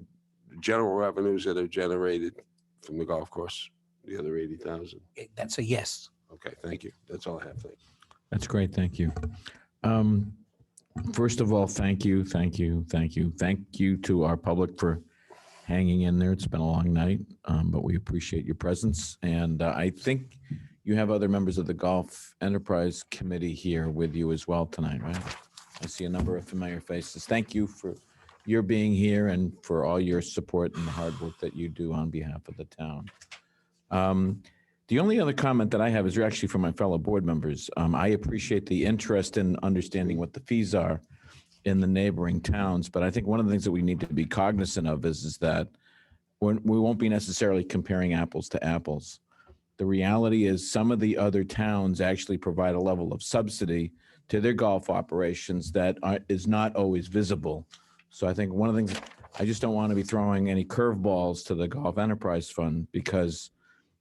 general revenues that are generated from the golf course, the other 80,000? That's a yes. Okay, thank you. That's all I have. Thank you. That's great. Thank you. First of all, thank you to our public for hanging in there. It's been a long night, but we appreciate your presence. And I think you have other members of the Golf Enterprise Committee here with you as well tonight, right? I see a number of familiar faces. Thank you for your being here and for all your support and the hard work that you do on behalf of the town. The only other comment that I have is actually from my fellow board members. I appreciate the interest in understanding what the fees are in the neighboring towns, but I think one of the things that we need to be cognizant of is that we won't be necessarily comparing apples to apples. The reality is some of the other towns actually provide a level of subsidy to their golf operations that is not always visible. So I think one of the things, I just don't want to be throwing any curveballs to the Golf Enterprise Fund, because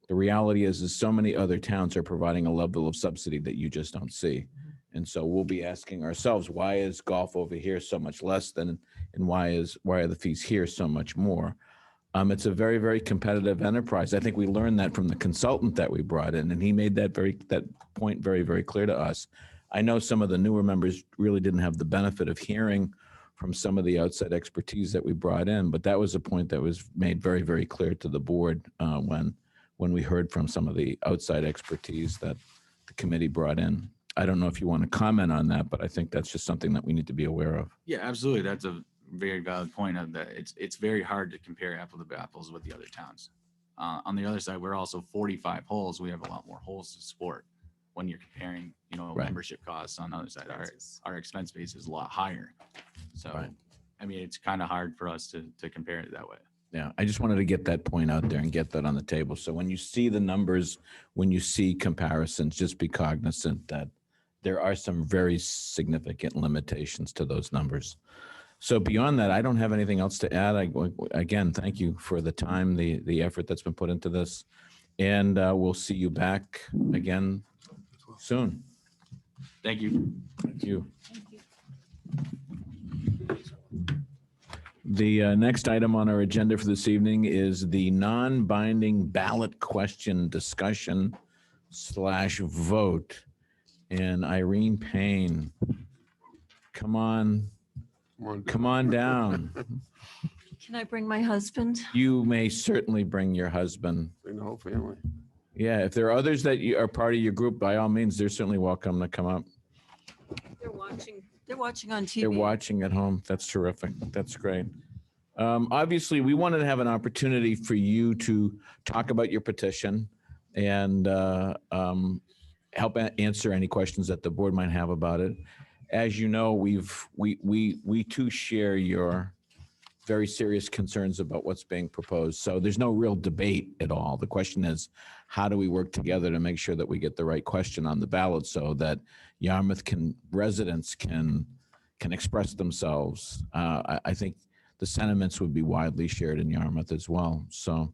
the reality is so many other towns are providing a level of subsidy that you just don't see. And so we'll be asking ourselves, why is golf over here so much less than, and why are the fees here so much more? It's a very, very competitive enterprise. I think we learned that from the consultant that we brought in, and he made that point very, very clear to us. I know some of the newer members really didn't have the benefit of hearing from some of the outside expertise that we brought in, but that was a point that was made very, very clear to the board when we heard from some of the outside expertise that the committee brought in. I don't know if you want to comment on that, but I think that's just something that we need to be aware of. Yeah, absolutely. That's a very valid point of that it's very hard to compare apple to apples with the other towns. On the other side, we're also 45 holes. We have a lot more holes to support when you're comparing, Right. membership costs on the other side. Our expense base is a lot higher. So, Right. I mean, it's kind of hard for us to compare it that way. Yeah, I just wanted to get that point out there and get that on the table. So when you see the numbers, when you see comparisons, just be cognizant that there are some very significant limitations to those numbers. So beyond that, I don't have anything else to add. Again, thank you for the time, the effort that's been put into this. And we'll see you back again soon. Thank you. Thank you. The next item on our agenda for this evening is the non-binding ballot question discussion / vote. And Irene Payne, come on down. Can I bring my husband? You may certainly bring your husband. Bring the whole family. Yeah, if there are others that are part of your group, by all means, they're certainly welcome to come up. They're watching. They're watching on TV. They're watching at home. That's terrific. That's great. Obviously, we wanted to have an opportunity for you to talk about your petition and help answer any questions that the board might have about it. As you know, we too share your very serious concerns about what's being proposed. So there's no real debate at all. The question is, how do we work together to make sure that we get the right question on the ballot so that Yarmouth residents can express themselves? I think the sentiments would be widely shared in Yarmouth as well. So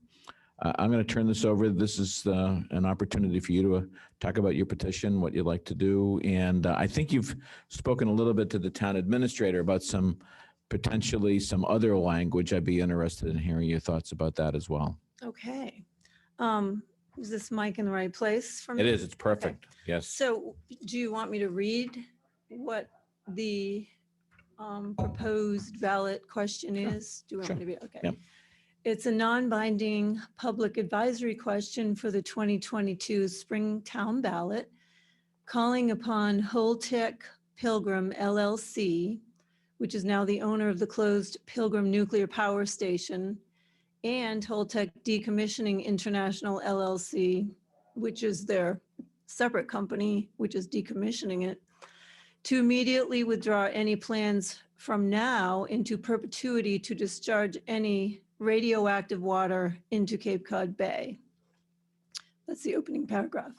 I'm going to turn this over. This is an opportunity for you to talk about your petition, what you'd like to do. And I think you've spoken a little bit to the town administrator about potentially some other language. I'd be interested in hearing your thoughts about that as well. Okay. Is this mic in the right place for me? It is. It's perfect. Okay. Yes. So do you want me to read what the proposed ballot question is? Do you want me to be? Okay. Yep. It's a non-binding public advisory question for the 2022 Spring Town ballot, calling upon Holtec Pilgrim LLC, which is now the owner of the closed Pilgrim Nuclear Power Station, and Holtec Decommissioning International LLC, which is their separate company, which is decommissioning it, to immediately withdraw any plans from now into perpetuity to discharge any radioactive water into Cape Cod Bay. That's the opening paragraph.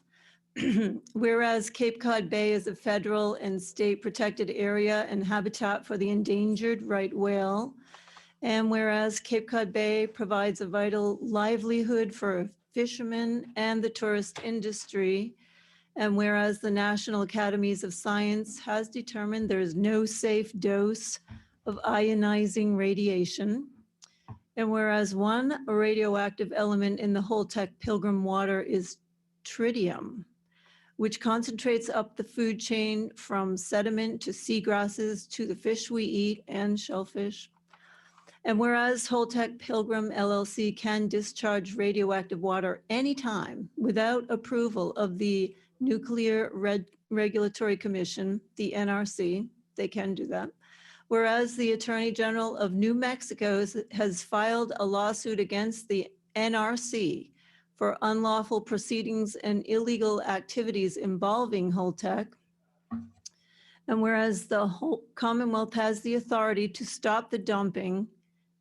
Whereas Cape Cod Bay is a federal and state protected area and habitat for the endangered right whale, and whereas Cape Cod Bay provides a vital livelihood for fishermen and the tourist industry, and whereas the National Academies of Science has determined there is no safe dose of ionizing radiation, and whereas one radioactive element in the Holtec Pilgrim water is tritium, which concentrates up the food chain from sediment to seagrasses to the fish we eat and shellfish. And whereas Holtec Pilgrim LLC can discharge radioactive water anytime without approval of the Nuclear Regulatory Commission, the NRC, they can do that. Whereas the Attorney General of New Mexico has filed a lawsuit against the NRC for unlawful proceedings and illegal activities involving Holtec. And whereas the whole Commonwealth has the authority to stop the dumping,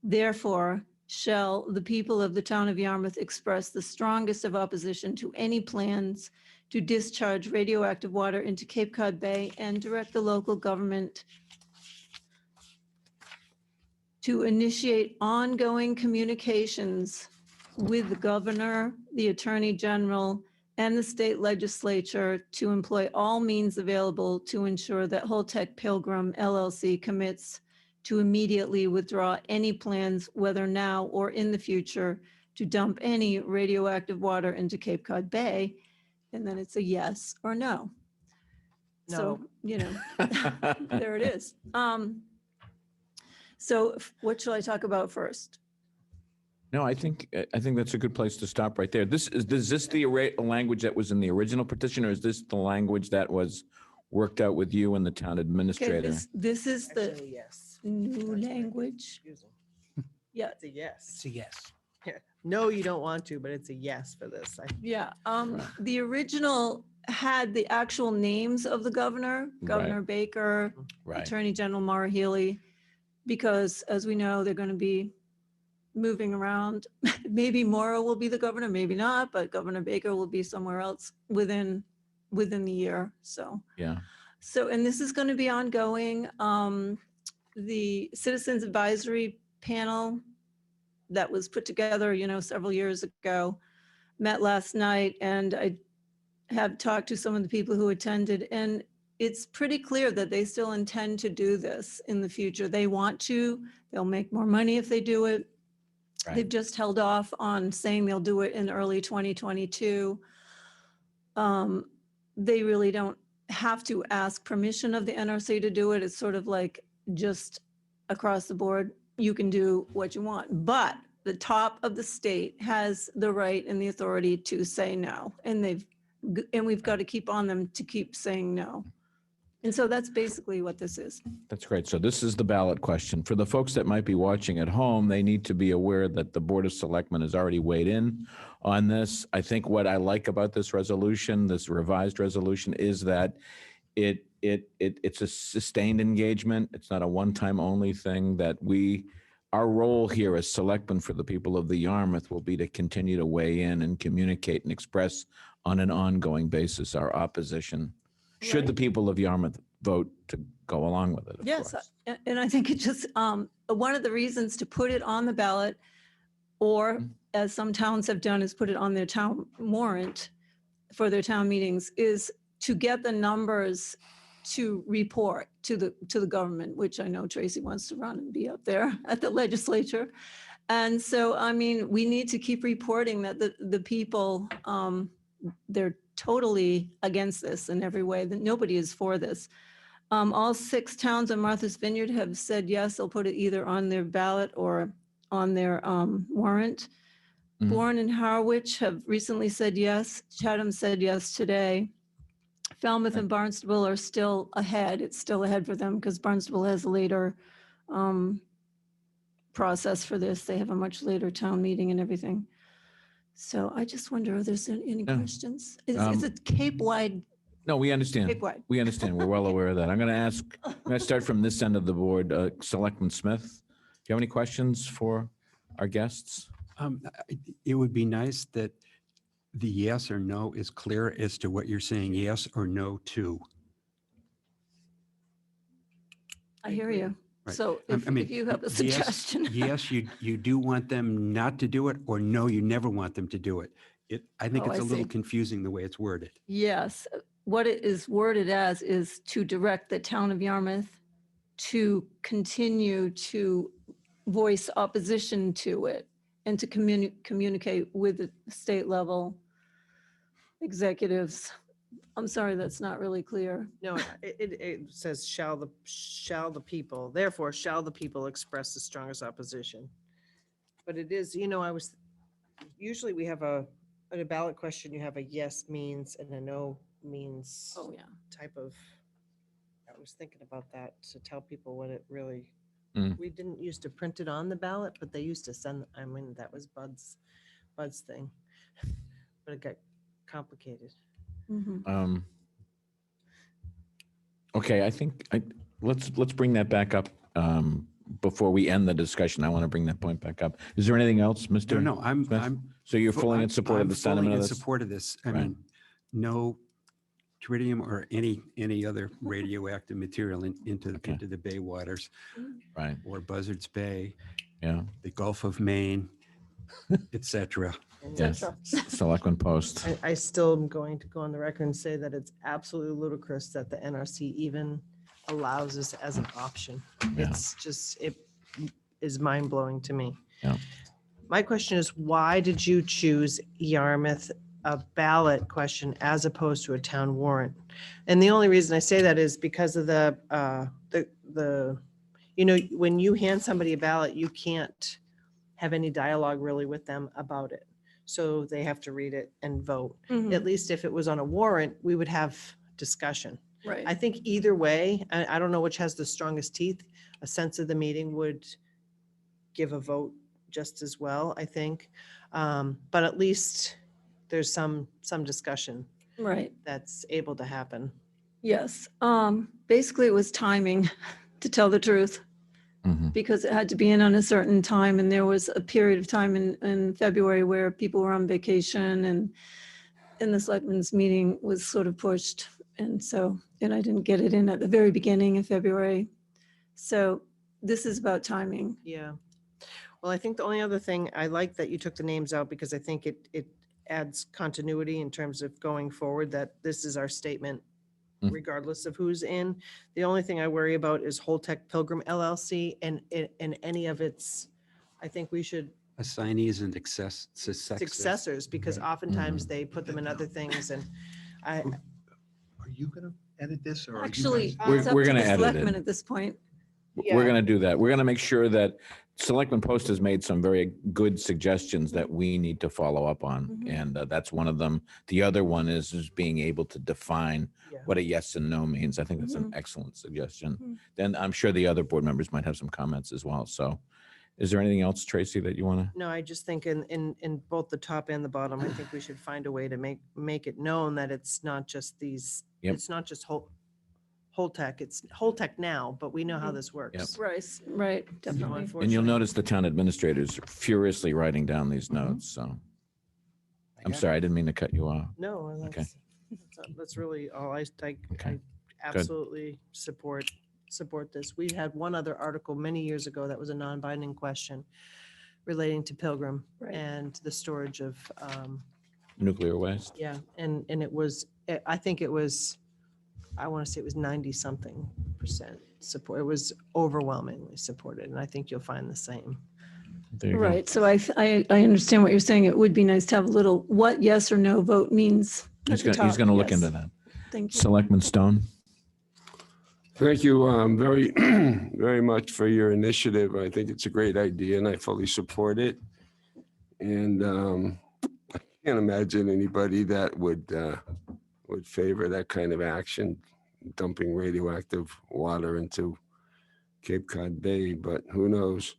therefore shall the people of the town of Yarmouth express the strongest of opposition to any plans to discharge radioactive water into Cape Cod Bay and direct the local government to initiate ongoing communications with the governor, the attorney general, and the state legislature to employ all means available to ensure that Holtec Pilgrim LLC commits to immediately withdraw any plans, whether now or in the future, to dump any radioactive water into Cape Cod Bay. And then it's a yes or no. So, there it is. So what shall I talk about first? No, I think that's a good place to stop right there. Is this the language that was in the original petition, or is this the language that was worked out with you and the town Okay, administrator. this is the Actually, yes. new language. Yeah, It's a yes. It's a yes. No, you don't want to, but it's a yes for this. yeah. The original had the actual names of the governor, Governor Baker, Right. Attorney General Maura Healey, because as we know, they're going to be moving around. Maybe Maura will be the governor, maybe not, but Governor Baker will be somewhere else within the year. So, Yeah. and this is going to be ongoing. The Citizens Advisory Panel that was put together, several years ago, met last night, and I have talked to some of the people who attended, and it's pretty clear that they still intend to do this in the future. They want to, they'll make more money if they do it. They've just held off on saying they'll do it in early 2022. They really don't have to ask permission of the NRC to do it. It's sort of like just across the board, you can do what you want. But the top of the state has the right and the authority to say no. And we've got to keep on them to keep saying no. And so that's basically what this is. That's great. So this is the ballot question. For the folks that might be watching at home, they need to be aware that the Board of Selectmen has already weighed in on this. I think what I like about this resolution, this revised resolution, is that it's a sustained engagement. It's not a one-time only thing. That our role here as selectmen for the people of the Yarmouth will be to continue to weigh in and communicate and express on an ongoing basis our opposition, should the people of Yarmouth vote to go along with it. Yes, and I think it just, one of the reasons to put it on the ballot, or as some towns have done, is put it on their town warrant for their town meetings, is to get the numbers to report to the government, which I know Tracy wants to run and be up there at the legislature. And so, I mean, we need to keep reporting that the people, they're totally against this in every way, that nobody is for this. All 6 towns in Martha's Vineyard have said yes, they'll put it either on their ballot or on their warrant. Bourne and Harwich have recently said yes. Chatham said yes today. Falmouth and Barnstable are still ahead. It's still ahead for them because Barnstable has a later process for this. They have a much later town meeting and everything. So I just wonder if there's any questions. Is it Cape-wide? No, we understand. Cape-wide. We understand. We're well aware of that. I'm going to start from this end of the board. Selectman Smith, do you have any questions for our guests? It would be nice that the yes or no is clear as to what you're saying yes or no to. I hear you. Right. So I mean, if you have a yes- suggestion. Yes, you do want them not to do it, or no, you never want them to do it. I think Oh, it's I a little see. confusing the way it's worded. Yes, what it is worded as is to direct the town of Yarmouth to continue to voice opposition to it and to communicate with the state level executives. I'm sorry, that's not really clear. No, it says shall the people, therefore shall the people express the strongest opposition. But it is, usually we have a ballot question, you have a yes means and a no means. Oh, yeah. Type of, I was thinking about that to tell people what it really, Mm. we didn't used to print it on the ballot, but they used to send, that was Bud's thing. But it got complicated. Okay, I think let's bring that back up before we end the discussion. I want to bring that point back up. Is there anything else, Mr.? No, Smith? So you're fully in support of the sentiment of I'm this? fully in support of this. I Right. mean, no tritium or any other radioactive material into the bay waters. Right. Or Buzzards Bay. Yeah. The Gulf of Maine, et cetera. Yes. Selectman Post. I still am going to go on the record and say that it's absolutely ludicrous that the NRC even allows this as an option. Yeah. It's just, it is mind blowing to me. Yeah. My question is, why did you choose Yarmouth, a ballot question, as opposed to a town warrant? And the only reason I say that is because of when you hand somebody a ballot, you can't have any dialogue really with them about it. So they have to read it and vote. Mhm. At least if it was on a warrant, we would have discussion. Right. I think either way, I don't know which has the strongest teeth. A sense of the meeting would give a vote just as well, I think. But at least there's some discussion Right. that's able to happen. Yes. Basically, it was timing, to tell the truth, because it had to be in on a certain time, and there was a period of time in February where people were on vacation, and the selectmen's meeting was sort of pushed, and I didn't get it in at the very beginning of February. So this is about timing. Yeah. Well, I think the only other thing, I like that you took the names out because I think it adds continuity in terms of going forward, that this is our statement regardless of who's in. The only thing I worry about is Holtec Pilgrim LLC and any of its, I think we should Assignees and successors, because oftentimes they put them in other things, and I. Are you going to edit this or? Actually, We're it's up to gonna the edit it. selectmen at this point. We're going to do that. We're going to make sure that Selectman Post has made some very good suggestions that we need to follow up on. And that's one of them. The other one is being able to define what a yes and no means. I think that's an excellent suggestion. Then I'm sure the other board members might have some comments as well. So is there anything else, Tracy, that you want to? No, I just think in both the top and the bottom, I think we should find a way to make it known that it's not just these, it's not just Holtec, it's Holtec now, but we know how this works. Right, definitely. And you'll notice the town administrators furiously writing down these notes. So I'm sorry, I didn't mean to cut you off. No, Okay. that's really all I absolutely support this. We had one other article many years ago that was a non-binding question relating to Pilgrim and the storage of Nuclear waste. yeah, and it was, I think it was, I want to say it was 90-something% support. It was overwhelmingly supported, and I think you'll find the same. There you go. Right. So I understand what you're saying. It would be nice to have a little what yes or no vote means. He's going to look into that. Thank you. Selectman Stone. Thank you very, very much for your initiative. I think it's a great idea and I fully support it. And I can't imagine anybody that would favor that kind of action, dumping radioactive water into Cape Cod Bay, but who knows?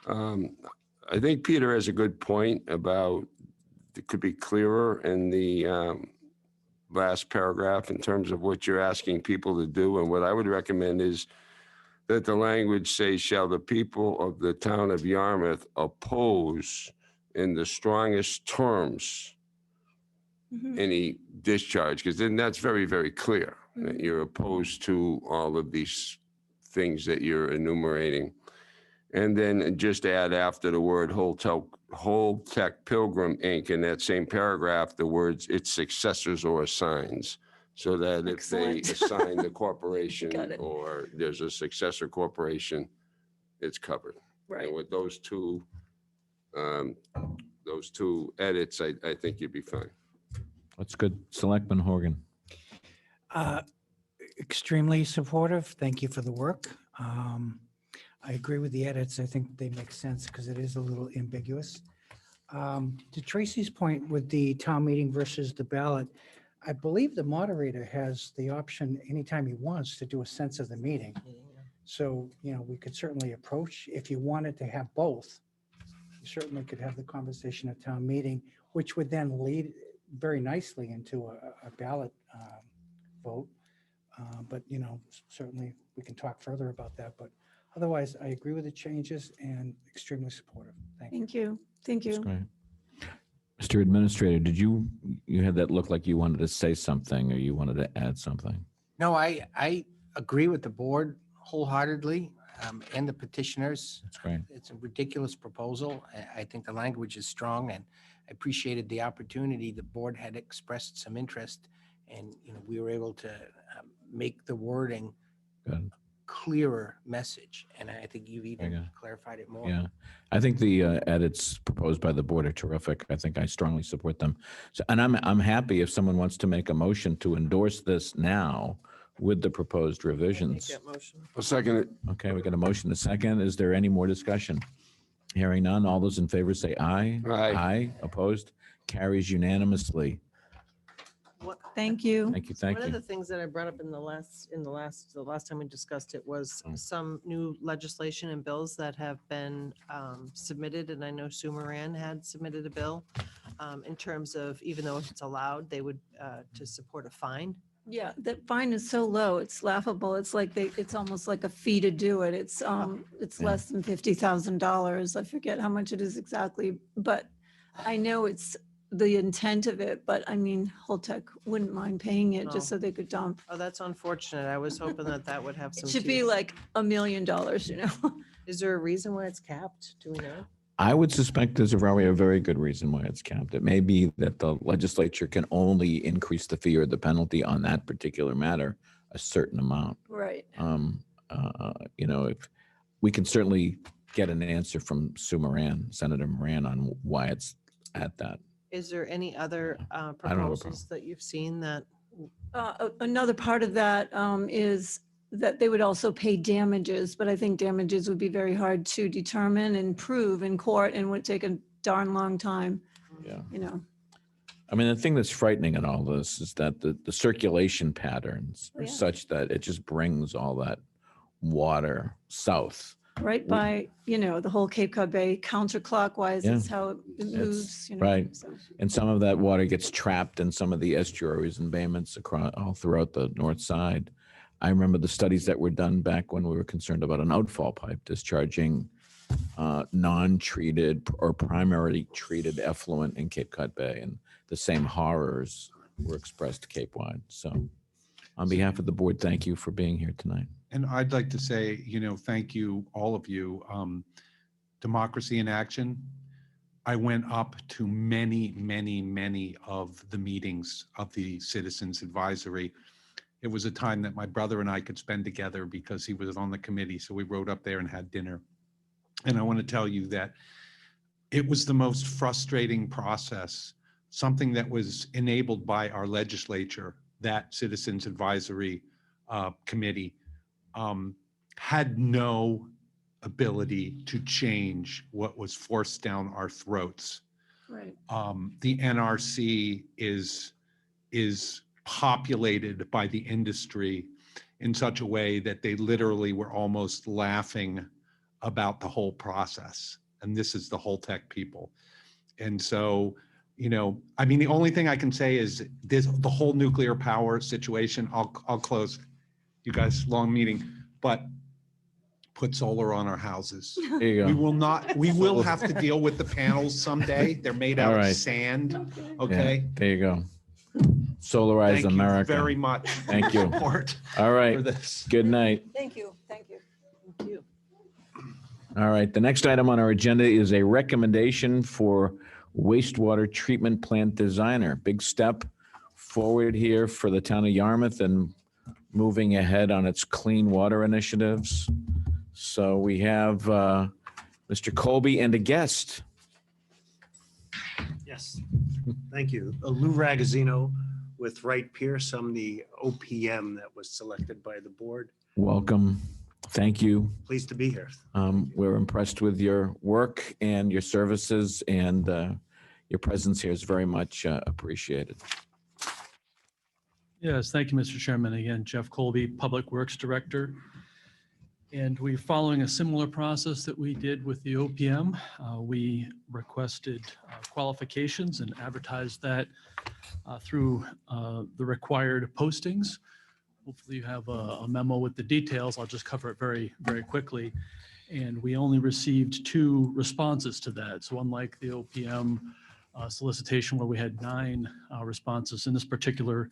I think Peter has a good point about it could be clearer in the last paragraph in terms of what you're asking people to do. And what I would recommend is that the language says, shall the people of the town of Yarmouth oppose in the strongest terms any discharge? Because then that's very, very clear that you're opposed to all of these things that you're enumerating. And then just add after the word Holtec Pilgrim Inc. in that same paragraph, the words its successors or assigns, so that if they assign the corporation or there's a successor corporation, it's covered. Right. And with those two edits, I think you'd be fine. That's good. Selectman Horgan. Extremely supportive. Thank you for the work. I agree with the edits. I think they make sense because it is a little ambiguous. To Tracy's point with the town meeting versus the ballot, I believe the moderator has the option anytime he wants to do a sense of the meeting. So, we could certainly approach, if you wanted to have both, you certainly could have the conversation at town meeting, which would then lead very nicely into a ballot vote. But, certainly we can talk further about that. But otherwise, I agree with the changes and extremely supportive. Thank you. Thank you. That's great. Mr. Administrator, did you had that look like you wanted to say something or you wanted to add something? No, I agree with the board wholeheartedly and the petitioners. That's great. It's a ridiculous proposal. I think the language is strong, and I appreciated the opportunity. The board had expressed some interest, and we were able to make the wording Good. clearer message. And I think you've even clarified it more. Yeah, I think the edits proposed by the board are terrific. I think I strongly support them. So, and I'm happy if someone wants to make a motion to endorse this now with the proposed revisions. I'll second it. Okay, we got a motion to second. Is there any more discussion? Hearing none. All those in favor say aye. Aye. Aye. Opposed? Carries unanimously. Thank you. Thank you, thank One of you. the things that I brought up the last time we discussed it was Oh. some new legislation and bills that have been submitted, and I know Sue Moran had submitted a bill in terms of, even though it's allowed, they would to support a fine. Yeah, that fine is so low, it's laughable. It's like it's almost like a fee to do it. It's Yeah. less than $50,000. I forget how much it is exactly, but I know it's the intent of it, but I mean, Holtec wouldn't mind paying it just No. so they could dump. Oh, that's unfortunate. I was hoping that that would have It some. should be teeth. like $1 million, you know? Is there a reason why it's capped? Do we know? I would suspect there's probably a very good reason why it's capped. It may be that the legislature can only increase the fee or the penalty on that particular matter a certain amount. Right. You know, if we can certainly get an answer from Sue Moran, Senator Moran, on why it's at that. Is there any other have a problem. proposals that you've seen that? Another part of that is that they would also pay damages, but I think damages would be very hard to determine and prove in court and would take a darn long time, Yeah. you know? I mean, the thing that's frightening in all this is that the circulation patterns Oh, are yeah. such that it just brings all that water south. Right by, you know, the whole Cape Cod Bay counterclockwise Yeah. is how it moves, It's you know? right. so. And some of that water gets trapped in some of the estuaries and bayments across all throughout the north side. I remember the studies that were done back when we were concerned about an outfall pipe discharging non-treated or primarily treated effluent in Cape Cod Bay, and the same horrors were expressed Cape-wide. So on behalf of the board, thank you for being here tonight. And I'd like to say, you know, thank you, all of you. Democracy in Action. I went up to many of the meetings of the Citizens Advisory. It was a time that my brother and I could spend together because he was on the committee. So we rode up there and had dinner. And I want to tell you that it was the most frustrating process, something that was enabled by our legislature, that Citizens Advisory Committee had no ability to change what was forced down our throats. Right. The NRC is populated by the industry in such a way that they literally were almost laughing about the whole process. And this is the Holtec people. And so, you know, I mean, the only thing I can say is this, the whole nuclear power situation, I'll close. You guys, long meeting, but put solar on our houses. There you go. We will have to deal with the panels someday. They're made All out right. of sand, Yeah, okay? there you go. Solarize Thank you America. very much. Thank you. Support All right. for this. Good night. Thank you, thank you. Thank you. All right, the next item on our agenda is a recommendation for wastewater treatment plant designer. Big step forward here for the town of Yarmouth and moving ahead on its clean water initiatives. So we have Mr. Colby and a guest. Yes, thank you. Lou Ragazzino with Wright Pierce. I'm the OPM that was selected by the board. Welcome. Thank you. Pleased to be here. We're impressed with your work and your services, and your presence here is very much appreciated. Yes, thank you, Mr. Chairman. Again, Jeff Colby, Public Works Director. And we're following a similar process that we did with the OPM. We requested qualifications and advertised that through the required postings. Hopefully you have a memo with the details. I'll just cover it very quickly. And we only received 2 responses to that. So unlike the OPM solicitation where we had 9 responses in this particular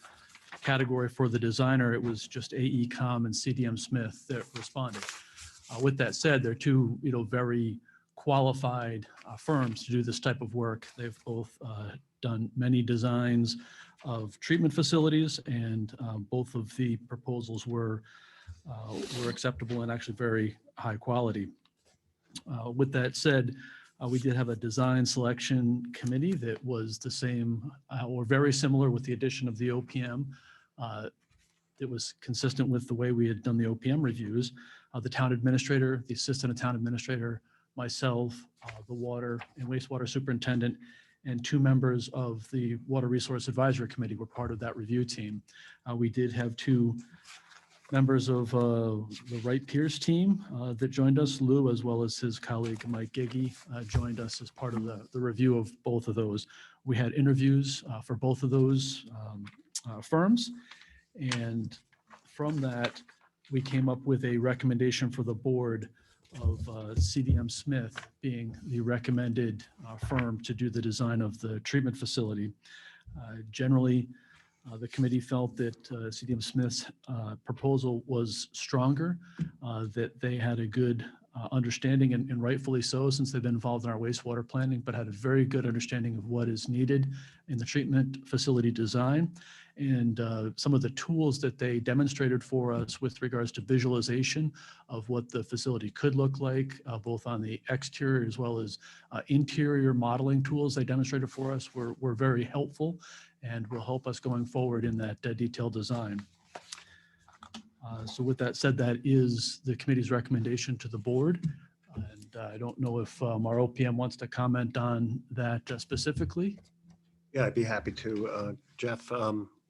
category for the designer, it was just AECom and CDM Smith that responded. With that said, they're 2, very qualified firms to do this type of work. They've both done many designs of treatment facilities, and both of the proposals were acceptable and actually very high quality. With that said, we did have a design selection committee that was the same or very similar with the addition of the OPM. It was consistent with the way we had done the OPM reviews. The town administrator, the assistant town administrator, myself, the water and wastewater superintendent, and 2 members of the Water Resource Advisory Committee were part of that review team. We did have 2 members of the Wright Pierce team that joined us. Lou, as well as his colleague Mike Giggy, joined us as part of the review of both of those. We had interviews for both of those firms, and from that, we came up with a recommendation for the board of CDM Smith being the recommended firm to do the design of the treatment facility. Generally, the committee felt that CDM Smith's proposal was stronger, that they had a good understanding, and rightfully so, since they've been involved in our wastewater planning, but had a very good understanding of what is needed in the treatment facility design. And some of the tools that they demonstrated for us with regards to visualization of what the facility could look like, both on the exterior as well as interior modeling tools they demonstrated for us were very helpful and will help us going forward in that detailed design. So with that said, that is the committee's recommendation to the board. And I don't know if our OPM wants to comment on that specifically. Yeah, I'd be happy to. Jeff,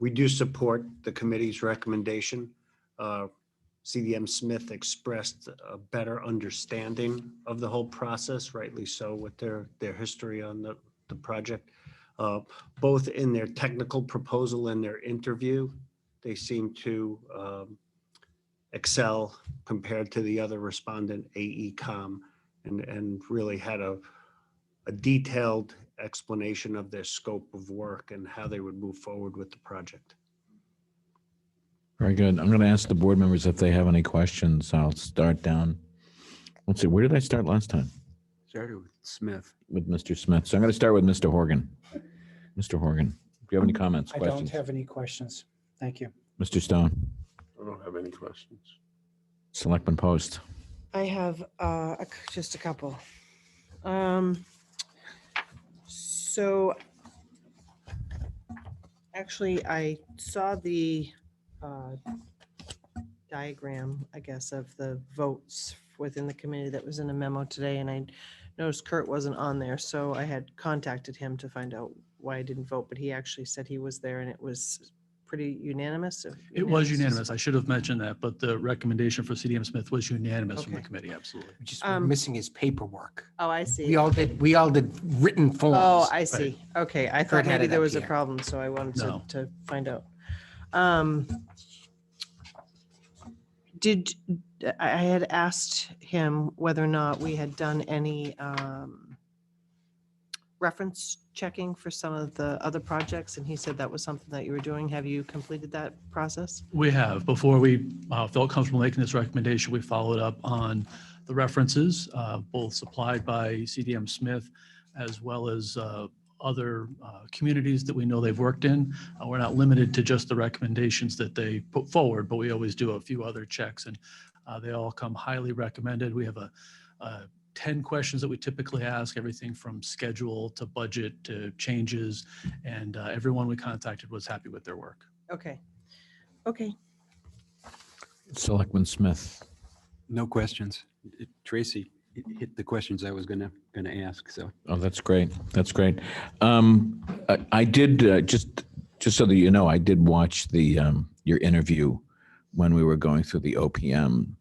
we do support the committee's recommendation. CDM Smith expressed a better understanding of the whole process, rightly so, with their history on the project. Both in their technical proposal and their interview, they seem to excel compared to the other respondent, AECom, and really had a detailed explanation of their scope of work and how they would move forward with the project. Very good. I'm going to ask the board members if they have any questions. I'll start down. Let's see, where did I start last time? Started with Smith. With Mr. Smith. So I'm going to start with Mr. Horgan. Mr. Horgan, do you have any comments, I questions? don't have any questions. Thank you. Mr. Stone, I don't have any questions. Selectman Post. I have just a couple. So actually, I saw the diagram, I guess, of the votes within the committee that was in a memo today, and I noticed Kurt wasn't on there, so I had contacted him to find out why I didn't vote, but he actually said he was there and it was pretty unanimous. It was unanimous. I should have mentioned that, but the recommendation for CDM Smith was unanimous from the Okay. committee, absolutely. Just missing his paperwork. Oh, I see. We all did written forms. Oh, I see. Okay, I thought Kurt had maybe it there up was a here. problem, so I wanted No. to find out. I had asked him whether or not we had done any reference checking for some of the other projects, and he said that was something that you were doing. Have you completed that process? We have. Before we felt comfortable making this recommendation, we followed up on the references, both supplied by CDM Smith as well as other communities that we know they've worked in. We're not limited to just the recommendations that they put forward, but we always do a few other checks, and they all come highly recommended. We have a 10 questions that we typically ask, everything from schedule to budget to changes, and everyone we contacted was happy with their work. Okay. Okay. Selectman Smith. No questions. Tracy hit the questions I was gonna ask, so. Oh, that's great. That's great. I did, just so that you know, I did watch the your interview when we were going through the OPM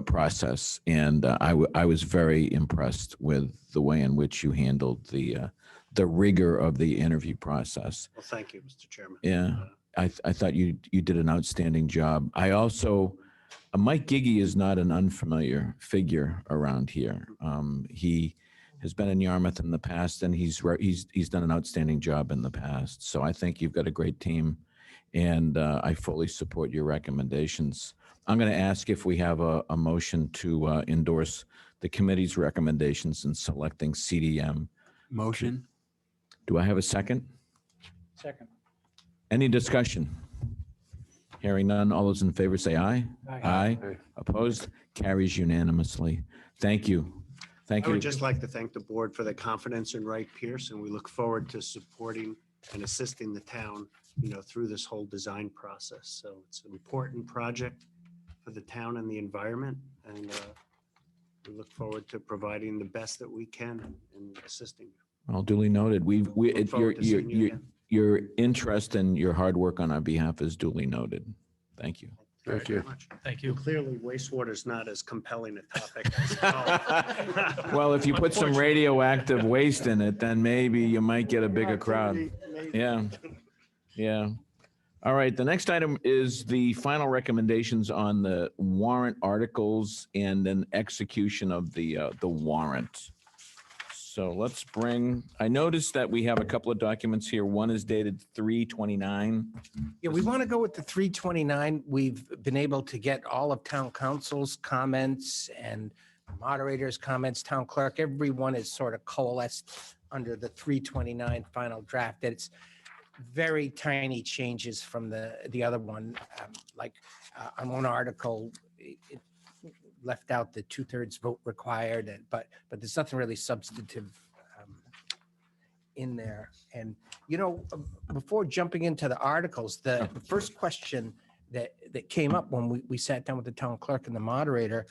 process, and I was very impressed with the way in which you handled the rigor of the interview process. Well, thank you, Mr. Chairman. Yeah, I thought you did an outstanding job. I also, Mike Giggy is not an unfamiliar figure around here. He has been in Yarmouth in the past, and he's done an outstanding job in the past. So I think you've got a great team, and I fully support your recommendations. I'm going to ask if we have a motion to endorse the committee's recommendations in selecting CDM. Motion. Do I have a second? Second. Any discussion? Hearing none, all those in favor say aye. Aye. Aye. Opposed? Carries unanimously. Thank you. Thank I you. would just like to thank the board for the confidence in Wright Pierce, and we look forward to supporting and assisting the town, through this whole design process. So it's an important project for the town and the environment, and we look forward to providing the best that we can in assisting you. Well, duly noted. Look forward to seeing you again. Your interest and your hard work on our behalf is duly noted. Thank you. Thank you. Thank you. Clearly, wastewater is not as compelling a topic as. Well, if you put some radioactive waste in it, then maybe you might get a bigger crowd. Yeah. Yeah. All right. The next item is the final recommendations on the warrant articles and an execution of the warrant. So let's I noticed that we have a couple of documents here. One is dated 3/29. Yeah, we want to go with the 329. We've been able to get all of town council's comments and moderators' comments, town clerk, everyone is sort of coalesced under the 329 final draft. That it's very tiny changes from the other one. On one article, it left out the 2/3 vote required, but there's nothing really substantive in there. And, before jumping into the articles, the first question that came up when we sat down with the town clerk and the moderator,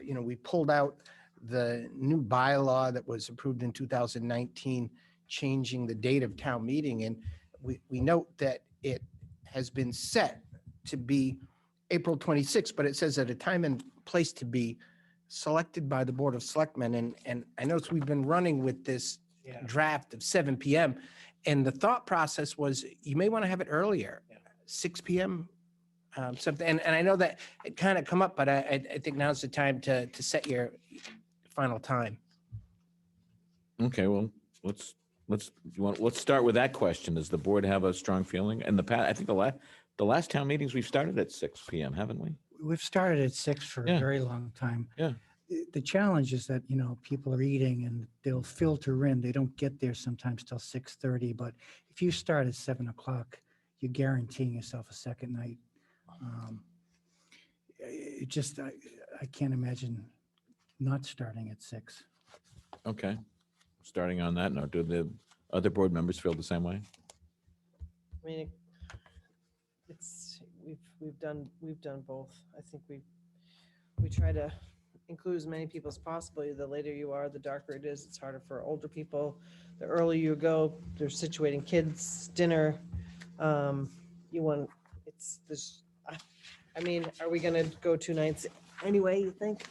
we pulled out the new bylaw that was approved in 2019, changing the date of town meeting. And we note that it has been set to be April 26th, but it says at a time and place to be selected by the Board of Selectmen. And I noticed we've been running with this draft of 7 p.m. And the thought process was you may want to have it earlier, 6 p.m. Something. And I know that it kind of come up, but I think now's the time to set your final time. Okay, well, let's start with that question. Does the board have a strong feeling? And I think the last town meetings we've started at 6 p.m., haven't we? We've started at 6 for a very long time. Yeah. The challenge is that, people are eating and they'll filter in. They don't get there sometimes till 6:30. But if you start at 7 o'clock, you're guaranteeing yourself a second night. I can't imagine not starting at 6. Okay. Starting on that note, do the other board members feel the same way? I mean, we've done both. I think we try to include as many people as possible. The later you are, the darker it is. It's harder for older people. The earlier you go, they're situating kids, dinner. Are we going to go 2 nights anyway, you think?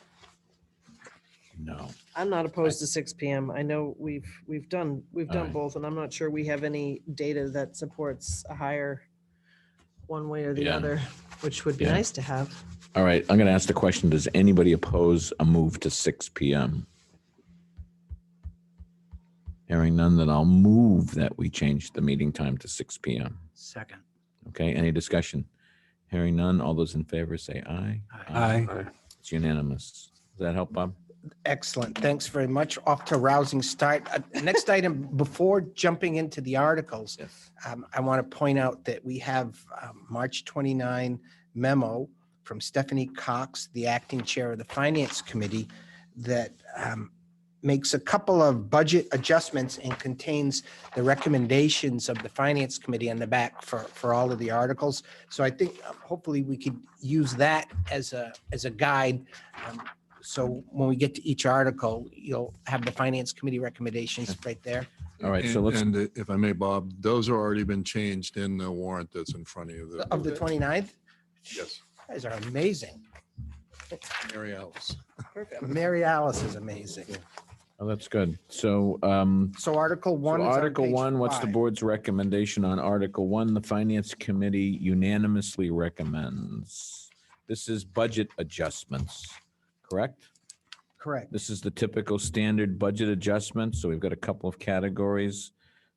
No. I'm not opposed to 6 p.m. I know we've done both, and I'm not sure we have any data that supports a higher one way or the other, which would be nice to have. All right, I'm going to ask the question, does anybody oppose a move to 6 p.m.? Hearing none, then I'll move that we change the meeting time to 6 p.m. Second. Okay, any discussion? Hearing none, all those in favor say aye. Aye. It's unanimous. Does that help, Bob? Excellent. Thanks very much. Off to a rousing start. Next item, before jumping into the articles, I want to point out that we have March 29 memo from Stephanie Cox, the acting chair of the Finance Committee, that makes a couple of budget adjustments and contains the recommendations of the Finance Committee on the back for all of the articles. So I think hopefully we could use that as a guide. So when we get to each article, you'll have the Finance Committee recommendations right there. All right, so let's. And if I may, Bob, those are already been changed in the warrant that's in front of you. Of the 29th? Yes. You guys are amazing. Mary Alice. Mary Alice is amazing. Oh, that's good. So, So Article 1 is on Article page 1, what's the 5. board's recommendation on Article 1? The Finance Committee unanimously recommends. This is budget adjustments, correct? Correct. This is the typical standard budget adjustment. So we've got a couple of categories.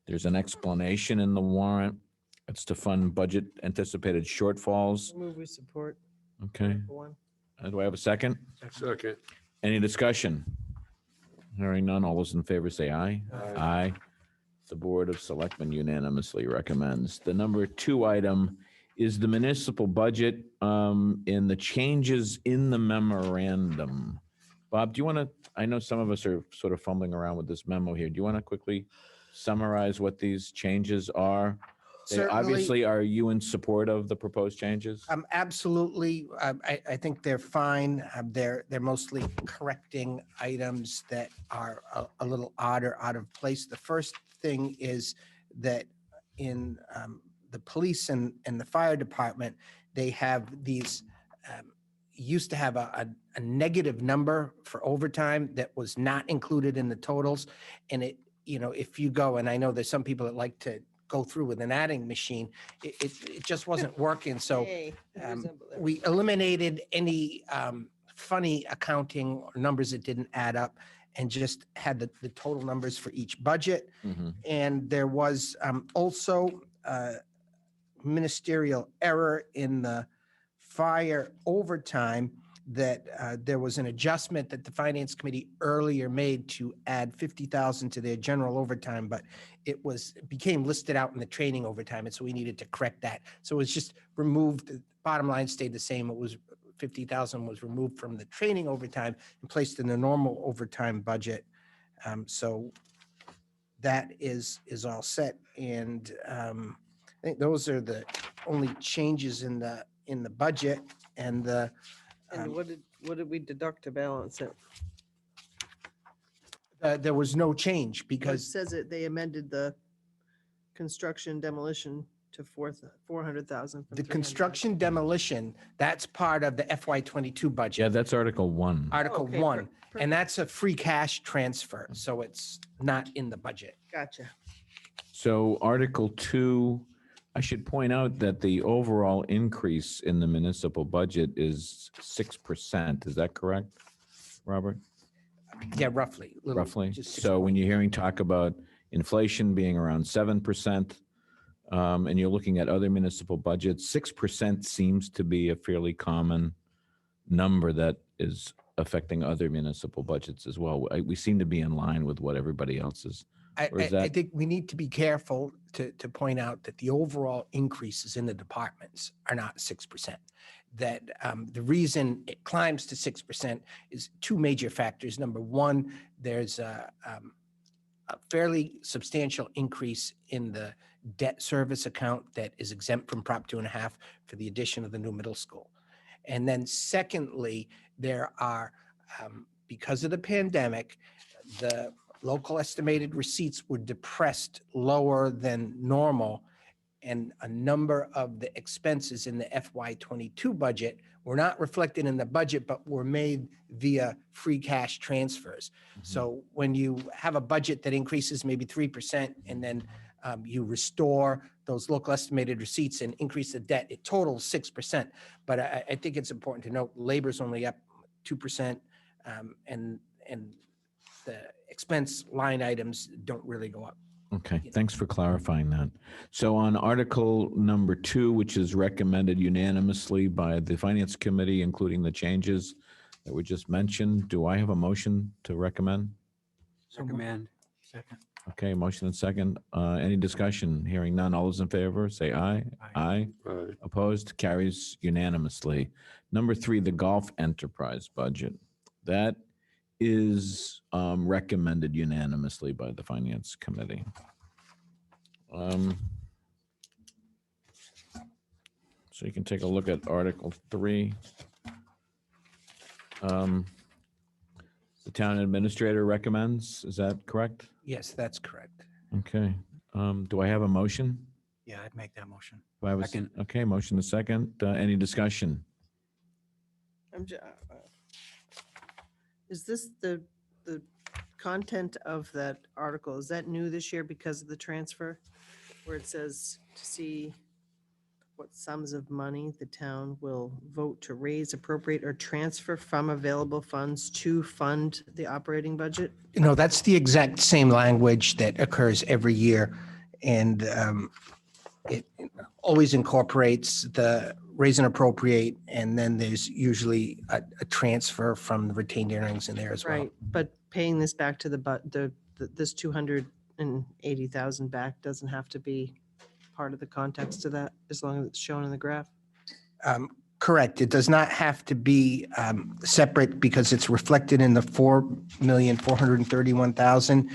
There's an explanation in the warrant. It's to fund budget anticipated shortfalls. Move we support. Okay. Article 1. Do I have a second? Second. Any discussion? Hearing none, all those in favor say aye. Aye. The Board of Selectmen unanimously recommends. The number 2 item is the municipal budget and the changes in the memorandum. Bob, do you want to, I know some of us are sort of fumbling around with this memo here. Do you want to quickly summarize what these changes are? Certainly. Obviously, are you in support of the proposed changes? Absolutely. I think they're fine. They're mostly correcting items that are a little odd or out of place. The first thing is that in the police and the fire department, they have these, used to have a negative number for overtime that was not included in the totals. And it, if you go, and I know there's some people that like to go through with an adding machine, it just wasn't working. So we eliminated any funny accounting or numbers that didn't add up and just had the total numbers for each budget. And there was also ministerial error in the fire overtime that there was an adjustment that the finance committee earlier made to add 50,000 to their general overtime, but it became listed out in the training overtime, and so we needed to correct that. So it was just removed. The bottom line stayed the same. It was 50,000 was removed from the training overtime and placed in the normal overtime budget. So that is all set, and I think those are the only changes in the budget. And the And what did we deduct to balance it? there was no change It because says it, they amended the construction demolition to 400,000. the construction demolition, that's part of the FY22 budget. Yeah, that's Article 1. Article Okay, 1, and that's a free cash transfer, so it's not in the budget. Gotcha. So Article 2, I should point out that the overall increase in the municipal budget is 6%. Is that correct, Robert? Yeah, roughly. Roughly. just six So when you're hearing talk about inflation being around 7%, and you're looking at other municipal budgets, 6% seems to be a fairly common number that is affecting other municipal budgets as well. We seem to be in line with what everybody else is. Or is I that- think we need to be careful to point out that the overall increases in the departments are not 6%. That the reason it climbs to 6% is two major factors. Number one, there's a fairly substantial increase in the debt service account that is exempt from Prop 2.5 for the addition of the new middle school. And then secondly, there are, because of the pandemic, the local estimated receipts were depressed lower than normal, and a number of the expenses in the FY22 budget were not reflected in the budget, but were made via free cash transfers. So when you have a budget that increases maybe 3% and then you restore those local estimated receipts and increase the debt, it totals 6%. But I think it's important to note labor's only up 2%, and the expense line items don't really go up. Okay, thanks for clarifying that. So on Article number 2, which is recommended unanimously by the Finance Committee, including the changes that were just mentioned, do I have a motion to recommend? Recommend. Second. Okay, motion and second. Any discussion? Hearing none. All those in favor, say aye. Aye. Aye. Opposed? Carries unanimously. Number 3, the golf enterprise budget. That is recommended unanimously by the Finance Committee. So you can take a look at Article 3. The town administrator recommends, is that correct? Yes, that's correct. Okay. Do I have a motion? Yeah, I'd make that motion. Do I have a Second. Okay, motion to second. Any discussion? Is this the content of that article? Is that new this year because of the transfer? Where it says to see what sums of money the town will vote to raise, appropriate, or transfer from available funds to fund the operating budget? No, that's the exact same language that occurs every year. And it always incorporates the raise and appropriate, and then there's usually a transfer from the retained earnings in there as well. Right, but paying this back to this 280,000 back doesn't have to be part of the context of that, as long as it's shown in the graph? Correct. It does not have to be separate because it's reflected in the 4,431,000.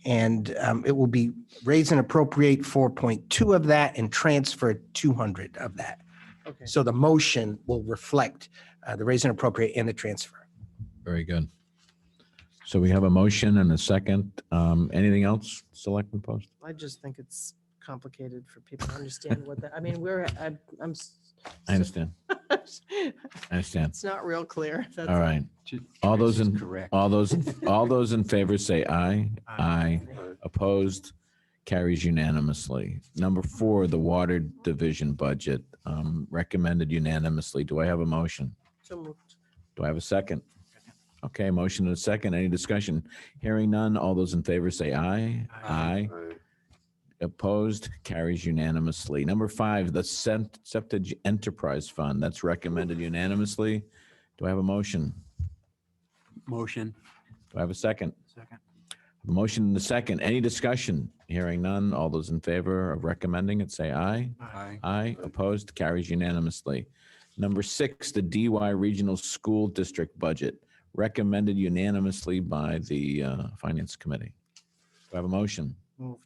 And it will be raise and appropriate 4.2 of that and transfer 200 of that. Okay. So the motion will reflect the raise and appropriate and the transfer. Very good. So we have a motion and a second. Anything else, Selectman Post? I just think it's complicated for people to understand what that, I mean, I understand. I understand. It's not real clear. That's All right. All those in, correct. all those in favor say aye. Aye. Opposed? Carries unanimously. Number 4, the Water Division budget, recommended unanimously. Do I have a motion? So moved. Do I have a second? Okay, motion and a second. Any discussion? Hearing none. All those in favor say aye. Aye. Opposed? Carries unanimously. Number 5, the Septic Enterprise Fund. That's recommended unanimously. Do I have a motion? Motion. Do I have a second? Second. A motion and a second. Any discussion? Hearing none. All those in favor of recommending it say aye. Aye. Aye. Opposed? Carries unanimously. Number 6, the DY Regional School District budget, recommended unanimously by the Finance Committee. Do I have a motion? Moved.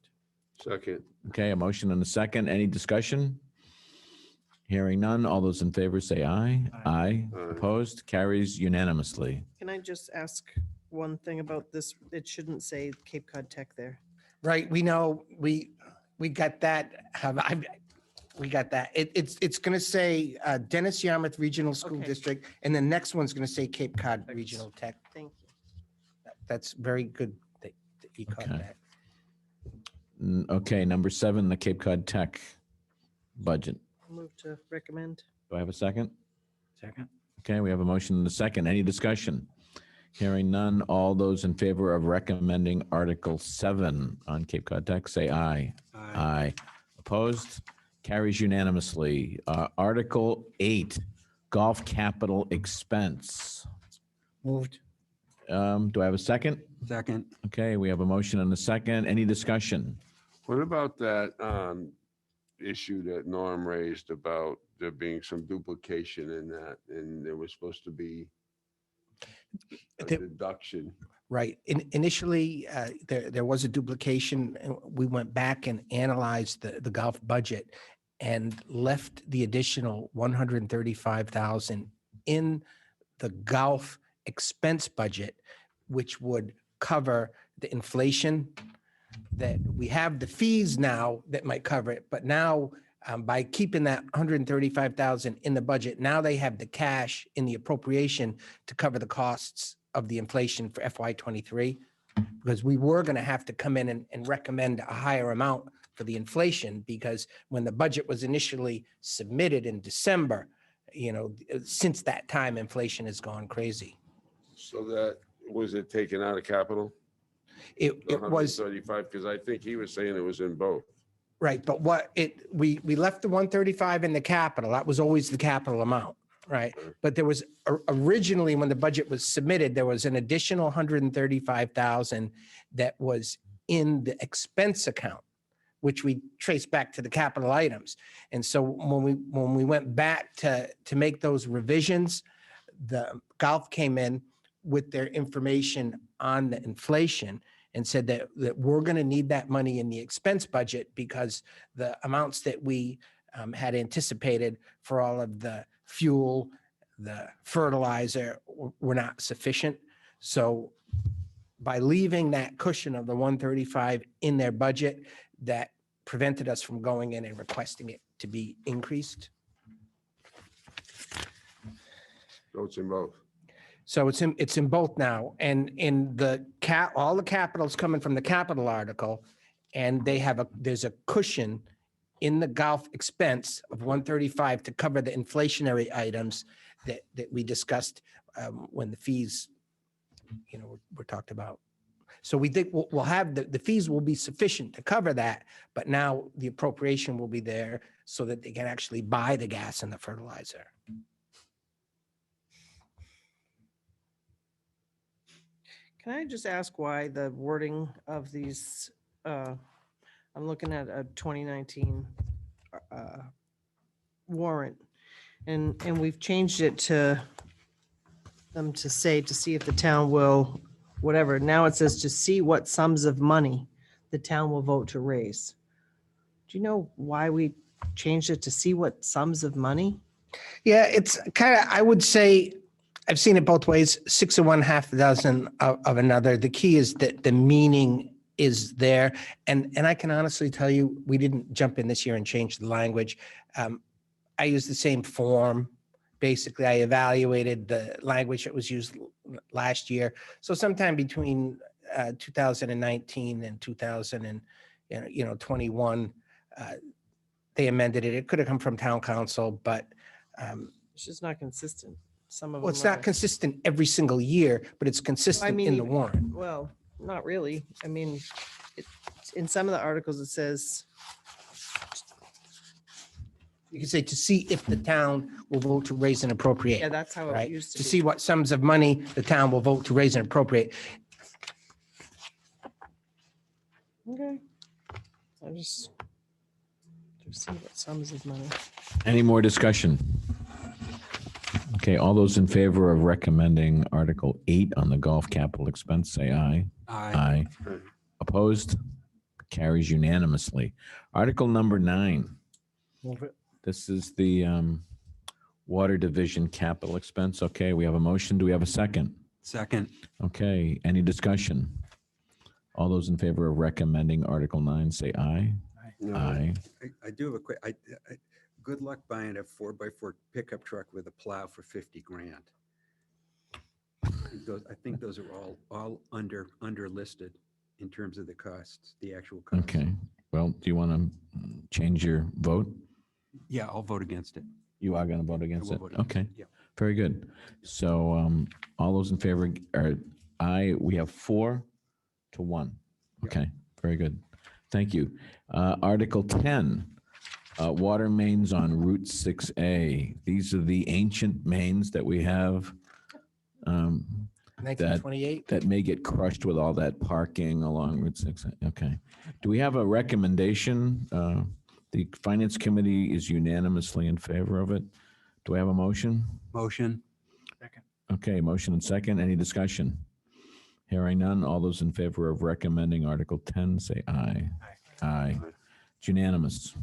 Second. Okay, a motion and a second. Any discussion? Hearing none. All those in favor say aye. Aye. Opposed? Carries unanimously. Can I just ask one thing about this? It shouldn't say Cape Cod Tech there. Right, we know, we got that. We got that. It's going to say Dennis Yarmouth Regional School Okay. District, and the next one's going to say Cape Cod Thanks. Regional Tech. Thank you. That's very good that you caught Okay. that. Okay, number 7, the Cape Cod Tech budget. Move to recommend. Do I have a second? Second. Okay, we have a motion and a second. Any discussion? Hearing none. All those in favor of recommending Article 7 on Cape Cod Tech, say aye. Aye. Opposed? Carries unanimously. Article 8, Golf Capital Expense. Moved. Do I have a second? Second. Okay, we have a motion and a second. Any discussion? What about that issue that Norm raised about there being some duplication in that, and there was supposed to be a deduction? Right. Initially, there was a duplication. And we went back and analyzed the golf budget and left the additional 135,000 in the golf expense budget, which would cover the inflation that we have, the fees now that might cover it. But now by keeping that 135,000 in the budget, now they have the cash in the appropriation to cover the costs of the inflation for FY23, because we were going to have to come in and recommend a higher amount for the inflation, because when the budget was initially submitted in December, since that time, inflation has gone crazy. So that, was it taken out of capital? It was, 135, because I think he was saying it was in both. right, but we left the 135 in the capital. That was always the capital amount, right? But there was originally, when the budget was submitted, there was an additional 135,000 that was in the expense account, which we traced back to the capital items. And so when we went back to make those revisions, the golf came in with their information on the inflation and said that we're going to need that money in the expense budget because the amounts that we had anticipated for all of the fuel, the fertilizer were not sufficient. So by leaving that cushion of the 135 in their budget, that prevented us from going in and requesting it to be increased. So it's in both. So it's in both now, and in the all the capital's coming from the capital article, and there's a cushion in the golf expense of 135 to cover the inflationary items that we discussed when the fees, were talked about. So we think we'll have the fees will be sufficient to cover that, but now the appropriation will be there so that they can actually buy the gas and the fertilizer. Can I just ask why the wording of these, I'm looking at a 2019 warrant, and we've changed it to them to say, to see if the town will whatever. Now it says to see what sums of money the town will vote to raise. Do you know why we changed it to see what sums of money? Yeah, it's kind of, I would say, I've seen it both ways, 6 of one, half a dozen of another. The key is that the meaning is there. And I can honestly tell you, we didn't jump in this year and change the language. I used the same form. Basically, I evaluated the language that was used last year. So sometime between 2019 and 2021, they amended it. It could have come from town council, but It's just not consistent. Some of well, them it's not are. consistent every single year, but it's consistent in the even- warrant. Well, not really. I mean, in some of the articles, it says, You can say to see if the town will vote to raise and appropriate. yeah, that's how it Right? used to To be. see what sums of money the town will vote to raise and appropriate. Okay. I just to see what sums of money. Any more discussion? Okay, all those in favor of recommending Article 8 on the golf capital expense, say aye. Aye. Opposed? Carries unanimously. Article number 9. Move it. This is the Water Division capital expense. Okay, we have a motion. Do we have a second? Second. Okay, any discussion? All those in favor of recommending Article 9, say aye. No, Aye. I do have a quick, good luck buying a 4x4 pickup truck with a plow for 50 grand. I think those are all under listed in terms of the costs, the actual costs. Okay, well, do you want to change your vote? Yeah, I'll vote against it. You are going to vote against will it? vote against Okay, Yeah. very good. So all those in favor are aye. We have 4 to 1. Okay, very good. Thank you. Article 10, water mains on Route 6A. These are the ancient mains that we have. 1928. That may get crushed with all that parking along Route 6. Okay. Do we have a recommendation? The Finance Committee is unanimously in favor of it. Do I have a motion? Motion. Okay, motion and second. Any discussion? Hearing none. All those in favor of recommending Article 10, say aye. Aye. It's unanimous.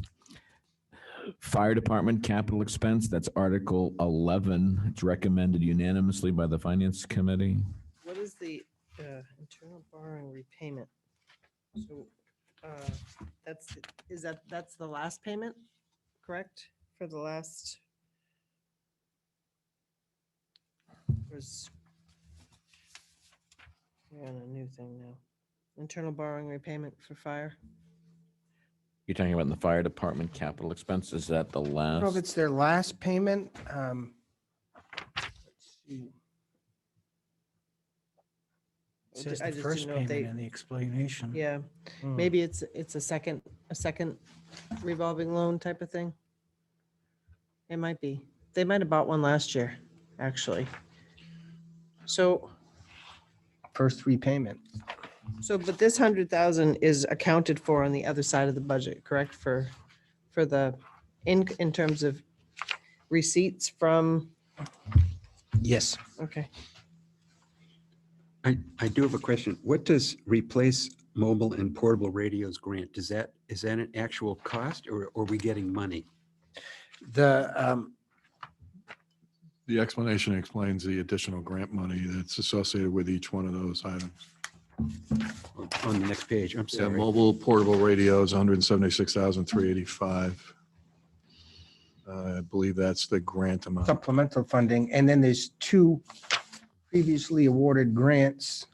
Fire Department capital expense, that's Article 11. It's recommended unanimously by the Finance Committee. What is the internal borrowing repayment? So that's the last payment, correct? For the last was we're on a new thing now. Internal borrowing repayment for fire. You're talking about in the Fire Department capital expense, is that the I don't know if last? it's their last payment. Let's see. It says I the just first didn't know if payment in the explanation. Yeah, maybe it's a second revolving loan type of thing. It might be. They might have bought one last year, actually. So, First repayment. but this 100,000 is accounted for on the other side of the budget, correct? For the, in terms of receipts from, Yes. okay. I do have a question. What does replace mobile and portable radios grant? Is that an actual cost or are we getting money? The, The explanation explains the additional grant money that's associated with each one of those items. On the next page, I'm Yeah, sorry. mobile portable radios, 176,385. I believe that's the grant amount. supplemental funding, and then there's 2 previously awarded grants.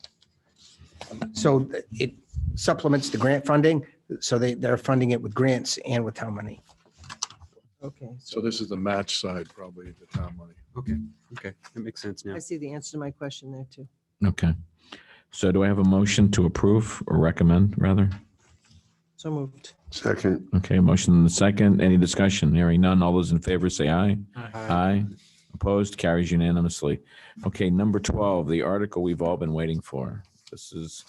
So it supplements the grant funding, so they're funding it with grants and with town money. Okay, So this is the match side, probably, the town money. Okay, that makes sense now. I see the answer to my question there too. Okay. So do I have a motion to approve or recommend, rather? So moved. Second. Okay, motion and the second. Any discussion? Hearing none. All those in favor say aye. Aye. Opposed? Carries unanimously. Okay, number 12, the article we've all been waiting for. This is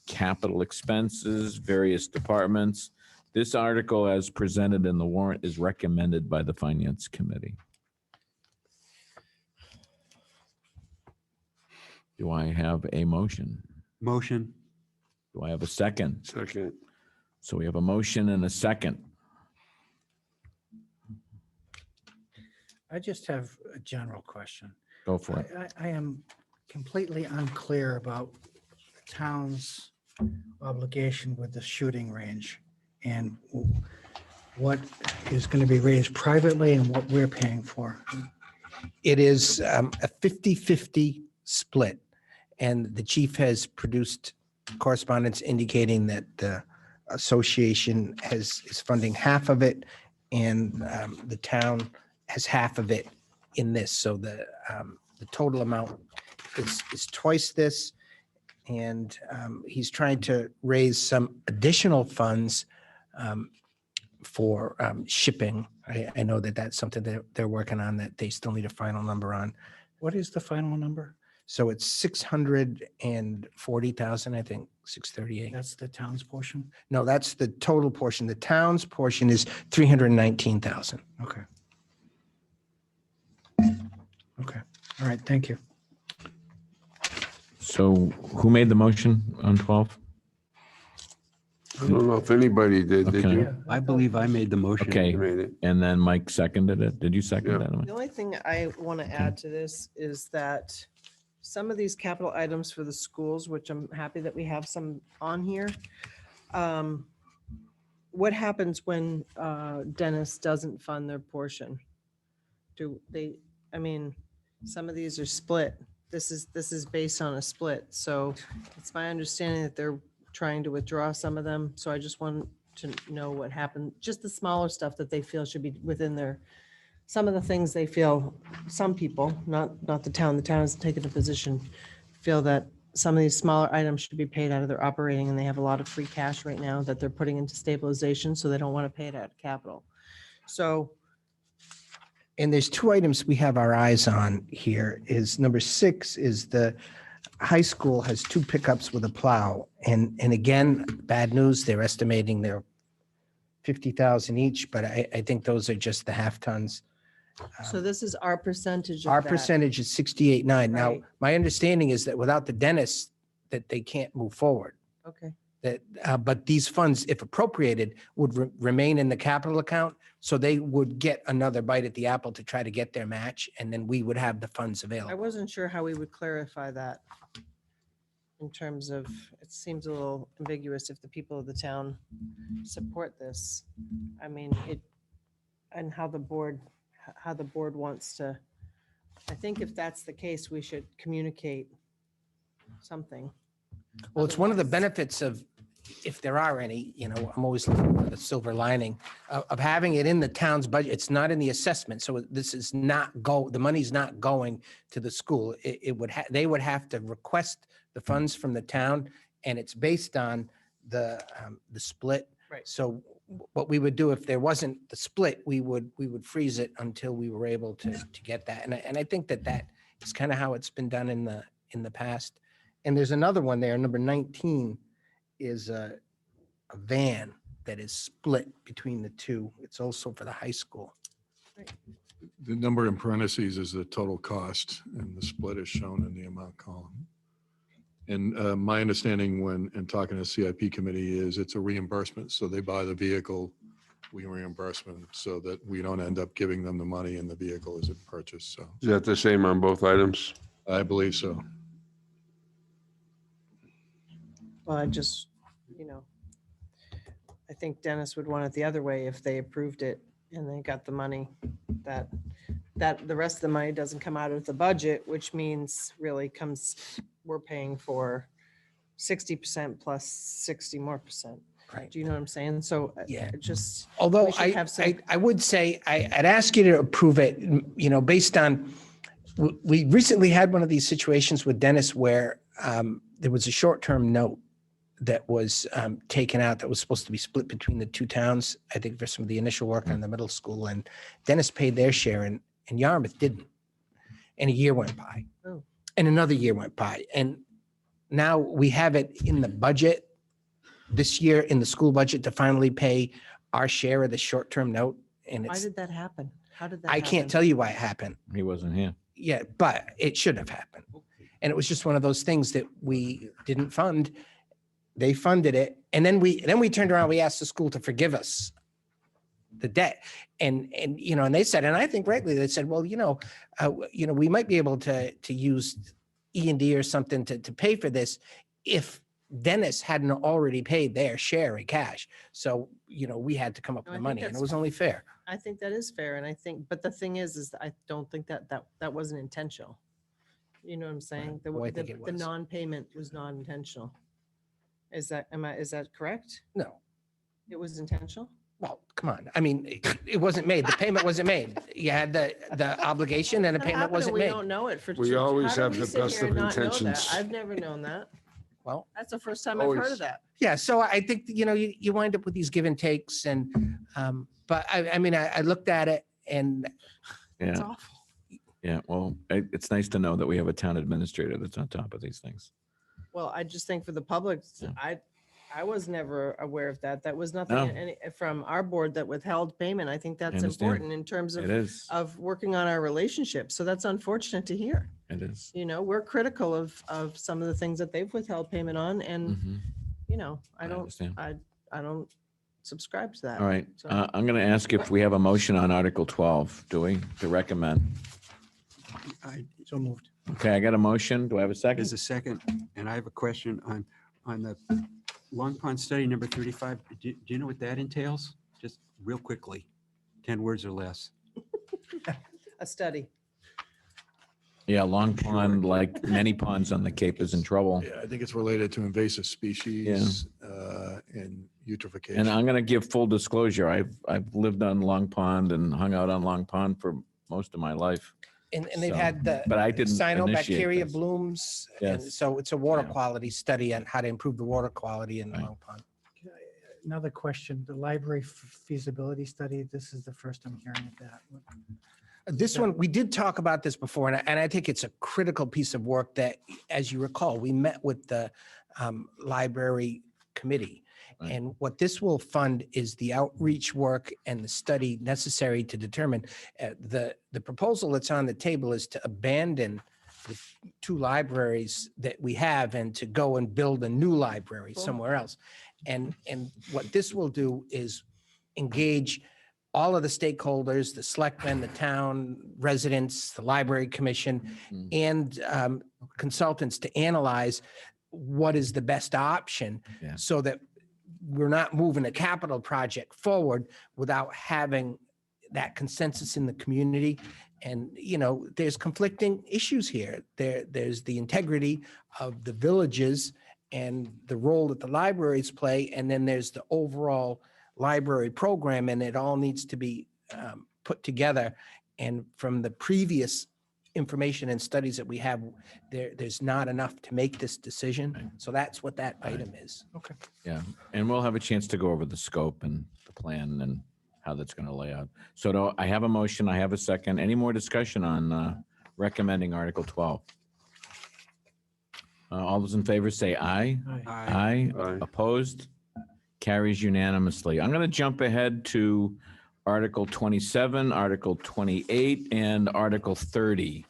capital expenses, various departments. This article, as presented in the warrant, is recommended by the Finance Committee. Do I have a motion? Motion. Do I have a second? Second. So we have a motion and a second. I just have a general question. Go for it. I am completely unclear about the town's obligation with the shooting range and what is going to be raised privately and what we're paying for. It is a 50-50 split. And the chief has produced correspondence indicating that the association is funding half of it and the town has half of it in this. So the total amount is twice this. And he's trying to raise some additional funds for shipping. I know that that's something that they're working on that they still need a final number on. What is the final number? So it's 640,000, I think, 638. That's the town's portion? No, that's the total portion. The town's portion is 319,000. Okay. Okay. All right. Thank you. So who made the motion on 12? I don't know if anybody did. Did Okay. you? I believe I made the motion. Okay, You made it. and then Mike seconded it. Did you second Yeah. that? Mike? The only thing I want to add to this is that some of these capital items for the schools, which I'm happy that we have some on here. What happens when Dennis doesn't fund their portion? Do they, I mean, some of these are split. This is based on a split. So it's my understanding that they're trying to withdraw some of them. So I just want to know what happened, just the smaller stuff that they feel should be within their, some of the things they feel, some people, not the town has taken a position, feel that some of these smaller items should be paid out of their operating and they have a lot of free cash right now that they're putting into stabilization, so they don't want to pay it out of capital. So And there's two items we have our eyes on here. Is number 6 is the high school has 2 pickups with a plow. And again, bad news, they're estimating they're 50,000 each, but I think those are just the half tons. So this is our percentage of Our that. percentage is 68.9. Now, Right. my understanding is that without the dentist, that they can't move forward. Okay. That, but these funds, if appropriated, would remain in the capital account. So they would get another bite at the apple to try to get their match, and then we would have the funds I available. wasn't sure how we would clarify that in terms of, it seems a little ambiguous if the people of the town support this. I mean, and how the board wants to, I think if that's the case, we should communicate something. Well, it's one of the benefits of, if there are any, I'm always looking for the silver lining of having it in the town's budget. It's not in the assessment. So this is the money's not going to the school. They would have to request the funds from the town, and it's based on the split. Right. So what we would do if there wasn't the split, we would freeze it until we were able to get that. And I think that is kind of how it's been done in the past. And there's another one there, number 19 is a van that is split between the two. It's also for the high school. The number in parentheses is the total cost, and the split is shown in the amount column. And my understanding in talking to CIP committee is it's a reimbursement. So they buy the vehicle, we reimburse them so that we don't end up giving them the money and the vehicle isn't purchased. So Is that the same on both items? I believe so. Well, I just, I think Dennis would want it the other way if they approved it and they got the money, that the rest of the money doesn't come out of the budget, which means really we're paying for 60% plus 60 more percent. Right. Do you know what I'm saying? So Yeah. just. Although we should have some- I would say, I'd ask you to approve it, based on, we recently had one of these situations with Dennis where there was a short-term note that was taken out that was supposed to be split between the two towns, I think for some of the initial work on the middle school, and Dennis paid their share and Yarmouth didn't. And a year went by. Oh. And another year went by. And now we have it in the budget this year, in the school budget, to finally pay our share of the short-term note. And Why it's, did that happen? How did that I happen? can't tell you why it happened. He wasn't here. Yeah, but it should have happened. And it was just one of those things that we didn't fund. They funded it. And then we turned around, we asked the school to forgive us the debt. And they said, and I think rightly, they said, well, we might be able to use E&D or something to pay for this if Dennis hadn't already paid their share in cash. So, we had to come up with I the think money, and it that's- was only fair. I think that is fair. And I think, but the thing is I don't think that wasn't intentional. You know what I'm saying? Oh, I think it The was. non-payment was non-intentional. Is that correct? No. It was intentional? Well, come on. I mean, it wasn't made. The payment wasn't made. You had the obligation and the What payment happened? wasn't We made. don't know it for. We two- always how do have we the sit best here of and not know that? intentions. I've never known that. Well, That's the first time I've heard Always. of that. yeah. So I think, you wind up with these give and takes but I looked at it and It's Yeah, awful. yeah. Well, it's nice to know that we have a town administrator that's on top of these things. Well, I just think for the public, I was never aware of that. That was nothing No. from our board that withheld payment. I think that's understand. important in terms It is. of working on our relationship. So that's unfortunate to hear. It is. We're critical of some of the things that they've withheld payment on, and Mhm. I I don't, understand. I don't subscribe to that. All right. So- I'm going to ask if we have a motion on Article 12. Do we? To recommend? So moved. Okay, I got a motion. Do I have a second? There's a second, and I have a question on the Long Pond study number 35. Do you know what that entails? Just real quickly, 10 words or less. A study. Yeah, Long Pond, like many ponds on the Cape, is in trouble. Yeah, I think it's related to invasive species and eutrophication. And I'm going to give full disclosure. I've lived on Long Pond and hung out on Long Pond for most of my life. And they've So, had the but I didn't initiate cyanobacteria this. blooms. And Yes. so it's a water Yeah. quality study on how to improve the water quality in the Right. Long Pond. Another question, the library feasibility study, this is the first I'm hearing of that. This one, we did talk about this before, and I think it's a critical piece of work that, as you recall, we met with the library committee. Right. And what this will fund is the outreach work and the study necessary to determine, the proposal that's on the table is to abandon the 2 libraries that we have and to go and build a new library somewhere else. And what this will do is engage all of the stakeholders, the selectmen, the town residents, the library commission, and consultants to analyze what is the best option Yeah. so that we're not moving a capital project forward without having that consensus in the community. And, there's conflicting issues here. There's the integrity of the villages and the role that the libraries play. And then there's the overall library program, and it all needs to be put together. And from the previous information and studies that we have, there's not enough to make this decision. So that's what that item is. Okay. Yeah, and we'll have a chance to go over the scope and the plan and how that's going to lay out. So I have a motion, I have a second. Any more discussion on recommending Article 12? All those in favor say aye. Aye. Aye. Opposed? Carries unanimously. I'm going to jump ahead to Article 27, Article 28, and Article 30,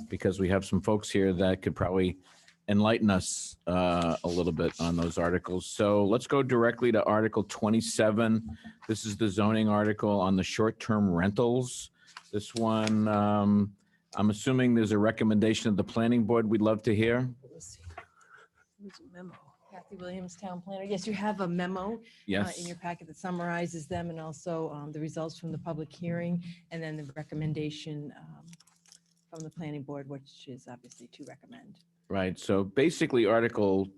because we have some folks here that could probably enlighten us a little bit on those articles. So let's go directly to Article 27. This is the zoning article on the short-term rentals. This one, I'm assuming there's a recommendation of the planning board we'd love to hear. There's a memo. Kathy Williams, Town Planner. Yes, you have a memo Yes. in your packet that summarizes them, and also the results from the public hearing, and then the recommendation from the planning board, which is obviously to recommend. Right, so basically Article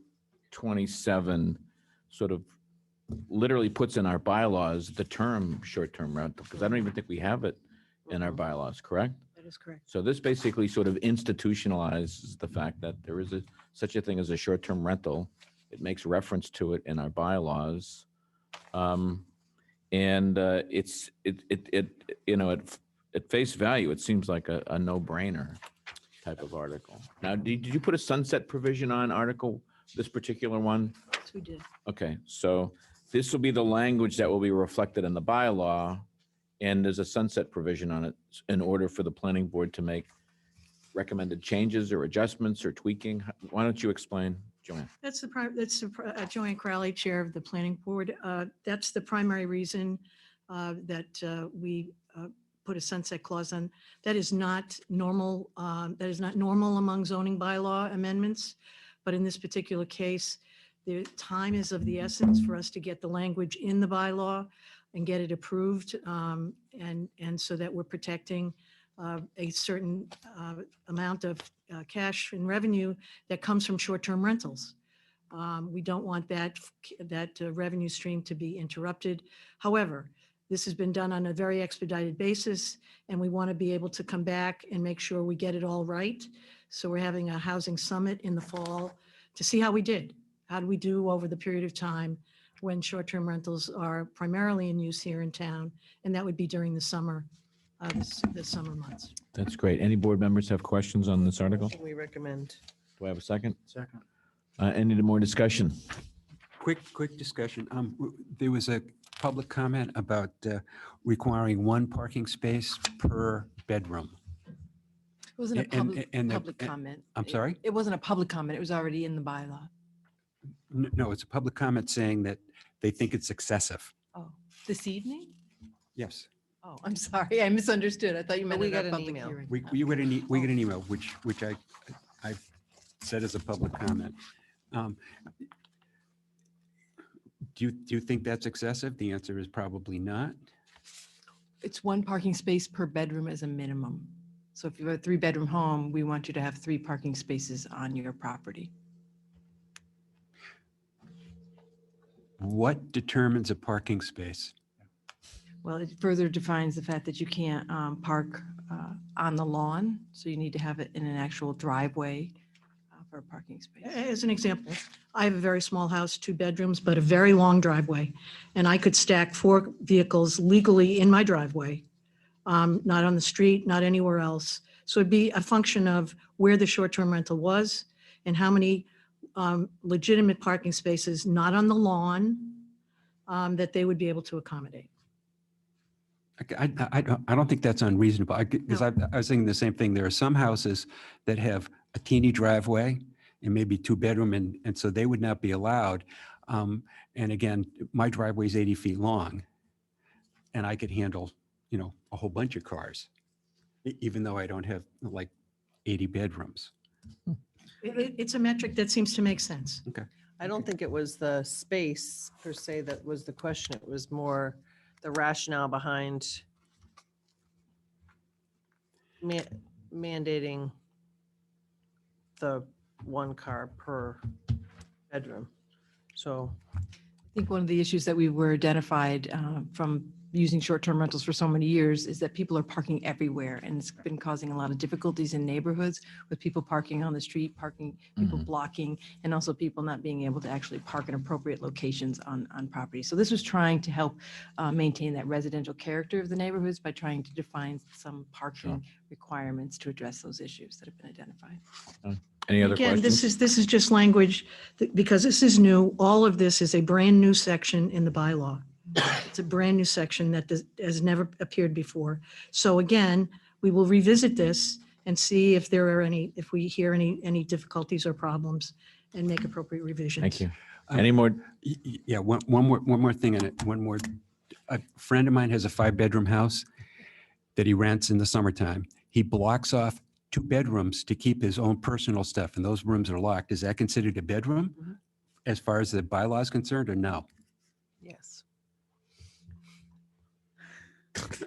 27 sort of literally puts in our bylaws the term short-term rental, because I don't even think we have it in our bylaws, correct? That is correct. So this basically sort of institutionalizes the fact that there is such a thing as a short-term rental. It makes reference to it in our bylaws. And at face value, it seems like a no-brainer type of article. Now, did you put a sunset provision on this particular one? Yes, we did. Okay, so this will be the language that will be reflected in the bylaw, and there's a sunset provision on it in order for the planning board to make recommended changes or adjustments or tweaking? Why don't you explain, Joanne? That's Joanne Crowley, Chair of the Planning Board. That's the primary reason that we put a sunset clause on. That is not normal. That is not normal among zoning bylaw amendments. But in this particular case, the time is of the essence for us to get the language in the bylaw and get it approved. And so that we're protecting a certain amount of cash and revenue that comes from short-term rentals. We don't want that revenue stream to be interrupted. However, this has been done on a very expedited basis, and we want to be able to come back and make sure we get it all right. So we're having a housing summit in the fall to see how we did. How do we do over the period of time when short-term rentals are primarily in use here in town? And that would be during the summer, the summer months. That's great. Any board members have questions on this article? We recommend. Do I have a second? Second. Any more discussion? Quick discussion. There was a public comment about requiring one parking space per bedroom. It wasn't a public, and the- public comment. I'm sorry? It wasn't a public comment. It was already in the bylaw. No, it's a public comment saying that they think it's excessive. Oh, this evening? Yes. Oh, I'm sorry. I misunderstood. I thought you meant we in got a an public email. hearing. We get an email, which I said as a public comment. Do you think that's excessive? The answer is probably not. It's one parking space per bedroom as a minimum. So if you have a 3-bedroom home, we want you to have 3 parking spaces on your property. What determines a parking space? Well, it further defines the fact that you can't park on the lawn. So you need to have it in an actual driveway for a parking space. As an example, I have a very small house, 2 bedrooms, but a very long driveway. And I could stack 4 vehicles legally in my driveway, not on the street, not anywhere else. So it'd be a function of where the short-term rental was and how many legitimate parking spaces, not on the lawn, that they would be able to accommodate. I don't think that's unreasonable, because No. I was thinking the same thing. There are some houses that have a teeny driveway and maybe 2-bedroom, and so they would not be allowed. And again, my driveway is 80 feet long, and I could handle, a whole bunch of cars, even though I don't have like 80 bedrooms. It's a metric that seems to make sense. Okay. I don't think it was the space per se that was the question. It was more the rationale behind mandating the 1 car per bedroom. So I think one of the issues that we were identified from using short-term rentals for so many years is that people are parking everywhere, and it's been causing a lot of difficulties in neighborhoods with people parking on the street, people blocking, and also people not being able to actually park in appropriate locations on property. So this was trying to help maintain that residential character of the neighborhoods by trying to define some parking requirements to address those issues that have been identified. Any other Again, questions? this is just language, because this is new. All of this is a brand new section in the bylaw. It's a brand new section that has never appeared before. So again, we will revisit this and see if there are if we hear any difficulties or problems, and make appropriate revisions. Thank you. Any more? Yeah, one more thing on it. A friend of mine has a 5-bedroom house that he rents in the summertime. He blocks off 2 bedrooms to keep his own personal stuff, and those rooms are locked. Is that considered a bedroom as far as the bylaw is concerned, or no? yes.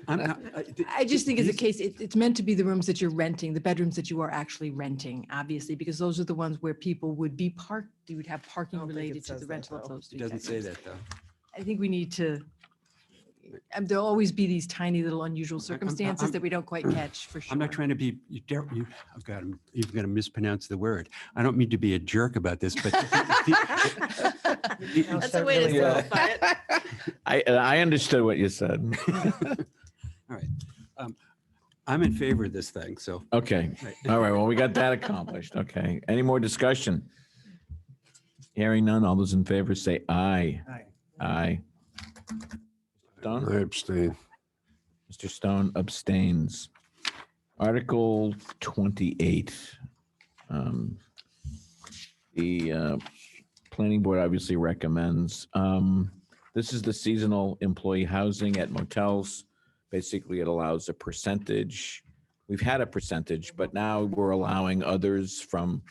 I just think as a case, it's meant to be the rooms that you're renting, the bedrooms that you are actually renting, obviously, because those are the ones where people would be parked, you would have parking think it related to says the that, rental of though. those It 3 doesn't say bedrooms. that, though. I think we need to, there'll always be these tiny little unusual circumstances that we don't quite catch for sure. I'm not trying to be, I've got to, you've got to mispronounce the word. I don't mean to be a jerk about this, but That's a way to simplify it. I understood what you said. all right. I'm in favor of this thing, so. Okay. All right. Well, we got that accomplished. Okay. Any more discussion? Hearing none. All those in favor say aye. Aye. Aye. Stone? I abstain. Mr. Stone abstains. Article 28. The planning board obviously recommends. This is the seasonal employee housing at motels. Basically, it allows a percentage. We've had a percentage, but now we're allowing others from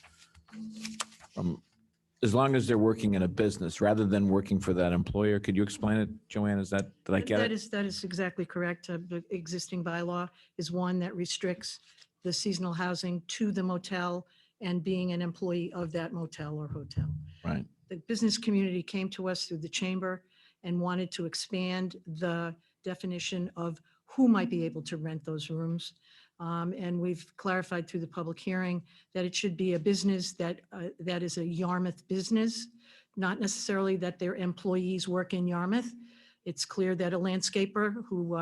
as long as they're working in a business rather than working for that employer. Could you explain it, Joanne? Did I get it? That is exactly correct. The existing bylaw is one that restricts the seasonal housing to the motel and being an employee of that motel or hotel. Right. The business community came to us through the chamber and wanted to expand the definition of who might be able to rent those rooms. And we've clarified through the public hearing that it should be a business that is a Yarmouth business, not necessarily that their employees work in Yarmouth. It's clear that a landscaper who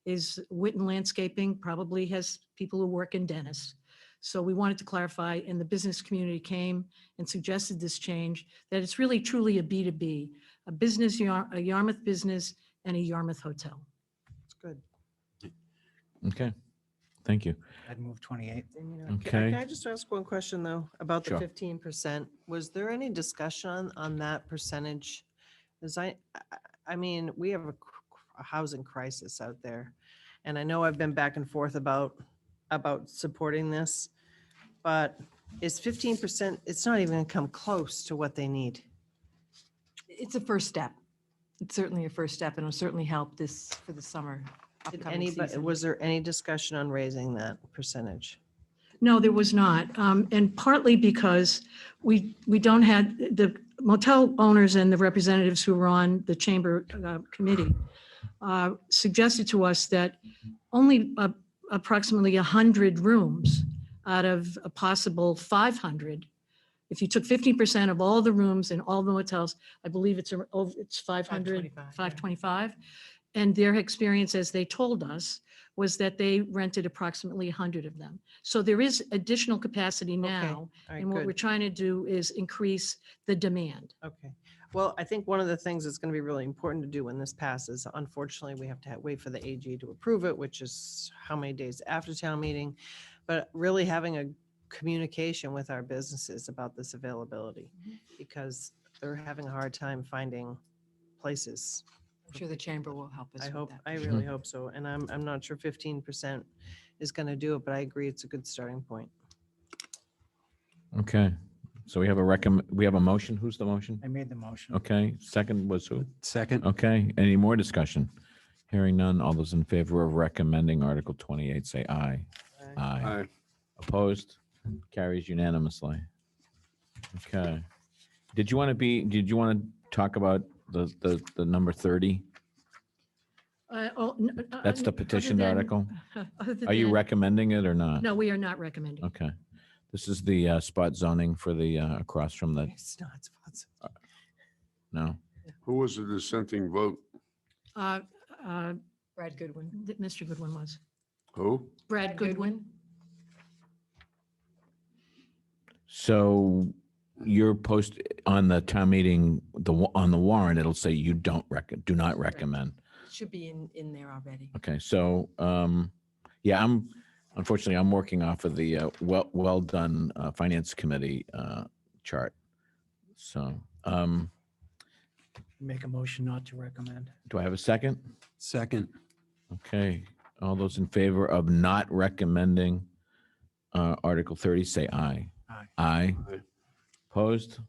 is Witten Landscaping probably has people who work in Dennis. So we wanted to clarify, and the business community came and suggested this change, that it's really truly a B2B, a business, a Yarmouth business and a Yarmouth hotel. It's good. Okay. Thank you. I'd move 28. Okay. Can I just ask one question though, about the Sure. 15%? Was there any discussion on that percentage? Because I mean, we have a housing crisis out there. And I know I've been back and forth about supporting this, but is 15%, it's not even gonna come close to what they need. It's a first step. It's certainly a first step, and it'll certainly help this for the summer. Did upcoming anybody, season. was there any discussion on raising that percentage? No, there was not. And partly because we don't have, the motel owners and the representatives who were on the chamber committee suggested to us that only approximately 100 rooms out of a possible 500, if you took 50% of all the rooms in all the motels, I believe it's 500, 525. And their experience, as they told us, was that they rented approximately 100 of them. So there is additional capacity now. All right, And what good. we're trying to do is increase the demand. Okay. Well, I think one of the things that's going to be really important to do when this passes, unfortunately, we have to wait for the AG to approve it, which is how many days after town meeting, but really having a communication with our businesses about this availability, because they're having a hard time finding places. I'm sure the chamber will help us I with hope, that. I really hope so. And I'm not sure 15% is going to do it, but I agree it's a good starting point. Okay. So we have we have a motion. Who's the motion? I made the motion. Okay. Second was who? Second. Okay. Any more discussion? Hearing none. All those in favor of recommending Article 28, say aye. Aye. Opposed? Carries unanimously. Okay. Did you want to talk about the number 30? That's the petitioned article? Are you recommending it or not? No, we are not recommending. Okay. This is the spot zoning for the across from the, It's not spots. no? Who was the dissenting vote? Brad Goodwin. Mr. Goodwin was. Who? Brad Goodwin. So you're on the town meeting, on the warrant, it'll say you do not recommend. Should be in there already. Okay, so, yeah, unfortunately, I'm working off of the well done Finance Committee chart. So, Make a motion not to recommend. do I have a second? Second. Okay, all those in favor of not recommending Article 30, say aye. Aye. Aye. Opposed?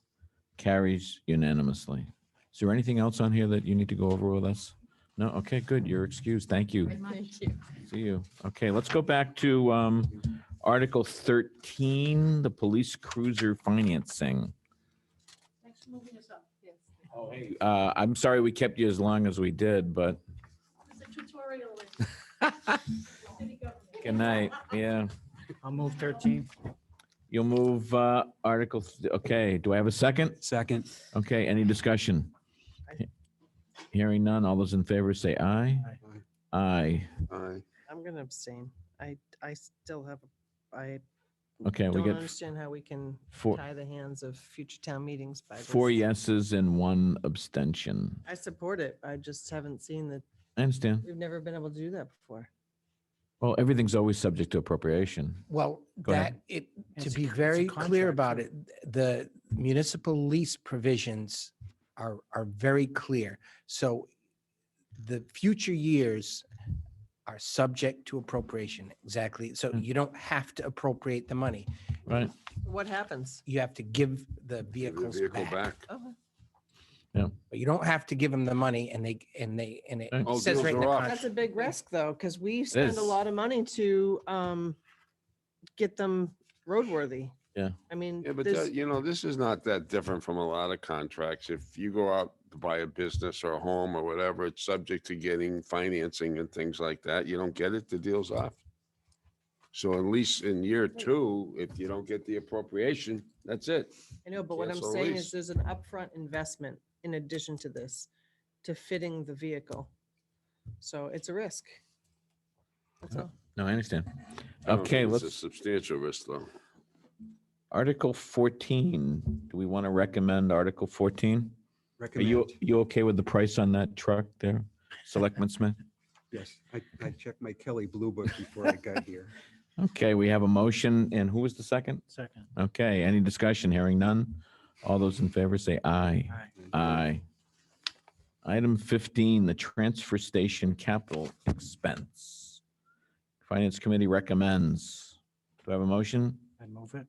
Carries unanimously. Is there anything else on here that you need to go over with us? No? Okay, good. You're excused. Thank you. Thank you. See you. Okay, let's go back to Article 13, the police cruiser financing. Thanks for moving us up. Yes. Oh, hey. I'm sorry we kept you as long as we did, but It's a tutorial. good night. Yeah. I'll move 13. You'll move okay. Do I have a second? Second. Okay, any discussion? Hearing none. All those in favor say aye. Aye. Aye. I'm going to abstain. I still have, I Okay, we don't get understand how we can four- tie the hands of future town meetings by this. 4 yeses and 1 abstention. I support it. I just haven't seen that. I understand. We've never been able to do that before. Well, everything's always subject to appropriation. Well, Go ahead. to It's be a very clear contract, about so- it, the municipal lease provisions are very clear. So the future years are subject to appropriation, exactly. So you don't have to appropriate the money. Right. What happens? You have to give the Give the vehicles vehicle back. back. But you don't have to give them the money and it Oh, says deals right in the are up. contract. That's a big risk though, because we spend is. a lot of money to get them roadworthy. Yeah. I mean, Yeah, but this, this is not that different from a lot of contracts. If you go out to buy a business or a home or whatever, it's subject to getting financing and things like that. You don't get it, the deal's off. So at least in year 2, if you don't get the appropriation, that's it. I know, but what I'm Cancel saying lease. is there's an upfront investment in addition to this, to fitting the vehicle. So it's a risk. That's all. No, I understand. I don't Okay, think it's a let's, substantial risk, though. Article 14. Do we want to recommend Article 14? Are you Recommend. okay with the price on that truck there, Selectman Smith? Yes, I checked my Kelly Blue Book before I got here. Okay, we have a motion, and who was the second? Second. Okay, any discussion? Hearing none. All those in favor say aye. Aye. Aye. Item 15, the transfer station capital expense. Finance Committee recommends. Do I have a motion? I move it.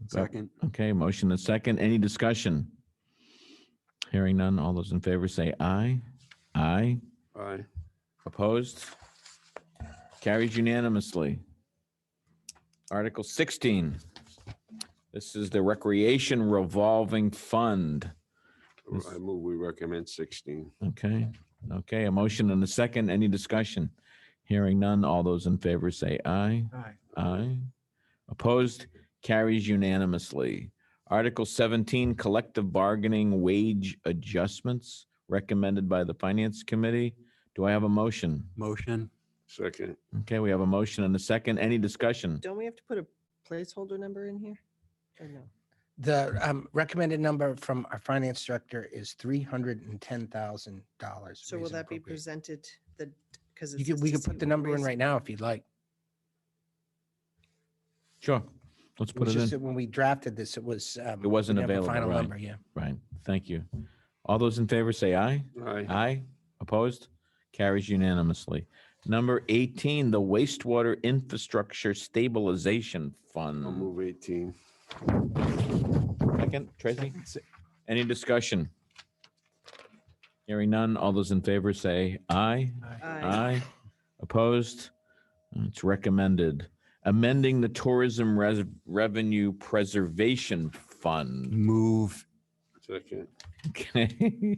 Second. Okay, motion and second. Any discussion? Hearing none. All those in favor say aye. Aye. Aye. Opposed? Carries unanimously. Article 16. This is the Recreation Revolving Fund. I move we recommend 16. Okay, okay, a motion and a second. Any discussion? Hearing none. All those in favor say aye. Aye. Aye. Opposed? Carries unanimously. Article 17, collective bargaining wage adjustments recommended by the Finance Committee. Do I have a motion? Motion. Second. Okay, we have a motion and a second. Any discussion? Don't we have to put a placeholder number in here? Or no? The recommended number from our finance director is $310,000. So will raise and that be appropriate. presented because We could put the number in right now if you'd like. Sure, let's It put was it just that in. when we drafted this, it was. It wasn't we didn't have a available, Final right. number, yeah. Right, thank you. All those in favor say aye. Aye. Aye. Opposed? Carries unanimously. Number 18, the wastewater infrastructure stabilization I'll fund. move 18. Second, Tracy? Any discussion? Hearing none. All those in favor say aye. Aye. Opposed? It's recommended. Amending the Tourism Revenue Preservation Fund. Move. Second. Okay.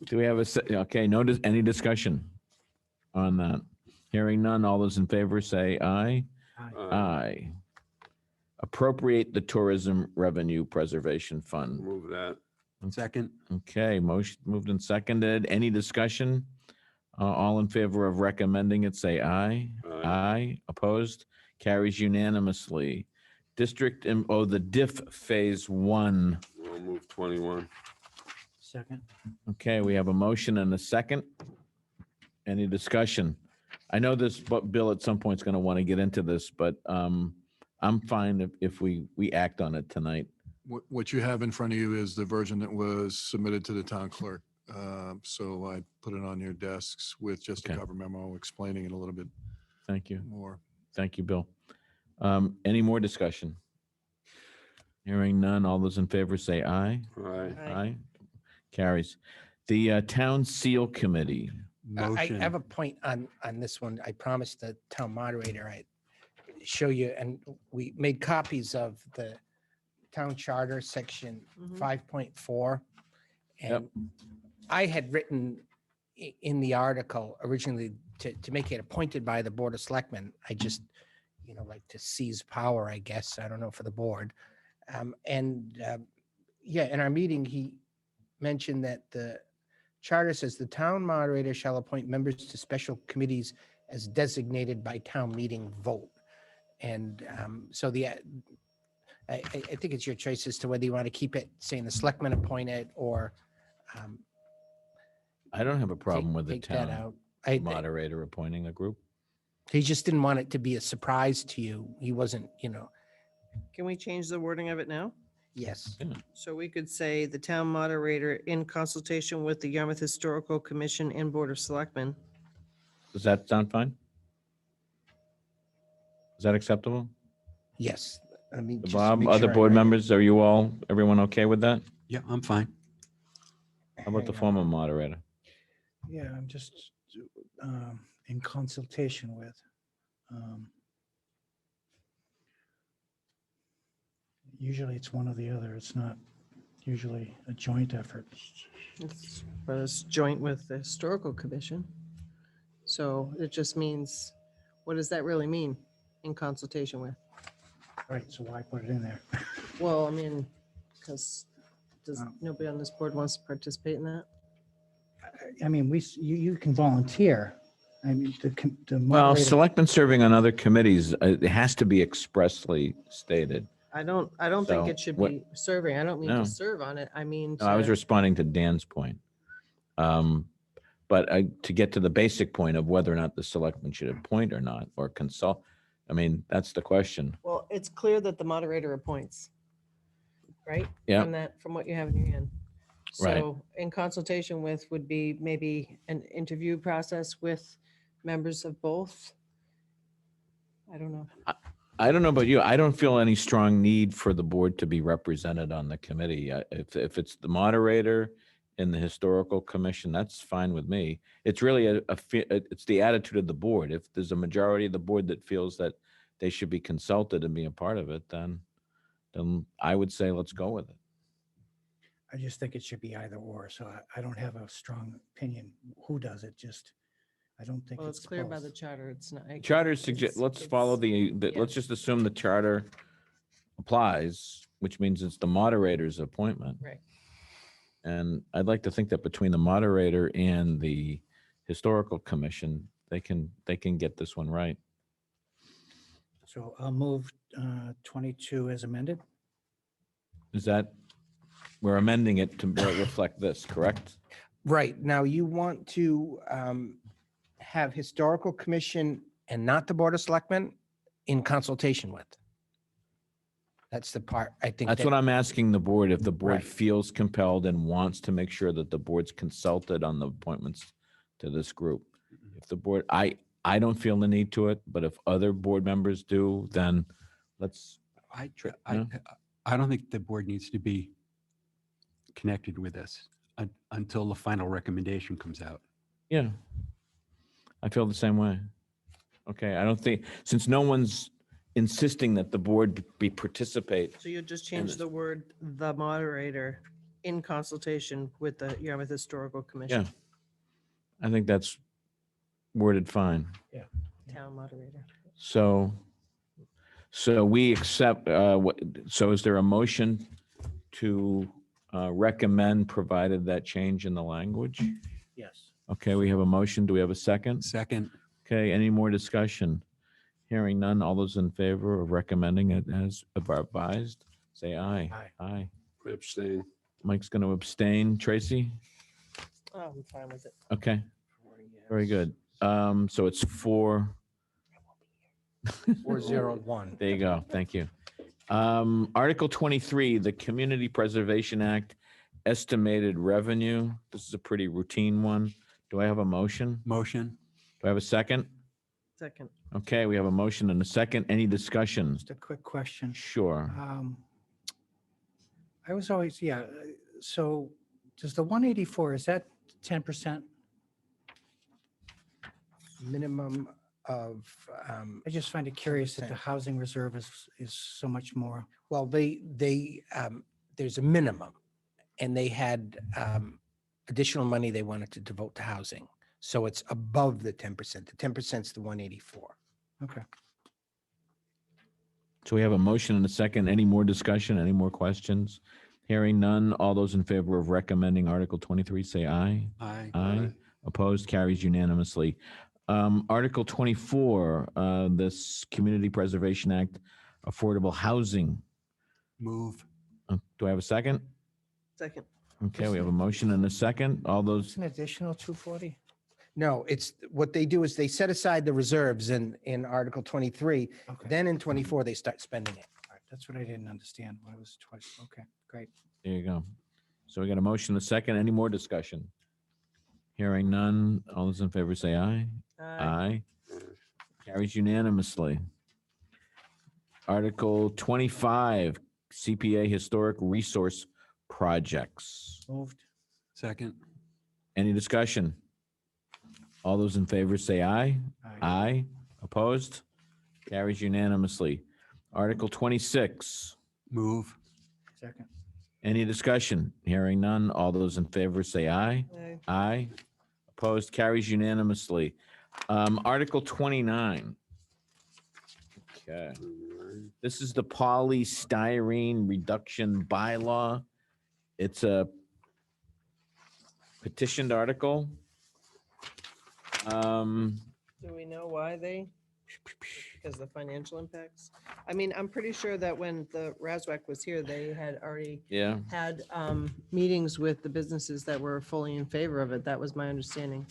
Do we have okay, any discussion on that? Hearing none. All those in favor say aye. Aye. Appropriate the Tourism Revenue Preservation Fund. Move that. Second. Okay, motion moved and seconded. Any discussion? All in favor of recommending it, say aye. Aye. Opposed? Carries unanimously. The DIF Phase 1. I'll move 21. Second. Okay, we have a motion and a second. Any discussion? I know this, but Bill at some point is going to want to get into this, but I'm fine if we act on it tonight. What you have in front of you is the version that was submitted to the town clerk. So I put it on your desks with just a Okay. cover memo explaining it a little bit Thank you. more. Thank you, Bill. Any more discussion? Hearing none. All those in favor say aye. Aye. Aye. Carries. The Town Seal Committee. I have a point on this one. I promised the town moderator I'd show you, and we made copies of the town charter, section 5.4. And I had written in the article originally to make it appointed by the Board of Selectmen. I just, like to seize power, I guess. I don't know, for the board. In our meeting, he mentioned that the charter says the town moderator shall appoint members to special committees as designated by town meeting vote. And so I think it's your choice as to whether you want to keep it saying the selectmen appoint it or I don't have a problem with the take that town out. moderator appointing a group. He just didn't want it to be a surprise to you. He wasn't, Can we change the wording of it now? yes. So we could say the town moderator in consultation with the Yarmouth Historical Commission and Board of Selectmen. Does that sound fine? Is that acceptable? Yes. I mean, just to Bob, make other sure I board write it. members, everyone okay with that? Yeah, I'm fine. How about the Hang on. former moderator? Yeah, I'm just in consultation with. Usually it's one or the other. It's not usually a joint effort. But it's joint with the Historical Commission. So it just means, what does that really mean in consultation with? Right, so why put it in there? Well, I mean, because does nobody on this board wants to participate in that? I mean, you can volunteer. I mean, the Well, moderator. selectmen serving on other committees, it has to be expressly stated. I don't think So it should what- be serving. I don't mean No. to serve on it. I mean. No, I was to- responding to Dan's point. But to get to the basic point of whether or not the selectmen should appoint or not, or consult, I mean, that's the question. Well, it's clear that the moderator appoints, right? Yeah. From what you have in your hand. Right. So in consultation with would be maybe an interview process with members of both. I don't know. I don't know about you. I don't feel any strong need for the board to be represented on the committee. If it's the moderator in the historical commission, that's fine with me. It's really it's the attitude of the board. If there's a majority of the board that feels that they should be consulted and be a part of it, then I would say let's go with it. I just think it should be either or. So I don't have a strong opinion who does it. Just, I don't think Well, it's it's clear by both. the charter. It's not. Charter suggest, let's follow let's just assume the charter applies, which means it's the moderator's appointment. Right. And I'd like to think that between the moderator and the historical commission, they can get this one right. So I'll move 22 as amended. Is that, we're amending it to reflect this, correct? Right. Now you want to have Historical Commission and not the Board of Selectmen in consultation with. That's the part I think. That's what I'm asking the board, if the board Right. feels compelled and wants to make sure that the board's consulted on the appointments to this group. If the board, I don't feel the need to it, but if other board members do, then let's. I No? don't think the board needs to be connected with this until the final recommendation comes out. Yeah. I feel the same way. Okay, I don't think, since no one's insisting that the board participate. So you just change this. the word, the moderator in consultation with the Yarmouth Historical Commission. Yeah. I think that's worded fine. Town moderator. So we accept, so is there a motion to recommend, provided that change in the language? Yes. Okay, we have a motion. Do we have a second? Second. Okay, any more discussion? Hearing none, all those in favor of recommending it as advised, say aye. Aye. Aye. Abstain. Mike's going to abstain. Tracy? Oh, I'm fine with it. Okay, very good. So it's 4. 401. There you go. Thank you. Article 23, the Community Preservation Act estimated revenue. This is a pretty routine one. Do I have a motion? Motion. Do I have a second? Second. Okay, we have a motion and a second. Any discussion? Just a quick question. Sure. I was always, so does the 184, is that 10%? Minimum of, I just find it curious that the 10%. housing reserve is so much more. well, there's a minimum. And they had additional money they wanted to devote to housing. So it's above the 10%. The 10% is the 184. Okay. So we have a motion and a second. Any more discussion? Any more questions? Hearing none. All those in favor of recommending Article 23, say aye. Aye. Aye. Opposed, carries unanimously. Article 24, this Community Preservation Act, Affordable Housing. Move. Do I have a second? Second. Okay, we have a motion and a second. All those, It's an additional 240? No, it's, what they do is they set aside the reserves in Article 23. Okay. Then in 24, they start spending it. All right, that's what I didn't understand. Why it was twice? Okay, great. There you go. So we got a motion, a second. Any more discussion? Hearing none. All those in favor say aye. Aye. Carries unanimously. Article 25, CPA Historic Resource Projects. Moved. Second. Any discussion? All those in favor say aye. Aye. Opposed? Carries unanimously. Article 26. Move. Second. Any discussion? Hearing none. All those in favor say aye. Aye. Aye. Opposed? Carries unanimously. Article 29. Okay. This is the polystyrene reduction bylaw. It's a petitioned article. Do we know why they? Because the financial impacts? I mean, I'm pretty sure that when the RASWAC was here, they had already Yeah. had meetings with the businesses that were fully in favor of it. That was my understanding.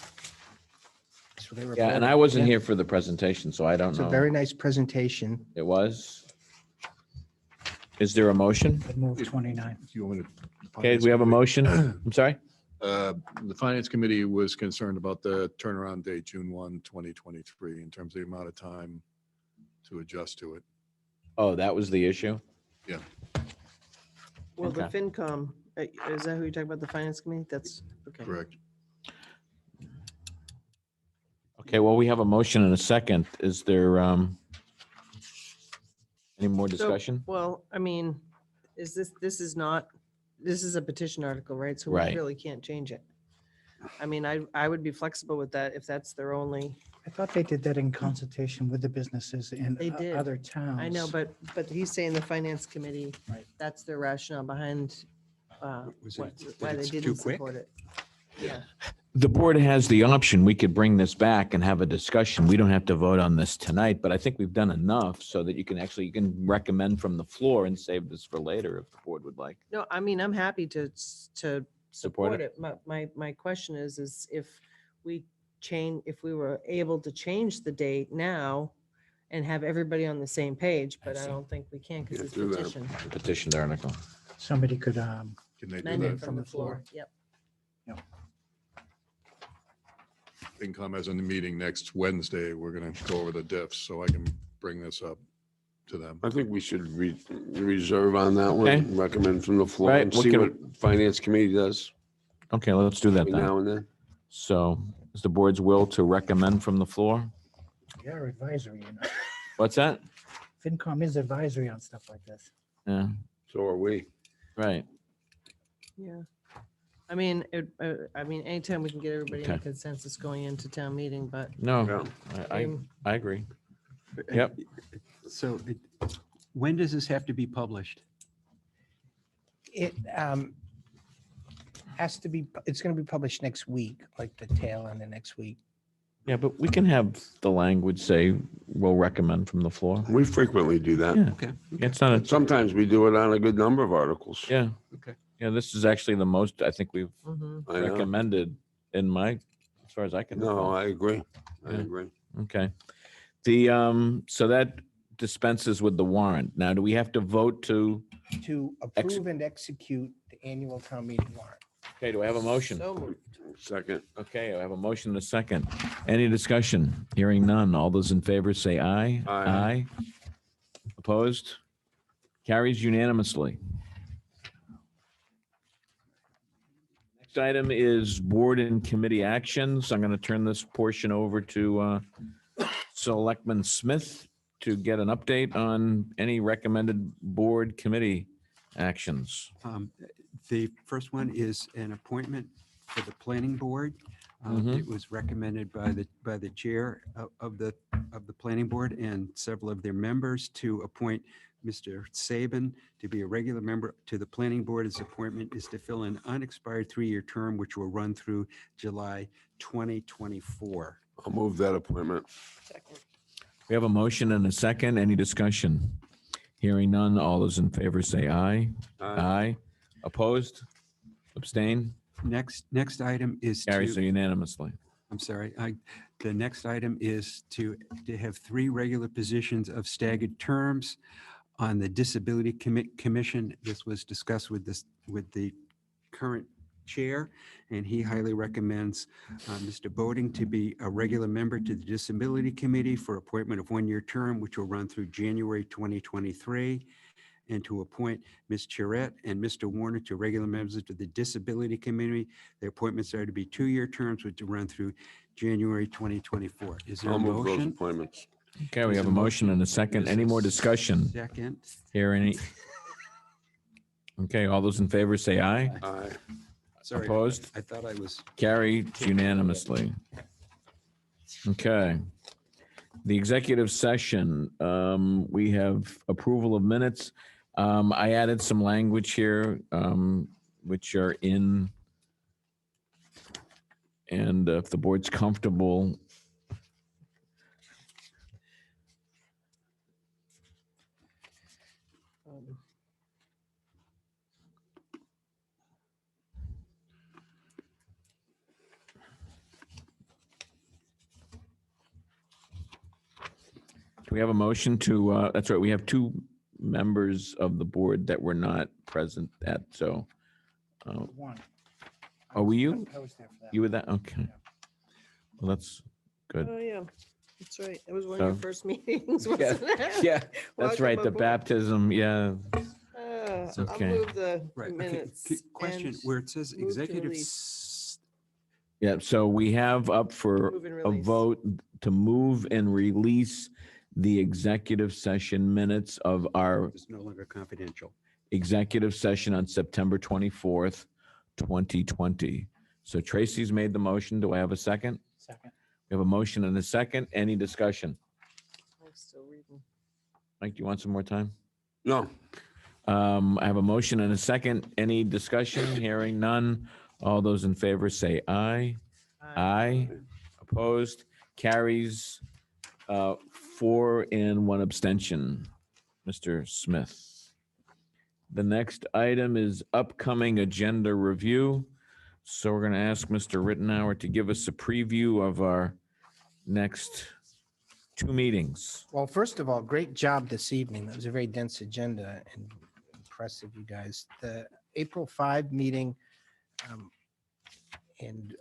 So they were Yeah, and voting. I wasn't Yeah. here for the presentation, so I don't It's know. a very nice presentation. It was? Is there a motion? I moved 29. Do you want me to? Okay, we have a motion. I'm sorry? The Finance Committee was concerned about the turnaround date, June 1, 2023, in terms of the amount of time to adjust to it. Oh, that was the issue? Yeah. Well, the Okay. FinCom, is that who you're talking about, the Finance Committee? That's, okay. Correct. Okay, well, we have a motion and a second. Is there any more So, discussion? Well, I mean, this is a petition article, right? So we Right. really can't change it. I mean, I would be flexible with that if that's their only, I thought they did that in consultation with the businesses in They did. other towns. I know, but he's saying the Finance Committee, Right. that's their rationale behind Was why it that they it's too didn't quick? support it. Yeah. The board has the option. We could bring this back and have a discussion. We don't have to vote on this tonight, but I think we've done enough so that you can recommend from the floor and save this for later if the board would like. No, I mean, I'm happy to Support support it? it. My question is if we were able to change the date now and have everybody on the same page, but I see. don't think we can because Can't it's do that. petition. Petitioned article. Somebody could, Can they do Amended that? from the floor. Yep. FinCom has a meeting next Wednesday. We're going to go over the diffs, so I can bring this up to them. I think we should reserve on that Okay. one, recommend from the floor Right, and we see can- what Finance Committee does Okay, let's do that between then. now and then. So is the board's will to recommend from the floor? they're advisory. You know. What's that? FinCom is advisory on stuff like this. Yeah, So are we. right. Yeah. I mean, anytime we can get everybody in Okay. consensus going into town meeting, but No, Yeah. I agree. But, Yep. So when does this have to be published? It has to be, it's going to be published next week, like the tail end of next week. Yeah, but we can have the language say, we'll recommend from the floor. We frequently do that. Yeah. Okay. It's not a, Sometimes we do it on a good number of articles. yeah. Okay. Yeah, this is actually the most, I think we've mhm. I know. recommended in my, as far as I can. No, recall. I agree. I Yeah. agree. Okay. So that dispenses with the warrant. Now, do we have to vote to, To approve and execute the annual town meeting warrant. okay, do I have a motion? So moved. Second. Okay, I have a motion and a second. Any discussion? Hearing none. All those in favor say aye. Aye. Opposed? Carries unanimously. Next item is board and committee actions. I'm going to turn this portion over to Selectman Smith to get an update on any recommended board committee actions. The first one is an appointment for the planning board. Mhm. It was recommended by the chair of the planning board and several of their members to appoint Mr. Saban to be a regular member to the planning board. His appointment is to fill an unexpired 3-year term, which will run through July 2024. I'll move that appointment. Second. We have a motion and a second. Any discussion? Hearing none. All those in favor say aye. Aye. Opposed? Abstain? Next item is Carries to, unanimously. I'm sorry. The next item is to have 3 regular positions of staggered terms on the Disability Commission. This was discussed with the current chair, and he highly recommends Mr. Boating to be a regular member to the Disability Committee for appointment of 1-year term, which will run through January 2023, and to appoint Ms. Charette and Mr. Warner to regular members to the Disability Committee. Their appointments are to be 2-year terms, which will run through January 2024. Is there a I'll move those motion? appointments. Okay, we have a motion and a second. Any more discussion? Second. Hear any? Okay, all those in favor say aye. Aye. Sorry, Opposed? I thought I was. Carried unanimously. Okay. The executive session, we have approval of minutes. I added some language here, which are in, and if the board's comfortable. Do we have a motion to, that's right, we have 2 members of the board that were not present at, so. One. Oh, were you? I was there for that. You were that? Okay. Well, that's good. Oh, yeah, that's right. It was one So- of your first meetings, Yeah, wasn't it? yeah, that's right, the Welcome aboard. baptism, yeah. I'll Okay. move the Right. Okay. minutes. Question, and where it says move to executive. release. Yeah, so we have up for Move and a release. vote to move and release the executive session minutes of our It's no longer confidential. executive session on September 24th, 2020. So Tracy's made the motion. Do I have a second? Second. We have a motion and a second. Any discussion? I'm still reading. Mike, do you want some more time? No. I have a motion and a second. Any discussion? Hearing none. All those in favor say aye. Aye. Opposed? Carries 4 and 1 abstention. Mr. Smith. The next item is upcoming agenda review. So we're going to ask Mr. Rittenhour to give us a preview of our next 2 meetings. Well, first of all, great job this evening. That was a very dense agenda and impressive, you guys. The April 5 meeting, and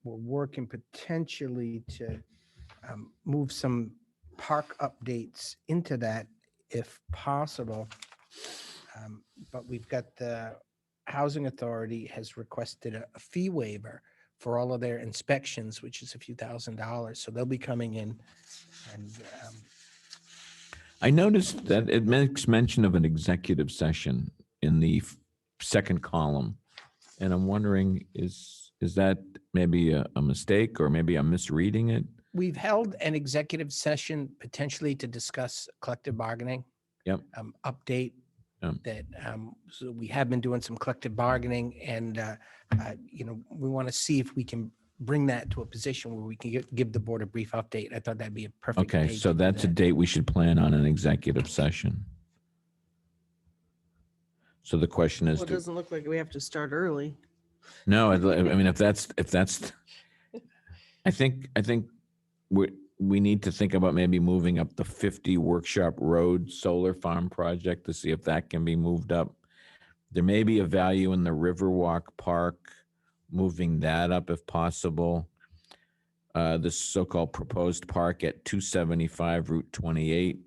we're working potentially to move some park updates into that if possible. But we've got the Housing Authority has requested a fee waiver for all of their inspections, which is a few $1,000s. So they'll be coming in and I noticed that it makes mention of an executive session in the second column. And I'm wondering, is that maybe a mistake or maybe I'm misreading it? we've held an executive session potentially to discuss collective bargaining. Yep. Update that, so we have been doing some collective bargaining and, we want to see if we can bring that to a position where we can give the board a brief update. I thought that'd be a perfect. Okay, date so to do that's a that. date we should plan on an executive session. So the question is, Well, it doesn't look like we have to start early. no, I mean, if that's, I think we need to think about maybe moving up the 50 Workshop Road solar farm project to see if that can be moved up. There may be a value in the Riverwalk Park, moving that up if possible. This so-called proposed park at 275 Route 28,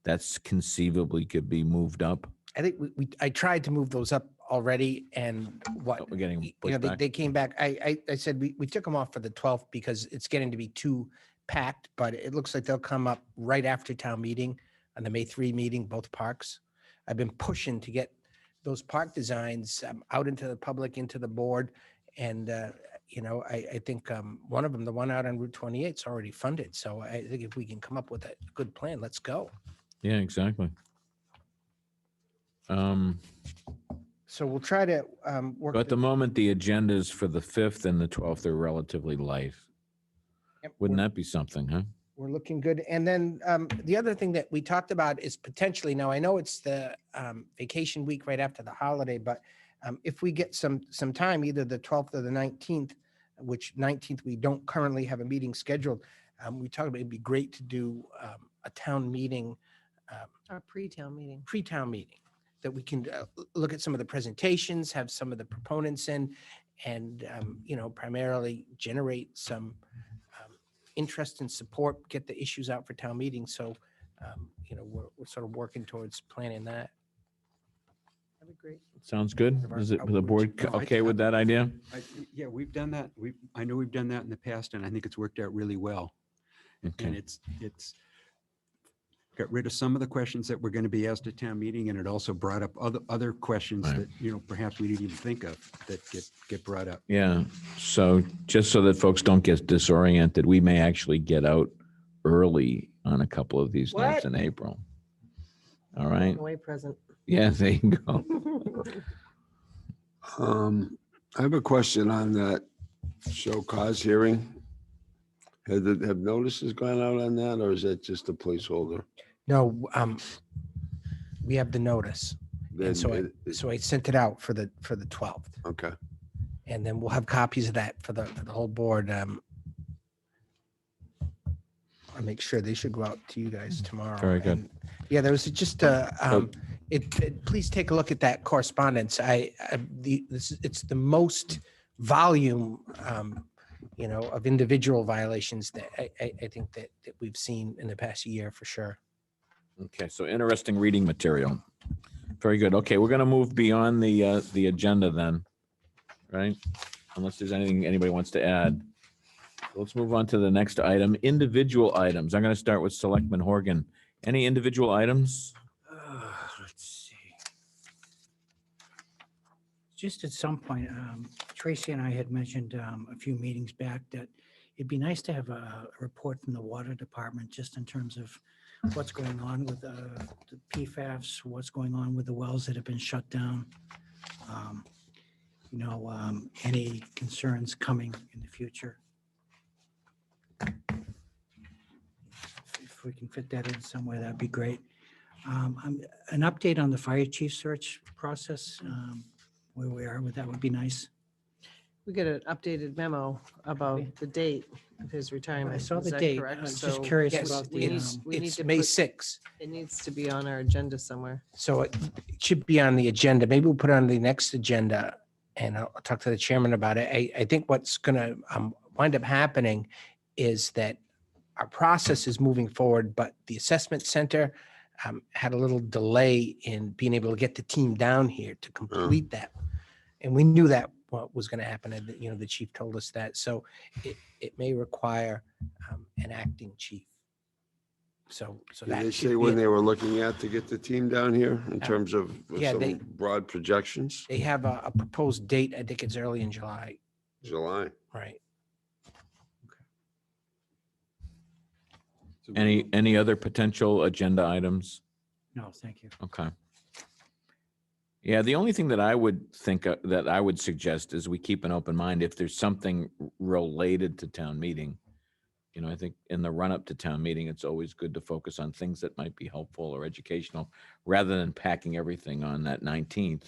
that's conceivably could be moved up. I think I tried to move those up already and what, We're getting you pushed know, back. they came back. I said we took them off for the 12th because it's getting to be too packed, but it looks like they'll come up right after town meeting on the May 3 meeting, both parks. I've been pushing to get those park designs out into the public, into the board. And, I think one of them, the one out on Route 28 is already funded. So I think if we can come up with a good plan, let's go. Yeah, exactly. So we'll try to work. But at the moment, the agendas for the 5th and the 12th are relatively light. Yep, Wouldn't that be something, huh? We're looking good. And then the other thing that we talked about is potentially, now I know it's the vacation week right after the holiday, but if we get some time, either the 12th or the 19th, which 19th, we don't currently have a meeting scheduled. We talked about it'd be great to do a town meeting, Our pre-town meeting. pre-town meeting, that we can look at some of the presentations, have some of the proponents in, and, primarily generate some interest and support, get the issues out for town meeting. So, we're sort of working towards planning that. That'd be great. Sounds good. Is it the board No, I- okay with that idea? Yeah, we've done that. I know we've done that in the past, and I think it's worked out really well. And Okay. it's got rid of some of the questions that were going to be asked at town meeting, and it also brought up other questions Right. that, perhaps we didn't even think of that get brought up. Yeah. So just so that folks don't get disoriented, we may actually get out early on a couple of these nights in April. All right. Away present. Yeah, there you go. I have a question on that show cause hearing. Have notices gone out on that, or is that just a placeholder? No, we have the notice. Then And so I sent it out for the 12th. Okay. And then we'll have copies of that for the whole board. I'll make sure they should go out to you guys tomorrow. Very good. And, yeah, there was just please take a look at that correspondence. It's the most volume, of individual violations that I think that we've seen in the past year for sure. Okay, so interesting reading material. Very good. Okay, we're going to move beyond the agenda then, right? Unless there's anything anybody wants to add. Let's move on to the next item, individual items. I'm going to start with Selectman Horgan. Any individual items? Let's see. Just at some point, Tracy and I had mentioned a few meetings back that it'd be nice to have a report from the water department just in terms of what's going on with the PFAS, what's going on with the wells that have been shut down. Any concerns coming in the future. If we can fit that in somewhere, that'd be great. An update on the fire chief search process, where we are with that would be nice. We get an updated memo about the date of his retirement. I saw Is the that date. correct? I was So, just curious Yes, about we the, need- we need it's to May put- 6th. It needs to be on our agenda somewhere. So it should be on the agenda. Maybe we'll put it on the next agenda and I'll talk to the chairman about it. I think what's going to wind up happening is that our process is moving forward, but the assessment center had a little delay in being able to get the team down here to complete that. And we knew that what was going to happen. And, the chief told us that. So it may require an acting chief. So Did that they should say be when it. they were looking at to get the team down here in terms of yeah, some they- broad projections? They have a proposed date. I think it's early in July. July. Right. Any other potential agenda items? no, thank you. Okay. Yeah, the only thing that I would think that I would suggest is we keep an open mind if there's something related to town meeting. I think in the run up to town meeting, it's always good to focus on things that might be helpful or educational rather than packing everything on that 19th.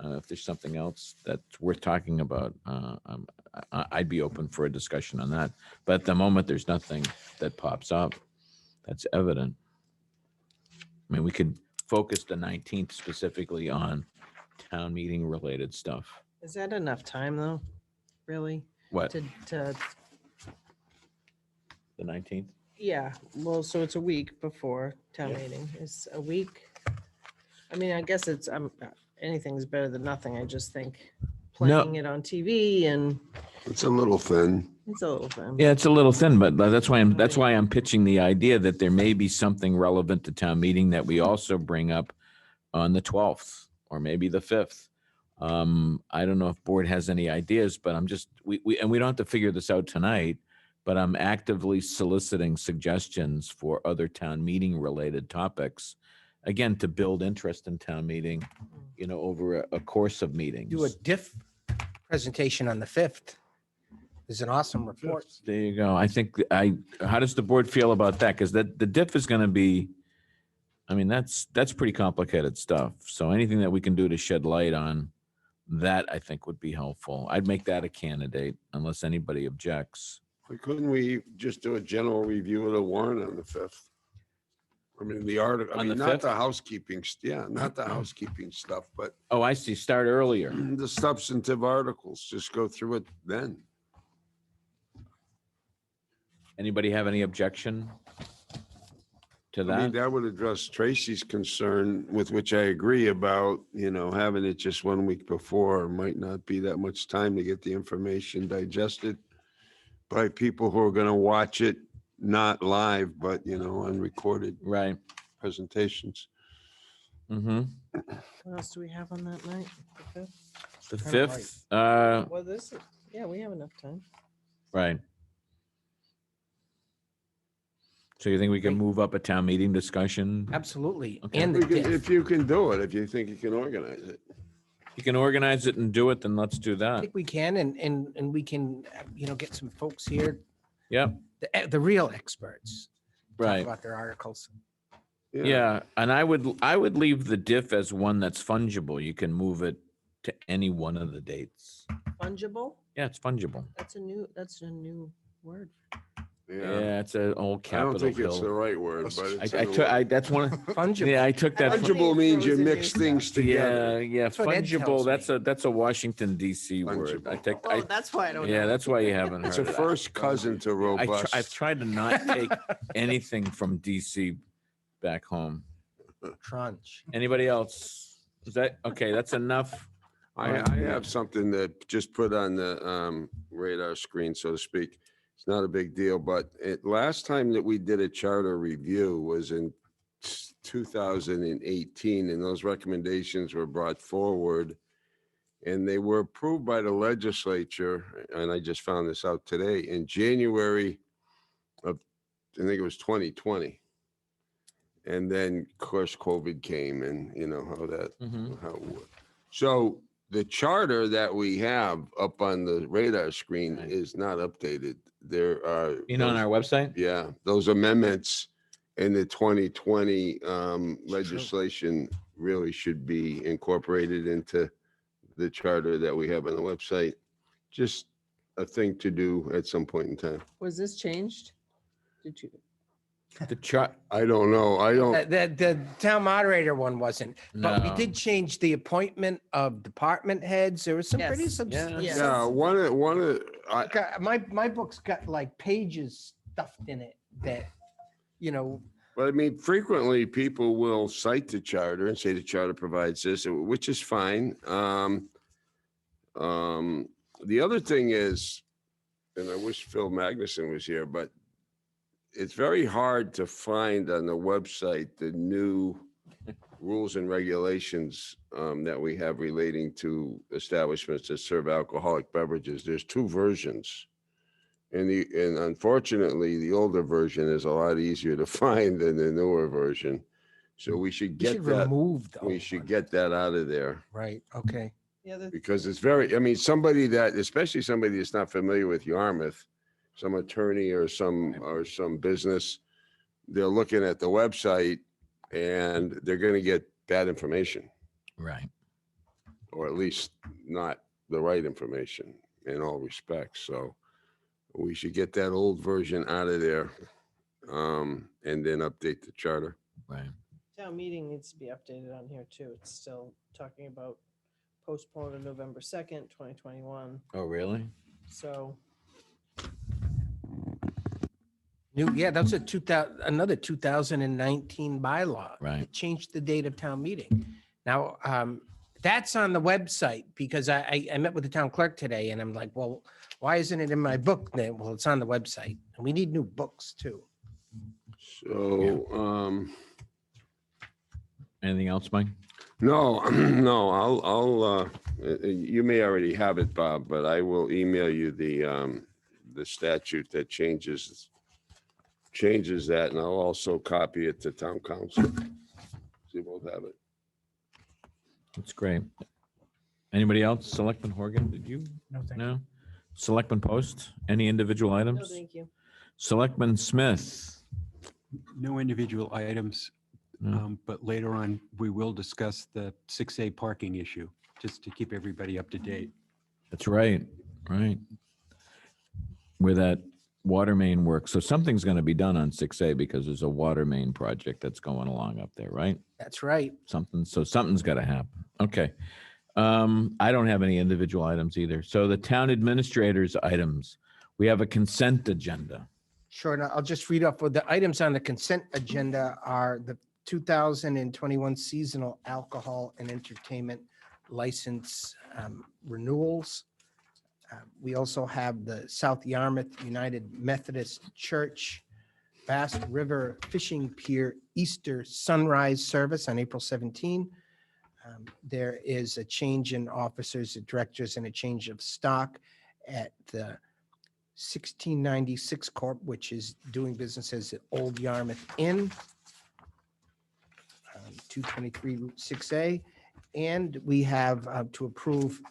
If there's something else that's worth talking about, I'd be open for a discussion on that. But at the moment, there's nothing that pops up that's evident. I mean, we could focus the 19th specifically on town meeting related stuff. Is that enough time though? Really? What? To, The 19th? yeah, well, so it's a week before town Yeah. meeting. It's a week. I mean, I guess it's, anything's better than nothing. I just think No. playing it on TV and It's a little thin. it's a little fun. Yeah, it's a little thin, but that's why I'm pitching the idea that there may be something relevant to town meeting that we also bring up on the 12th or maybe the 5th. I don't know if board has any ideas, but we don't have to figure this out tonight, but I'm actively soliciting suggestions for other town meeting related topics. Again, to build interest in town meeting, over a course of meetings. Do a diff presentation on the 5th. There's an awesome report. There you go. I think how does the board feel about that? Because the diff is going to be, I mean, that's pretty complicated stuff. So anything that we can do to shed light on That I think would be helpful. I'd make that a candidate unless anybody objects. Why couldn't we just do a general review of the warrant on the 5th? I mean, the article, I On mean, the not 5th? the housekeeping, not the housekeeping stuff, but Oh, I see. Start earlier. the substantive articles, just go through it then. Anybody have any objection to I mean, that? that would address Tracy's concern, with which I agree about, having it just 1 week before might not be that much time to get the information digested by people who are going to watch it, not live, but, on recorded Right. presentations. Mm-hmm. What else do we have on that night? The 5th? The Kinda 5th, Well, this is, yeah, we have enough time. right. So you think we can move up a town meeting discussion? Absolutely. Okay. And We the can- diff. If you can do it, if you think you can organize it. You can organize it and do it, then let's do I that. think we can, and we can, get some folks here, Yep, the real experts. Talk right. about their articles. Yeah, and I would leave the diff as one that's fungible. You can move it to any one of the dates. Fungible? Yeah, it's fungible. That's a new word. Yeah, it's an old I don't Capitol think it's the Hill. right word, but it's. That's one. Fungible. Yeah, I took that. Fungible means you mix things Yeah, together. yeah, That's what Ed fungible. tells That's a Washington DC word. Fungible. Oh, that's why I don't know. Yeah, that's why you haven't It's heard a it. first cousin to robust. I've tried to not take anything from DC back home. Crunch. Anybody else? Is that okay? That's enough. I have something to just put on the radar screen, so to speak. It's not a big deal, but last time that we did a charter review was in 2018, and those recommendations were brought forward, and they were approved by the legislature, and I just found this out today, in January of, I think it was 2020. And then, of course, COVID came, and you know how that, how it worked. So the charter that we have up on the radar screen is not updated. There are. On our website? Yeah, those amendments in the 2020 legislation really should be incorporated into the charter that we have on the website. Just a thing to do at some point in time. Was this changed? Did you? The chart. I don't know. I don't. The town moderator one wasn't, but we No. did change the appointment of department heads. There was some pretty Yes. Yeah, one of, my book's got like pages stuffed in it that, But I mean, frequently people will cite the charter and say the charter provides this, which is fine. The other thing is, and I wish Phil Magnuson was here, but it's very hard to find on the website the new rules and regulations that we have relating to establishments that serve alcoholic beverages. There's two versions. And unfortunately, the older version is a lot easier to find than the newer version. So we should get that. remove the We old should get that out of there right. Okay. Yeah, because it's very, I mean, somebody that, especially somebody that's not familiar with Yarmouth, some attorney or some business, they're looking at the website and they're going to get bad information, Right. or at least not the right information in all respects. So we should get that old version out of there and then update the charter. Right. Town meeting needs to be updated on here too. It's still talking about postponed to November 2nd, 2021. Oh, really? So That's another 2019 bylaw. Right. It changed the date of town meeting. Now, that's on the website because I met with the town clerk today and I'm like, well, why isn't it in my book then? Well, it's on the website and we need new books too. So, Anything else, Mike? no, I'll, you may already have it, Bob, but I will email you the statute that changes that, and I'll also copy it to town council. See, we'll have it. That's great. Anybody else? Selectman Horgan, did you? No, thank No? Selectman Post, any individual no, items? thank you. Selectman Smith? No individual items, No. but later on, we will discuss the 6A parking issue. just to keep everybody up to date. That's right, right. Where that water main works. So something's going to be done on 6A because there's a water main project that's going along up there, right? That's right. Something's got to happen. Okay. I don't have any individual items either. So the town administrator's items, we have a consent agenda. Sure. And I'll just read off. The items on the consent agenda are the 2021 seasonal alcohol and entertainment license renewals. We also have the South Yarmouth United Methodist Church Bass River Fishing Pier Easter Sunrise Service on April 17. There is a change in officers and directors and a change of stock at the 1696 Corp., which is doing business as the Old Yarmouth Inn, 223 Route 6A. And we have to approve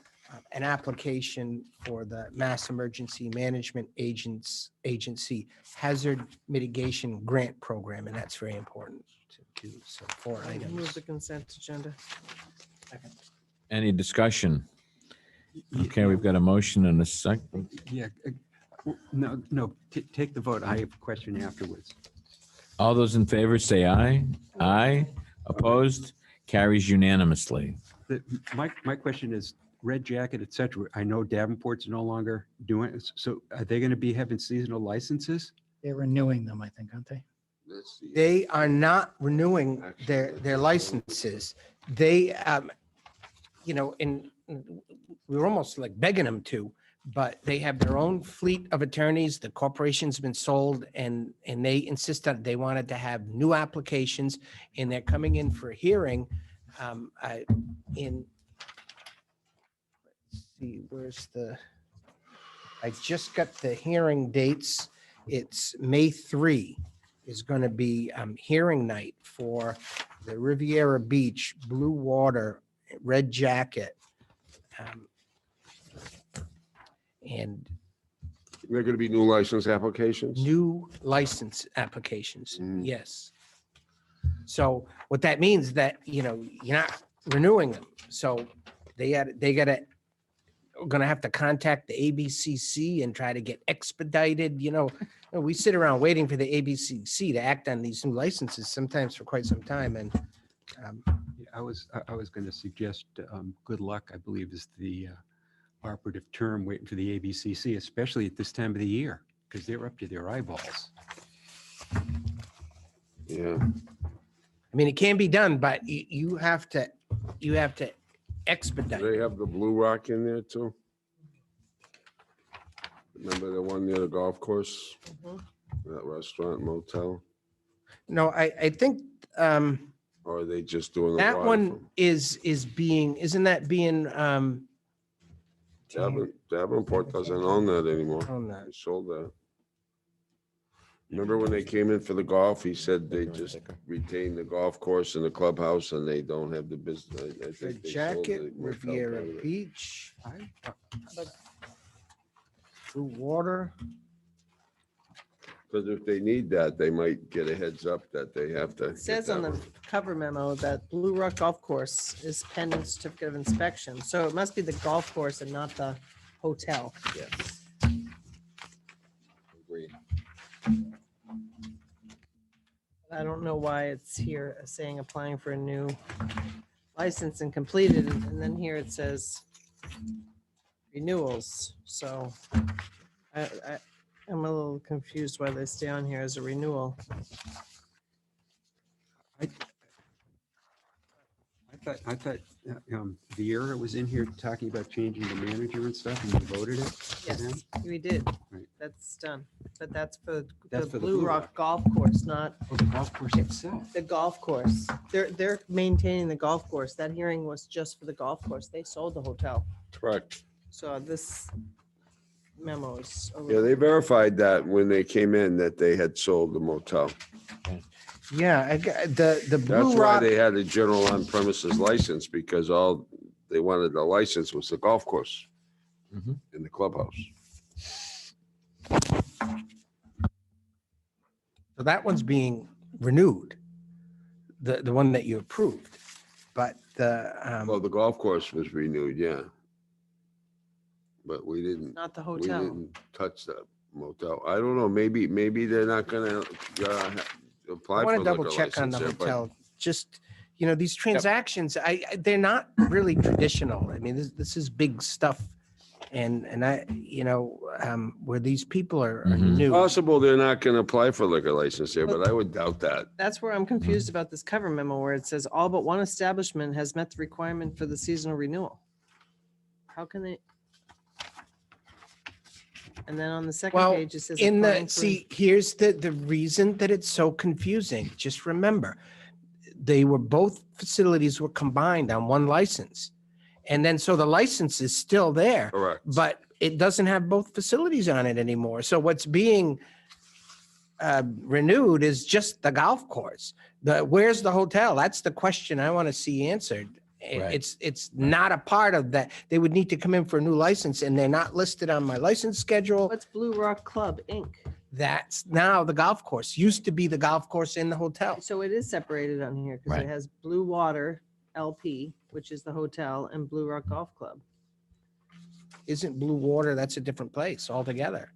an application for the Mass Emergency Management Agency Hazard Mitigation Grant Program, and that's very important to do. So 4 Move items. the consent agenda. Any discussion? Okay, we've got a motion and a second. Yeah, no, take the vote. I have a question afterwards. All those in favor say aye. Aye. Opposed? Carries unanimously. My question is, Red Jacket, et cetera, I know Davenport's no longer doing it. So are they going to be having seasonal licenses? They're renewing them, I think, aren't they? They are not renewing their licenses. They, and we were almost like begging them to, but they have their own fleet of attorneys. The corporation's been sold and they insisted they wanted to have new applications and they're coming in for a hearing let's see, I just got the hearing dates. It's May 3 is going to be hearing night for the Riviera Beach, Blue Water, Red Jacket. And They're going to be new license applications? new license applications, yes. So what that means that, you're not renewing them. So we're gonna have to contact the ABCC and try to get expedited, we sit around waiting for the ABCC to act on these new licenses sometimes for quite some time. And I was going to suggest good luck, I believe is the operative term, waiting for the ABCC, especially at this time of the year, because they're up to their eyeballs. Yeah. I mean, it can be done, but you have to expedite. Do they have the Blue Rock in there too? Remember the one near the golf course? That restaurant motel? No, I think Or are they just doing the that one waterfront? isn't that being Davenport doesn't own that anymore. Own that. They sold that. Remember when they came in for the golf, he said they just retained the golf course and the clubhouse and they don't have the business. I the think they sold Jacket, the motel Riviera down there. Beach, Blue Water. Because if they need that, they might get a heads up that they have to. It says on the cover memo that Blue Rock Golf Course is pending certificate of inspection. So it must be the golf course and not the hotel. Yes. Agreed. I don't know why it's here saying applying for a new license and completed, and then here it says renewals. So I'm a little confused why they stay on here as a renewal. I thought the era was in here talking about changing the manager and stuff, and we voted it. for them? Yes, we did. Right. That's done. But that's for That's the for the Blue Blue Rock Rock. Golf Course, not Oh, the golf course itself. the golf course. They're maintaining the golf course. That hearing was just for the golf course. They sold the hotel. Correct. So this memo is. a Yeah, little- they verified that when they came in that they had sold the motel. Yeah, the That's Blue why Rock, they had a general on premises license, because all they wanted the license was the golf course Mhm. and the clubhouse. so that one's being renewed, the one that you approved. But Well, the golf course was renewed, yeah. But we didn't. Not the We hotel. didn't touch the motel. I don't know, maybe they're not gonna apply I for want a to double liquor check on license the there, but hotel. Just, these transactions, they're not really traditional. I mean, this is big stuff. And where these people are new. possible they're not gonna apply for a liquor license there, but I would doubt that. That's where I'm confused about this cover memo where it says all but one establishment has met the requirement for the seasonal renewal. How can they? And then on the second Well, page, it says. in applying the, for- see, here's the reason that it's so confusing. Just remember, both facilities were combined on one license. And then, so the license is still there. Correct. But it doesn't have both facilities on it anymore. So what's being renewed is just the golf course. Where's the hotel? That's the question I want to see answered. It's not a part of that. They would need to come in for a new license and they're not listed on my license schedule. What's Blue Rock Club Inc.? That's now the golf course. Used to be the golf course in the hotel. So it is separated on here because Right. it has Blue Water LP, which is the hotel, and Blue Rock Golf Club. Isn't Blue Water, that's a different place altogether.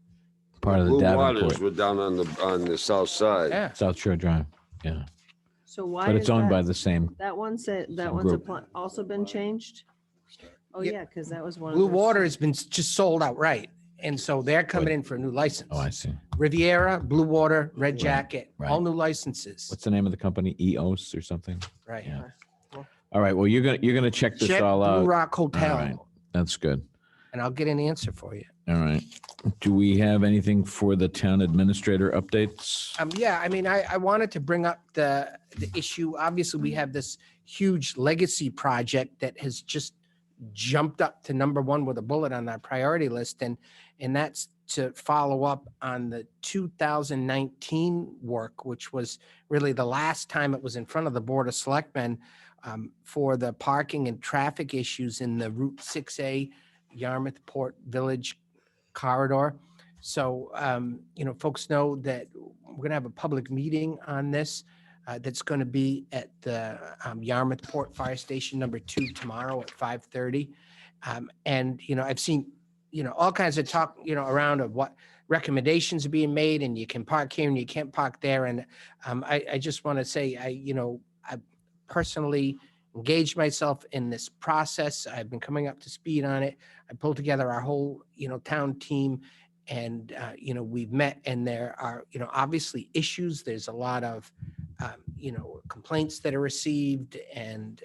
Part of the Blue Waters Davenport, were down on the south side. Yeah. South Shore Drive. Yeah. So why? But it's is owned that- by the same. That one said, that same one's group. also been changed? Oh, Yeah. yeah, because that was one. Blue of the- Water has been just sold outright. And so they're coming in for a new license. Oh, I see. Riviera, Blue Water, Red Right, Jacket, right. all new licenses. What's the name of the company? EOS or something? Right. Yeah. All right. Well, you're gonna check this Check all out. Blue Rock All right. Hotel That's good. and I'll get an answer for you. All right. Do we have anything for the town administrator updates? Yeah, I mean, I wanted to bring up the issue. Obviously, we have this huge legacy project that has just jumped up to number one with a bullet on our priority list. And that's to follow up on the 2019 work, which was really the last time it was in front of the Board of Selectmen for the parking and traffic issues in the Route 6A Yarmouth Port Village corridor. So, folks know that we're going to have a public meeting on this that's going to be at the Yarmouth Port Fire Station number 2 tomorrow at 5:30. And, I've seen, all kinds of talk, around of what recommendations are being made and you can park here and you can't park there. And I just want to say, I personally engaged myself in this process. I've been coming up to speed on it. I pulled together our whole, town team and, we've met and there are, obviously issues. There's a lot of, complaints that are received and,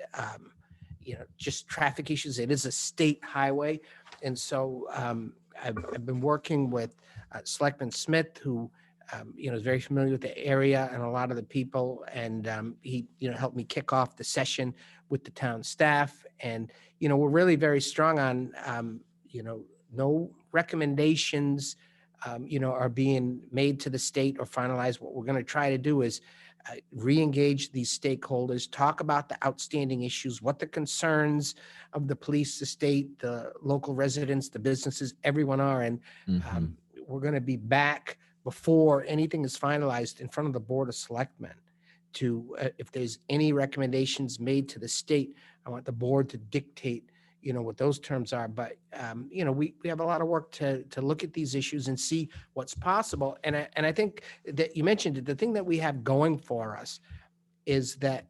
just traffic issues. It is a state highway. And so I've been working with Selectman Smith, who, is very familiar with the area and a lot of the people. And he, helped me kick off the session with the town staff. And, we're really very strong on, no recommendations, are being made to the state or finalized. What we're going to try to do is re-engage these stakeholders, talk about the outstanding issues, what the concerns of the police, the state, the local residents, the businesses, everyone are. And we're going to be back before anything is finalized in front of the Board of Selectmen to, if there's any recommendations made to the state, I want the board to dictate, what those terms are. But, we have a lot of work to look at these issues and see what's possible. And I think that you mentioned it, the thing that we have going for us is that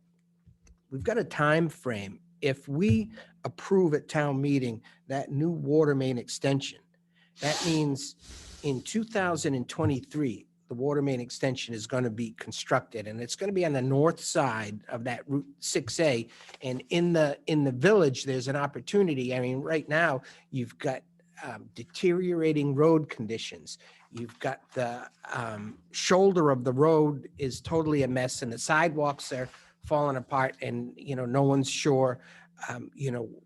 we've got a time frame. If we approve at town meeting that new water main extension, that means in 2023, the water main extension is going to be constructed and it's going to be on the north side of that Route 6A. And in the village, there's an opportunity. I mean, right now you've got deteriorating road conditions. You've got the shoulder of the road is totally a mess and the sidewalks are falling apart and, no one's sure,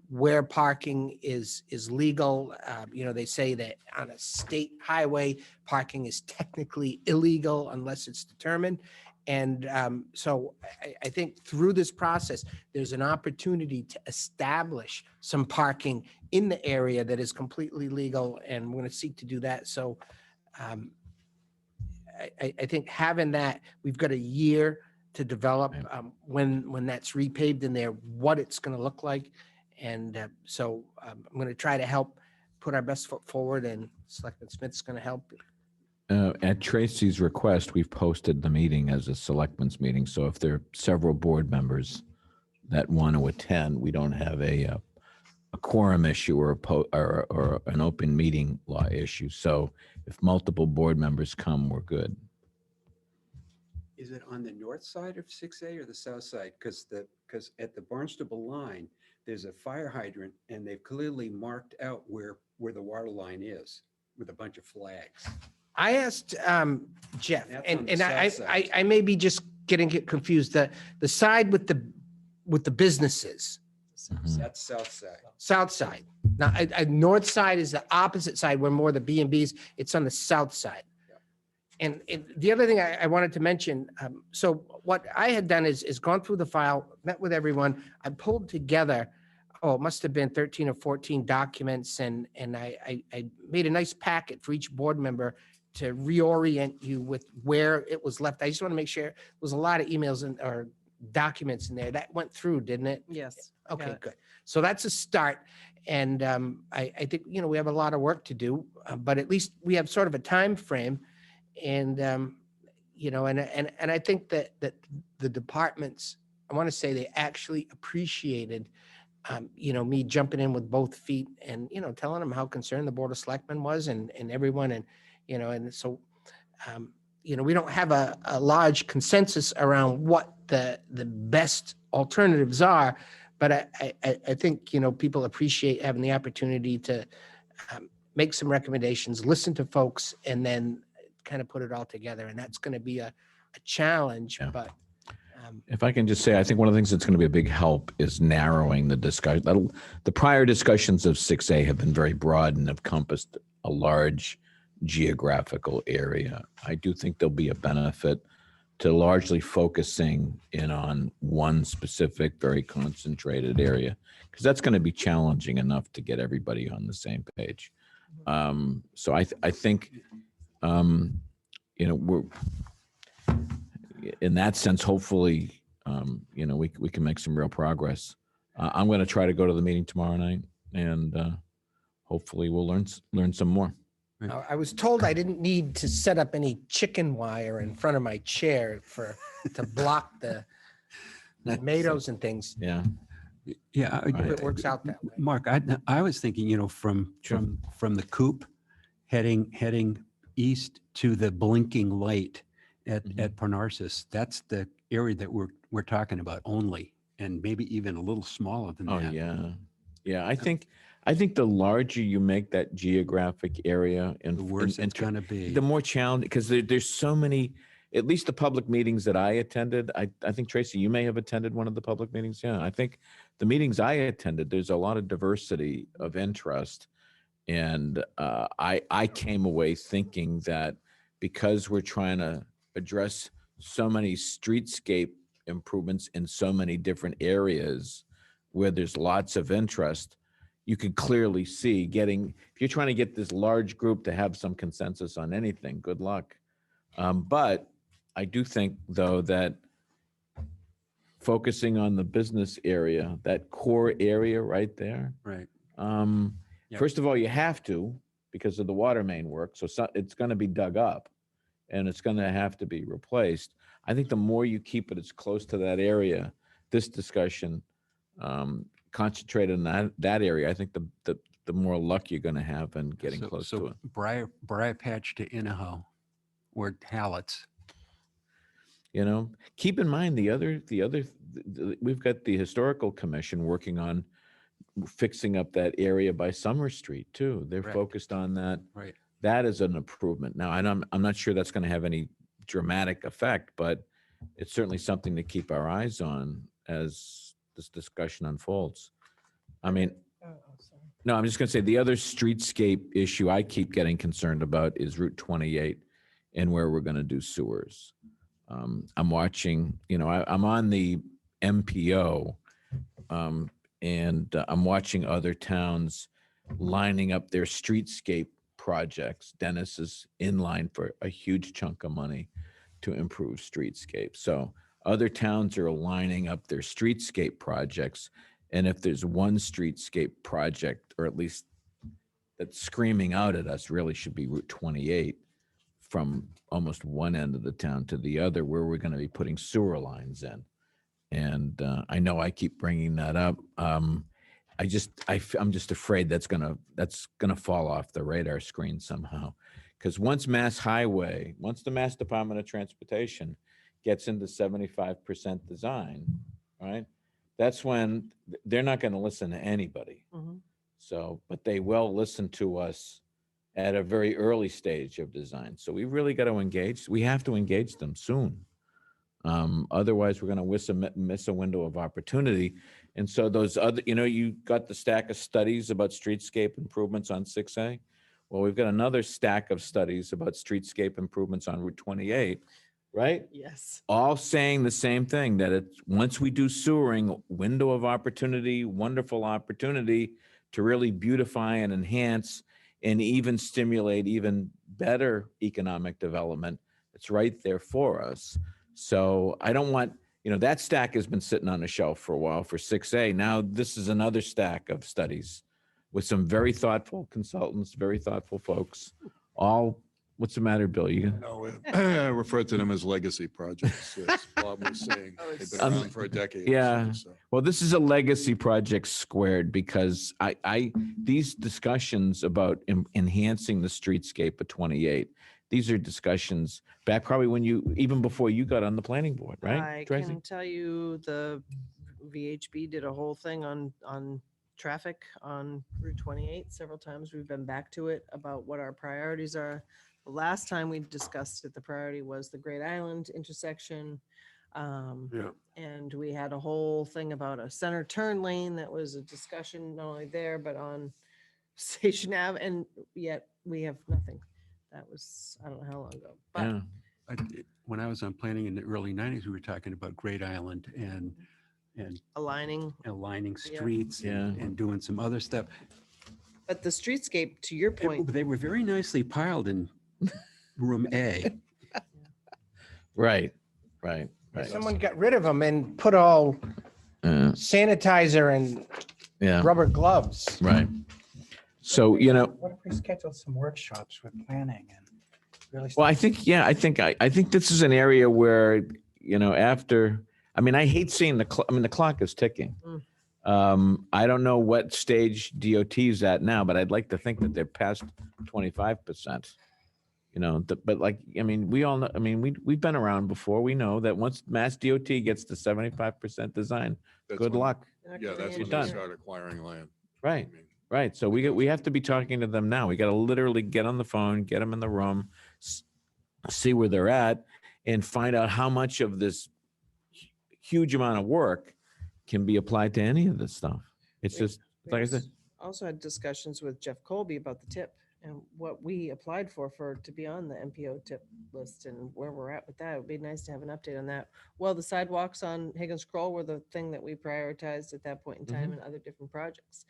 where parking is legal. They say that on a state highway, parking is technically illegal unless it's determined. And so I think through this process, there's an opportunity to establish some parking in the area that is completely legal. And we're going to seek to do that. So I think having that, we've got a year to develop when that's repaved in there, what it's going to look like. And so I'm going to try to help put our best foot forward, and Selectman Smith's going to help. At Tracy's request, we've posted the meeting as a selectmen's meeting. So if there are several board members that want to attend, we don't have a quorum issue or or an open meeting law issue. So if multiple board members come, we're good. Is it on the north side of 6A or the south side? Because at the Barnstable line, there's a fire hydrant and they've clearly marked out where the water line is with a bunch of flags. I asked Jeff, That's on and the south I side. I may be just getting it confused. The side with the businesses, That's south side. south side. Now, north side is the opposite side where more the B&Bs. It's on the south side. And the other thing I wanted to mention, so what I had done is gone through the file, met with everyone. I pulled together, it must have been 13 or 14 documents, and I made a nice packet for each board member to reorient you with where it was left. I just want to make sure there was a lot of emails or documents in there. That went through, didn't it? Yes. Okay, good. So that's a start. And I think, we have a lot of work to do, but at least we have sort of a time frame. And, and I think that the departments, I want to say they actually appreciated, me jumping in with both feet and, telling them how concerned the Board of Selectmen was and everyone. And, and so, we don't have a large consensus around what the best alternatives are, but I think, people appreciate having the opportunity to make some recommendations, listen to folks, and then kind of put it all together. And that's going to be a challenge, but. If I can just say, I think one of the things that's going to be a big help is narrowing the discussion. The prior discussions of 6A have been very broad and have encompassed a large geographical area. I do think there'll be a benefit to largely focusing in on one specific, very concentrated area, because that's going to be challenging enough to get everybody on the same page. So I think, we're in that sense, hopefully, we can make some real progress. I'm going to try to go to the meeting tomorrow night, and hopefully we'll learn some more. I was told I didn't need to set up any chicken wire in front of my chair to block the tomatoes and things. Yeah. Yeah. If it works out that way. Mark, I was thinking, from the coop heading east to the blinking light at Parnassus, that's the area that we're talking about only, and maybe even a little smaller than that. Oh, yeah. I think the larger you make that geographic area, and The worse it's going to be. the more challenging, because there's so many, at least the public meetings that I attended. I think, Tracy, you may have attended one of the public meetings. Yeah, I think the meetings I attended, there's a lot of diversity of interest. And I came away thinking that because we're trying to address so many streetscape improvements in so many different areas where there's lots of interest, you can clearly see if you're trying to get this large group to have some consensus on anything, good luck. But I do think, though, that focusing on the business area, that core area right there. Right. First of all, you have to, because of the water main work. So it's going to be dug up and it's going to have to be replaced. I think the more you keep it as close to that area, this discussion concentrated in that area, I think the more luck you're going to have in getting close to it. Briar Patch to Inaho or Hallett's. Keep in mind we've got the historical commission working on fixing up that area by Summer Street too. They're Correct. focused on that. Right. That is an improvement. Now, I'm not sure that's going to have any dramatic effect, but it's certainly something to keep our eyes on as this discussion unfolds. I mean, no, I'm just going to say the other streetscape issue I keep getting concerned about is Route 28 and where we're going to do sewers. I'm watching, I'm on the MPO, and I'm watching other towns lining up their streetscape projects. Dennis is in line for a huge chunk of money to improve streetscape. So Other towns are lining up their streetscape projects. And if there's one streetscape project, or at least that's screaming out at us, really should be Route 28 from almost one end of the town to the other, where we're going to be putting sewer lines in. And I know I keep bringing that up. I'm just afraid that's gonna fall off the radar screen somehow. Because once the Mass Department of Transportation gets into 75% design, right? That's when they're not going to listen to anybody. So, but they will listen to us at a very early stage of design. So we really got to engage. We have to engage them soon. Otherwise, we're going to miss a window of opportunity. And so those other, you got the stack of studies about streetscape improvements on 6A. Well, we've got another stack of studies about streetscape improvements on Route 28, right? Yes. All saying the same thing, that it's once we do sewering, window of opportunity, wonderful opportunity to really beautify and enhance and even stimulate even better economic development. It's right there for us. So I don't want, that stack has been sitting on the shelf for a while for 6A. Now this is another stack of studies with some very thoughtful consultants, very thoughtful folks. What's the matter, Bill? I refer to them as legacy projects, as Bob was saying. They've been around for a decade. Yeah. Or so. Well, this is a legacy project squared, because these discussions about enhancing the streetscape of 28, these are discussions back probably even before you got on the planning board, right? I Tracy? can tell you the VHB did a whole thing on traffic on Route 28 several times. We've been back to it about what our priorities are. The last time we discussed it, the priority was the Great Island intersection. And we had a whole thing about a center turn lane that was a discussion not only there, but on Station Ave, and yet we have nothing. That was, I don't know how long ago. But Yeah. When I was on planning in the early 90s, we were talking about Great Island and aligning streets and doing some other stuff. But the streetscape, to your point, They were very nicely piled in room A. Right. Someone got rid of them and put all sanitizer and rubber gloves. Right. So, What if we schedule some workshops with planning and really? well, I think this is an area where, I hate seeing the clock is ticking. I don't know what stage DOT is at now, but I'd like to think that they're past 25%. We all know, we've been around before. We know that once Mass DOT gets to 75% design, good luck. Yeah, that's You're when done. they start acquiring land. Right. So we have to be talking to them now. We got to literally get on the phone, get them in the room, see where they're at, and find out how much of this huge amount of work can be applied to any of this stuff. It's just, like I said. Also had discussions with Jeff Colby about the tip and what we applied for to be on the MPO tip list and where we're at with that. It would be nice to have an update on that. Well, the sidewalks on Higgins Scroll were the thing that we prioritized at that point in time and other different projects.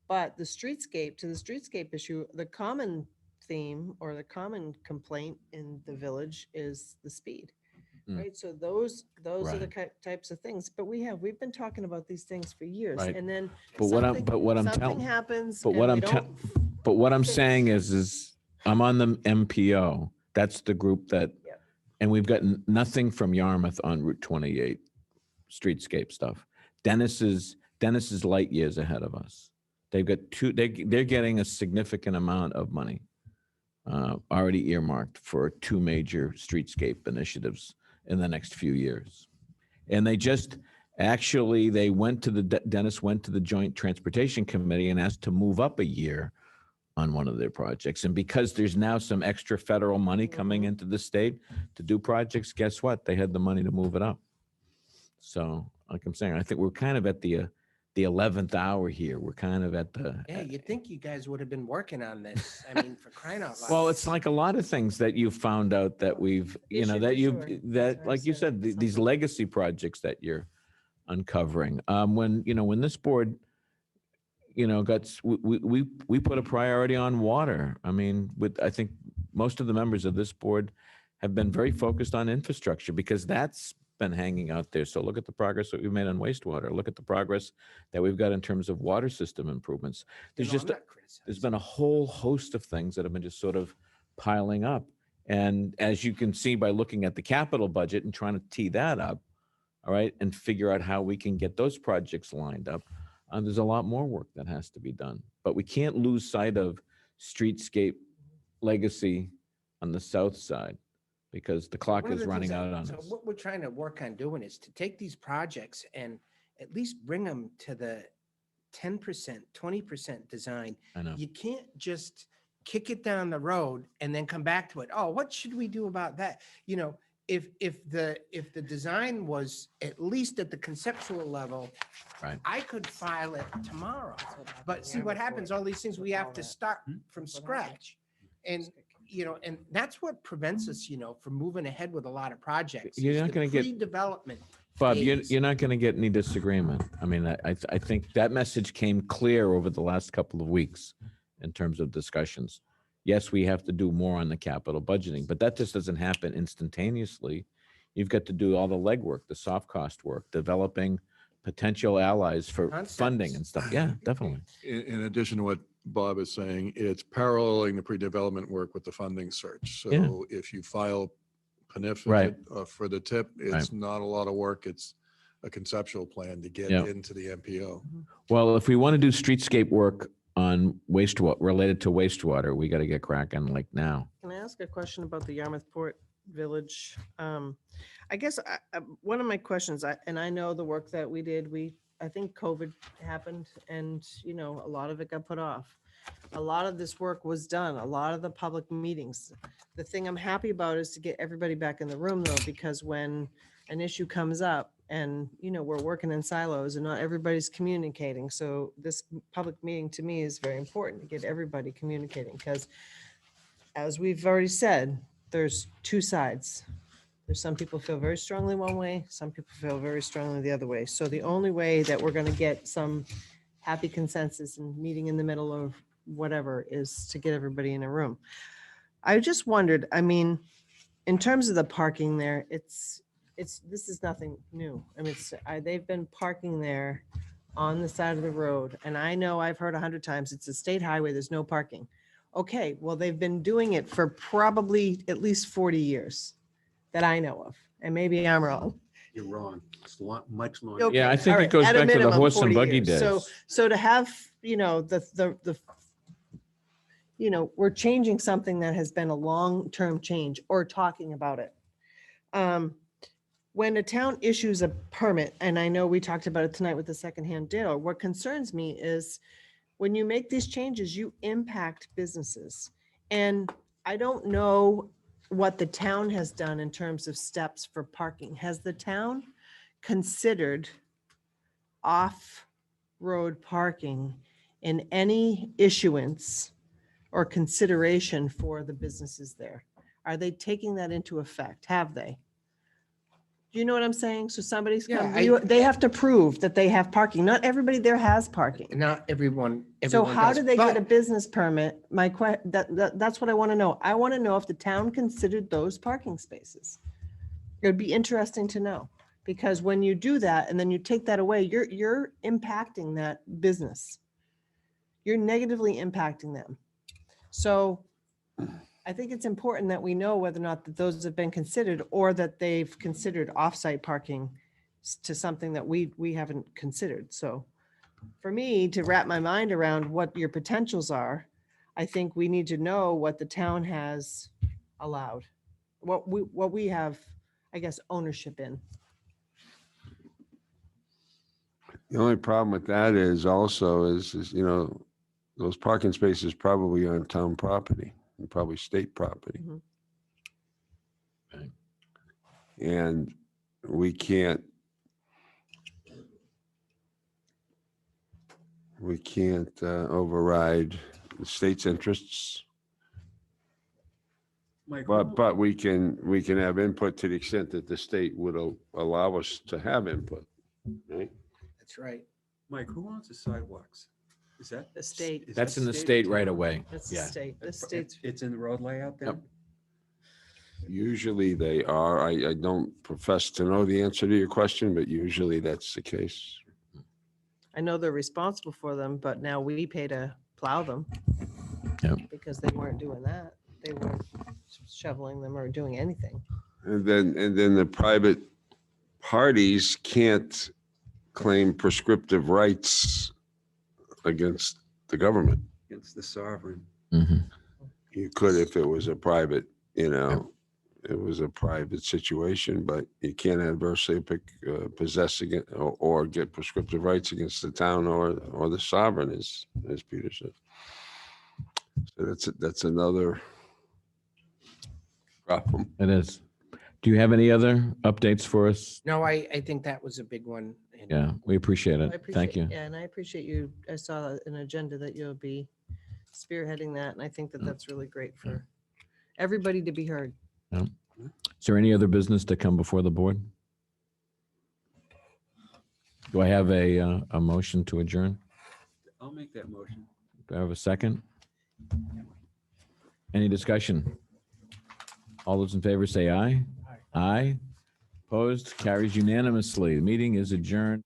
But the streetscape issue, the common theme or the common complaint in the village is the speed. Right. So those are the types of things. But we've been talking about these things for years. Right. And then something happens. But what I'm saying is I'm on the MPO. That's the group that, and we've got nothing from Yarmouth on Route 28 streetscape stuff. Dennis is light years ahead of us. They've got they're getting a significant amount of money already earmarked for 2 major streetscape initiatives in the next few years. And Dennis went to the Joint Transportation Committee and asked to move up a year on one of their projects. And because there's now some extra federal money coming into the state to do projects, guess what? They had the money to move it up. So like I'm saying, I think we're kind of at the 11th hour here. We're kind of at the. Yeah, you'd think you guys would have been working on this. For crying out loud. Well, it's like a lot of things that you've found out that we've, like you said, these legacy projects that you're uncovering. When this board, we put a priority on water. I think most of the members of this board have been very focused on infrastructure because that's been hanging out there. So look at the progress that we've made on wastewater. Look at the progress that we've got in terms of water system improvements. There's just, there's been a whole host of things that have been just sort of piling up. And as you can see by looking at the capital budget and trying to tee that up, all right, and figure out how we can get those projects lined up, there's a lot more work that has to be done. But we can't lose sight of streetscape legacy on the south side, because the clock One of is the running things out that- on so us. what we're trying to work on doing is to take these projects and at least bring them to the 10%, 20% design. I know. You can't just kick it down the road and then come back to it. Oh, what should we do about that? You know, if the design was at least at the conceptual level, right, I could file it tomorrow. But see what happens, all these things, we have to start from scratch. And, you know, and that's what prevents us, you know, from moving ahead with a lot of projects. You're is not the gonna get- Pre-development. Bob, phase. you're not going to get any disagreement. I mean, I think that message came clear over the last couple of weeks in terms of discussions. Yes, we have to do more on the capital budgeting, but that just doesn't happen instantaneously. You've got to do all the legwork, the soft cost work, developing potential allies for funding and stuff. Yeah, definitely. In addition to what Bob is saying, it's paralleling the pre-development work with the funding search. Yeah. So if you file PNIF Right. for the tip, it's Right. not a lot of work. It's a conceptual plan to get Yeah. into the MPO. Well, if we want to do streetscape work on wastewater, related to wastewater, we got to get cracking like now. Can I ask a question about the Yarmouth Port Village? I guess one of my questions, and I know the work that we did, I think COVID happened and, you know, a lot of it got put off. A lot of this work was done, a lot of the public meetings. The thing I'm happy about is to get everybody back in the room though, because when an issue comes up and, you know, we're working in silos and not everybody's communicating. So this public meeting to me is very important to get everybody communicating because as we've already said, there's two sides. There's some people feel very strongly one way, some people feel very strongly the other way. So the only way that we're going to get some happy consensus and meeting in the middle of whatever is to get everybody in a room. I just wondered, I mean, in terms of the parking there, this is nothing new. I mean, they've been parking there on the side of the road. And I know I've heard 100 times, it's a state highway, there's no parking. Okay, well, they've been doing it for probably at least 40 years that I know of. And maybe I'm wrong. You're wrong. It's much longer. Okay, Yeah, I think all it right, goes at a back to the minimum, horse and 40 buggy years. days. So to have, you know, you know, we're changing something that has been a long-term change or talking about it. When a town issues a permit, and I know we talked about it tonight with the secondhand dealer, what concerns me is when you make these changes, you impact businesses. And I don't know what the town has done in terms of steps for parking. Has the town considered off-road parking in any issuance or consideration for the businesses there? Are they taking that into effect? Have they? Do you know what I'm saying? So somebody's come, they have to prove that they have parking. Not everybody there has parking. Not everyone. So how does, do they get but- a business permit? That's what I want to know. I want to know if the town considered those parking spaces. It would be interesting to know, because when you do that and then you take that away, you're impacting that business. You're negatively impacting them. So I think it's important that we know whether or not that those have been considered or that they've considered offsite parking to something that we haven't considered. So for me to wrap my mind around what your potentials are, I think we need to know what the town has allowed, what we have, I guess, ownership in. The only problem with that is also is, you know, those parking spaces probably on town property and probably state property. Right. And we can't override the state's interests. But we can have input to the extent that the state would allow us to have input, right? That's right. Mike, who owns the sidewalks? Is that? The state. is That's that in the or state right town? away. That's the Yeah. state. The state's. It's in the road layout then? Usually they are. I don't profess to know the answer to your question, but usually that's the case. I know they're responsible for them, but now we pay to plow them. Yep. Because they weren't doing that. They weren't shoveling them or doing anything. And then the private parties can't claim prescriptive rights against the government. Against the sovereign. You could if it was a private, it was a private situation, but you can't adversely possess against or get prescriptive rights against the town or the sovereign, as Peter said. So that's another problem. It is. Do you have any other updates for us? No, I think that was a big one. and Yeah, we appreciate I it. appreciate- Thank you. Yeah, and I appreciate you. I saw an agenda that you'll be spearheading that, and I think that that's really great for everybody to be heard. Yeah. Is there any other business to come before the board? Do I have a motion to adjourn? I'll make that motion. Do I have a second? Any discussion? All those in favor say aye. Aye. Opposed? Carries unanimously. The meeting is adjourned.